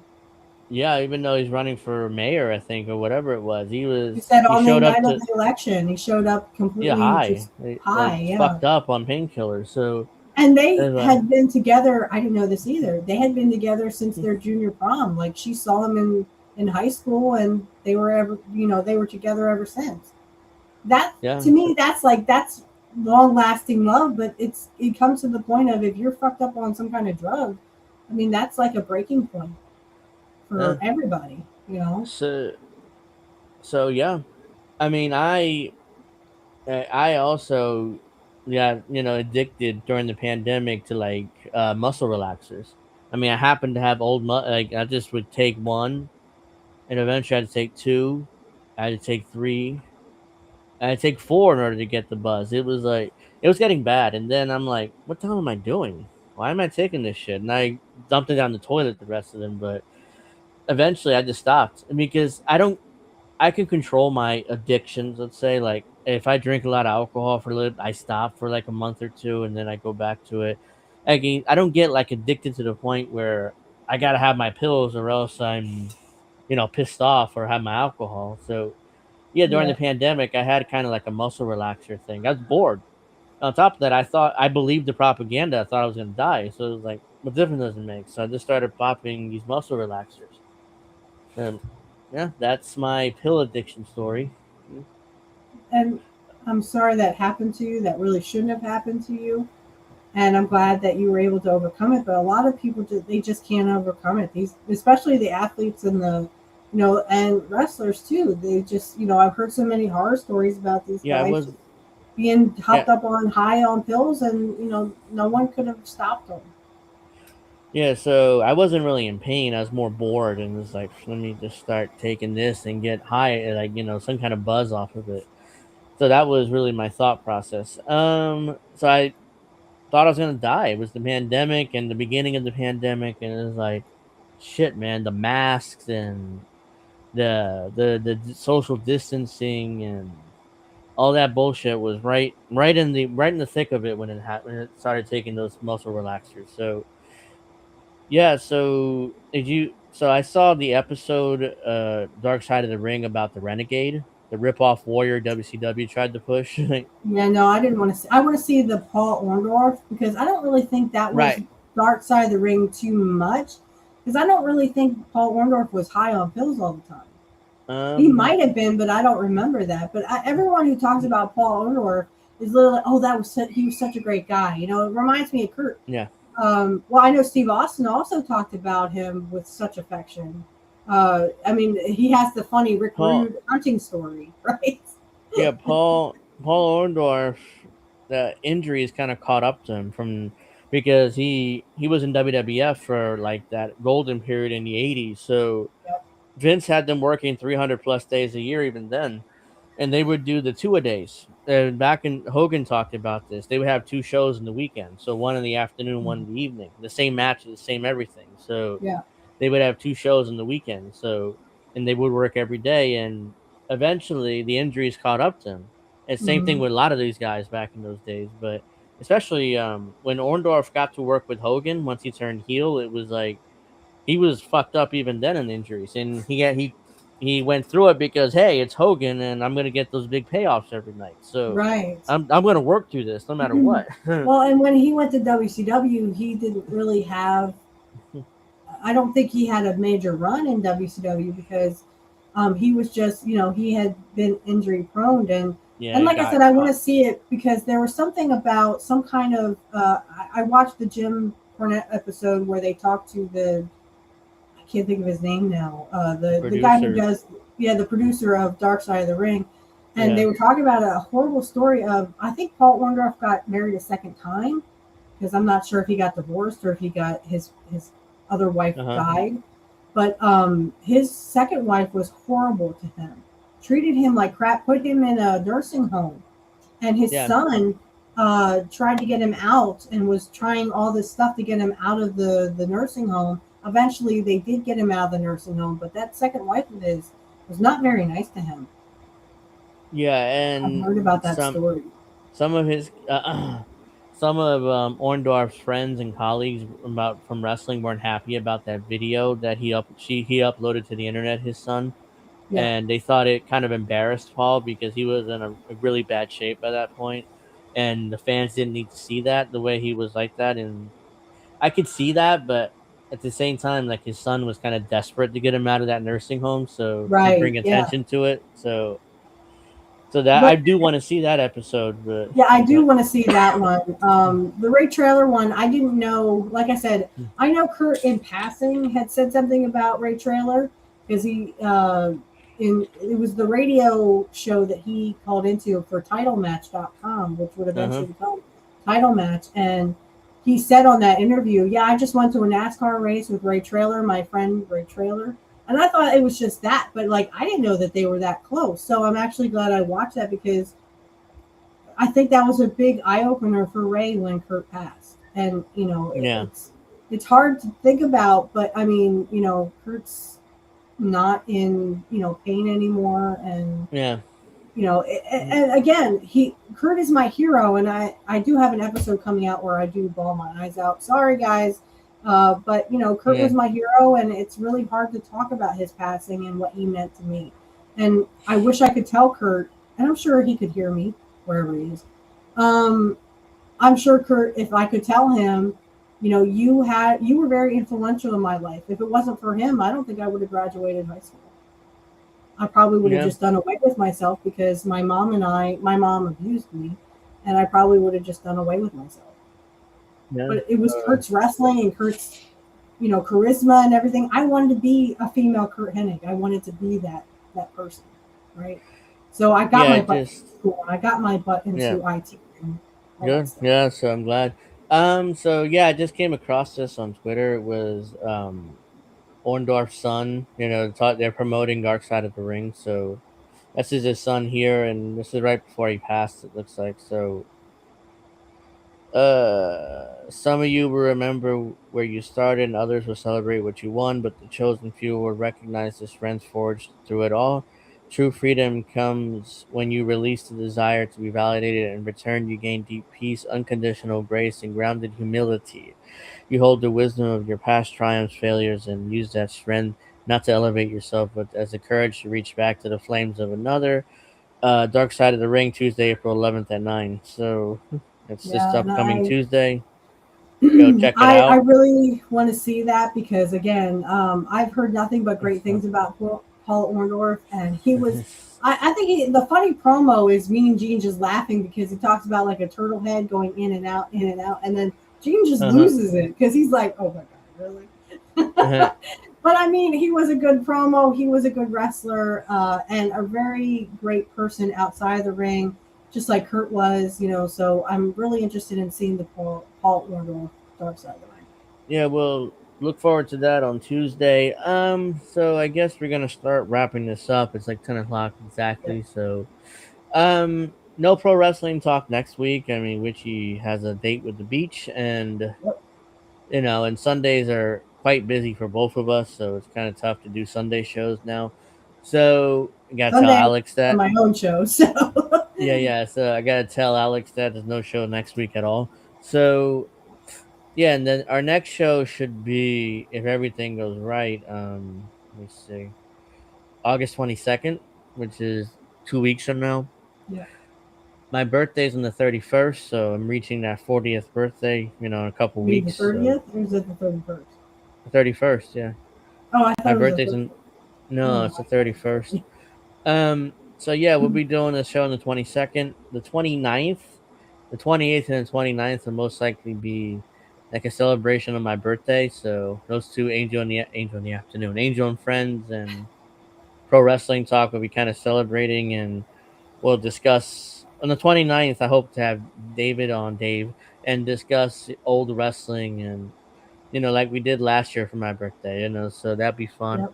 Speaker 1: yeah. Even though he's running for mayor, I think, or whatever it was,
Speaker 7: He said
Speaker 1: he
Speaker 7: on the
Speaker 1: showed up
Speaker 7: night of
Speaker 1: to
Speaker 7: the election, he showed up completely
Speaker 1: high,
Speaker 7: just high. Yeah.
Speaker 1: fucked up on painkillers. So
Speaker 7: And they
Speaker 1: uh,
Speaker 7: had been together. I didn't know this either. They had been together since their junior prom. Like she saw him in in high school, and they were they were together ever since. That
Speaker 1: Yeah.
Speaker 7: to me, that's long lasting love. But it comes to the point of, if you're fucked up on some kind of drug, I mean, that's like a breaking point for everybody.
Speaker 1: So yeah. I mean, I also got addicted during the pandemic to like muscle relaxers. I mean, I happened to have like I just would take one, and eventually I had to take two, I had to take three, I had to take four in order to get the buzz. It was like it was getting bad, and then I'm like, what the hell am I doing? Why am I taking this shit? And I dumped it down the toilet, the rest of them. But eventually, I just stopped because I can control my addictions. Let's say, like, if I drink a lot of alcohol for a little, I stop for like a month or two, and then I go back to it. Again, I don't get like addicted to the point where I gotta have my pills or else I'm, pissed off or have my alcohol. So yeah, during the
Speaker 7: Yeah.
Speaker 1: pandemic, I had kind of like a muscle relaxer thing. I was bored. On top of that, I believed the propaganda. I thought I was gonna die. So it was like, what difference does it make? So I just started popping these muscle relaxers. And yeah, that's my pill addiction story.
Speaker 7: And I'm sorry that happened to you. That really shouldn't have happened to you. And I'm glad that you were able to overcome it. But a lot of people they just can't overcome it. These, especially the athletes and and wrestlers too. They just, I've heard so many horror stories about these
Speaker 1: Yeah, I
Speaker 7: guys
Speaker 1: was.
Speaker 7: being
Speaker 1: Yeah,
Speaker 7: hopped up on high on pills, and no one could have stopped them.
Speaker 1: yeah. So I wasn't really in pain. I was more bored, and was like, let me just start taking this and get high, like some kind of buzz off of it. So that was really my thought process. So I thought I was gonna die. It was the pandemic and the beginning of the pandemic, and it was like, shit, man. The masks and the social distancing and all that bullshit was right in the thick of it when it happened. When it started taking those muscle relaxers. So yeah. So did you? So I saw the episode, Dark Side of the Ring, about the Renegade, the rip-off warrior WCW tried to push.
Speaker 7: Yeah, no, I didn't want to see. I want to see the Paul Orndorff, because I don't really think that was
Speaker 1: Right.
Speaker 7: dark side of the ring too much. Because I don't really think Paul Orndorff was high on pills all the time. He
Speaker 1: Um.
Speaker 7: might have been, but I don't remember that. But everyone who talks about Paul Orndorff is literally, oh, he was such a great guy. It reminds me of Kurt.
Speaker 1: Yeah.
Speaker 7: Well, I know Steve Austin also talked about him with such affection. I mean, he has the funny Rick
Speaker 1: Paul.
Speaker 7: Rude hunting story, right?
Speaker 1: Yeah. Paul Orndorff. The injuries kind of caught up to him because he was in WWF for like that golden period in the 80s. So
Speaker 7: Yep.
Speaker 1: Vince had them working 300 plus days a year even then, and they would do the two-a-days. And back in Hogan talked about this. They would have two shows in the weekend, so one in the afternoon, one in the evening. The same matches, the same everything. So
Speaker 7: Yeah.
Speaker 1: they would have two shows in the weekend. So and they would work every day, and eventually the injuries caught up to him. And same thing
Speaker 7: Mhm.
Speaker 1: with a lot of these guys back in those days, but especially when Orndorff got to work with Hogan once he turned heel, it was like he was fucked up even then in injuries, and he went through it because hey, it's Hogan, and I'm gonna get those big payoffs every night. So
Speaker 7: Right.
Speaker 1: I'm gonna work through this no matter what.
Speaker 7: Well, and when he went to WCW, he didn't really have. I don't think he had a major run in WCW, because he was just, he had been injury prone,
Speaker 1: Yeah,
Speaker 7: and
Speaker 1: he
Speaker 7: like I
Speaker 1: got
Speaker 7: said, I want
Speaker 1: caught.
Speaker 7: to see it, because there was something about some kind of. I watched the Jim Cornette episode where they talked to I can't think of his name now. The guy who
Speaker 1: Producer.
Speaker 7: does, yeah, the producer of Dark Side of the Ring, and
Speaker 1: Yeah.
Speaker 7: they were talking about a horrible story of, I think Paul Orndorff got married a second time, because I'm not sure if he got divorced or if he got his other wife
Speaker 1: Uh huh.
Speaker 7: died. But his second wife was horrible to him, treated him like crap, put him in a nursing home, and his
Speaker 1: Yeah.
Speaker 7: son tried to get him out and was trying all this stuff to get him out of the nursing home. Eventually, they did get him out of the nursing home, but that second wife of his was not very nice to him.
Speaker 1: Yeah,
Speaker 7: I've
Speaker 1: and
Speaker 7: heard about that story.
Speaker 1: some of his some of Orndorff's friends and colleagues about from wrestling weren't happy about that video that he uploaded to the internet, his son,
Speaker 7: Yeah.
Speaker 1: and they thought it kind of embarrassed Paul because he was in a really bad shape by that point, and the fans didn't need to see that the way he was like that, and I could see that, but at the same time, like his son was kind of desperate to get him out of that nursing home, so to
Speaker 7: Right.
Speaker 1: bring
Speaker 7: Yeah.
Speaker 1: attention to it. So that I
Speaker 7: But
Speaker 1: do want to see that episode, but
Speaker 7: yeah, I do
Speaker 1: but
Speaker 7: want to see that one. The Ray Trailer one, I didn't know. Like I said, I know Kurt in passing had said something about Ray Trailer because it was the radio show that he called into for TitleMatch.com, which would
Speaker 1: uh-huh.
Speaker 7: eventually become Title Match, and he said on that interview, "Yeah, I just went to a NASCAR race with Ray Trailer, my friend Ray Trailer." And I thought it was just that, but like I didn't know that they were that close. So I'm actually glad I watched that because I think that was a big eye opener for Ray when Kurt passed. And
Speaker 1: Yeah.
Speaker 7: it's hard to think about, but I mean, Kurt's not in pain anymore, and
Speaker 1: Yeah.
Speaker 7: and again, Kurt is my hero, and I do have an episode coming out where I do bawl my eyes out. Sorry, guys. But Kurt
Speaker 1: Yeah.
Speaker 7: was my hero, and it's really hard to talk about his passing and what he meant to me. And I wish I could tell Kurt, and I'm sure he could hear me wherever he is. I'm sure Kurt, if I could tell him, you were very influential in my life. If it wasn't for him, I don't think I would have graduated high school. I probably would have
Speaker 1: Yeah.
Speaker 7: just done away with myself because my mom abused me, and I probably would have just done away with myself.
Speaker 1: Yeah.
Speaker 7: But it was Kurt's wrestling and Kurt's, charisma and everything. I wanted to be a female Kurt Hennig. I wanted to be that person, right? So I got my butt into school. I got my butt into IT and all that
Speaker 1: Good.
Speaker 7: stuff.
Speaker 1: Yeah, so I'm glad. So yeah, I just came across this on Twitter. It was Orndorff's son. They're promoting Dark Side of the Ring. So this is his son here, and this is right before he passed. It looks like so. Some of you will remember where you started, and others will celebrate what you won. But the chosen few will recognize the strength forged through it all. True freedom comes when you release the desire to be validated. In return, you gain deep peace, unconditional grace, and grounded humility. You hold the wisdom of your past triumphs, failures, and use that strength not to elevate yourself, but as the courage to reach back to the flames of another. Dark Side of the Ring, Tuesday, April 11th at 9. So it's this
Speaker 7: Yeah, and
Speaker 1: upcoming Tuesday. Go check it
Speaker 7: I
Speaker 1: out.
Speaker 7: really want to see that because again, I've heard nothing but great things about Paul Orndorff, and he was. I think the funny promo is Mean Gene just laughing because he talks about like a turtle head going in and out, and then Gene just
Speaker 1: Uh-huh.
Speaker 7: loses it because he's like, "Oh my god, really?"
Speaker 1: Uh-huh.
Speaker 7: But I mean, he was a good promo. He was a good wrestler, and a very great person outside of the ring, just like Kurt was. So I'm really interested in seeing the Paul Orndorff Dark Side of the Ring.
Speaker 1: Yeah, we'll look forward to that on Tuesday. So I guess we're gonna start wrapping this up. It's like 10 o'clock exactly.
Speaker 7: Yeah.
Speaker 1: So no pro wrestling talk next week. I mean, Witchy has a date with the beach, and
Speaker 7: Yep.
Speaker 1: and Sundays are quite busy for both of us, so it's kind of tough to do Sunday shows now. So I gotta tell
Speaker 7: Sunday
Speaker 1: Alex
Speaker 7: on
Speaker 1: that.
Speaker 7: my own show, so
Speaker 1: Yeah. So I gotta tell Alex that there's no show next week at all. So yeah, and then our next show should be, if everything goes right. Let me see, August 22nd, which is 2 weeks from now.
Speaker 7: yeah.
Speaker 1: My birthday's on the 31st, so I'm reaching that 40th birthday. In a couple
Speaker 7: Maybe the
Speaker 1: weeks. So
Speaker 7: 30th, or is it the 31st?
Speaker 1: the 31st, yeah.
Speaker 7: Oh, I
Speaker 1: My
Speaker 7: thought it was the
Speaker 1: birthday's
Speaker 7: 30th.
Speaker 1: in no,
Speaker 7: Oh
Speaker 1: it's the
Speaker 7: my
Speaker 1: 31st. So yeah, we'll be doing a show on the 22nd, the 29th, the 28th, and the 29th will most likely be like a celebration of my birthday. So those two, Angel in the afternoon, Angel and Friends, and Pro Wrestling Talk will be kind of celebrating, and we'll discuss on the 29th. I hope to have Dave, and discuss old wrestling, and like we did last year for my birthday. So that'd be fun.
Speaker 7: Yep.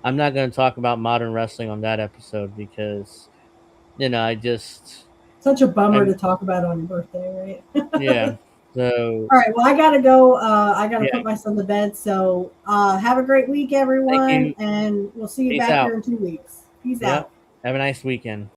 Speaker 1: I'm not going to talk about modern wrestling on that episode because, I just,
Speaker 7: Such a bummer to
Speaker 1: I'm,
Speaker 7: talk about on your birthday, right?
Speaker 1: yeah. So,
Speaker 7: All right. Well, I gotta go. I gotta
Speaker 1: yeah.
Speaker 7: put my son to bed. So have a great week,
Speaker 1: Thank
Speaker 7: everyone,
Speaker 1: you.
Speaker 7: and we'll see you
Speaker 1: Peace
Speaker 7: back
Speaker 1: out.
Speaker 7: here in 2 weeks. Peace
Speaker 1: Yep.
Speaker 7: out.
Speaker 1: Have a nice weekend.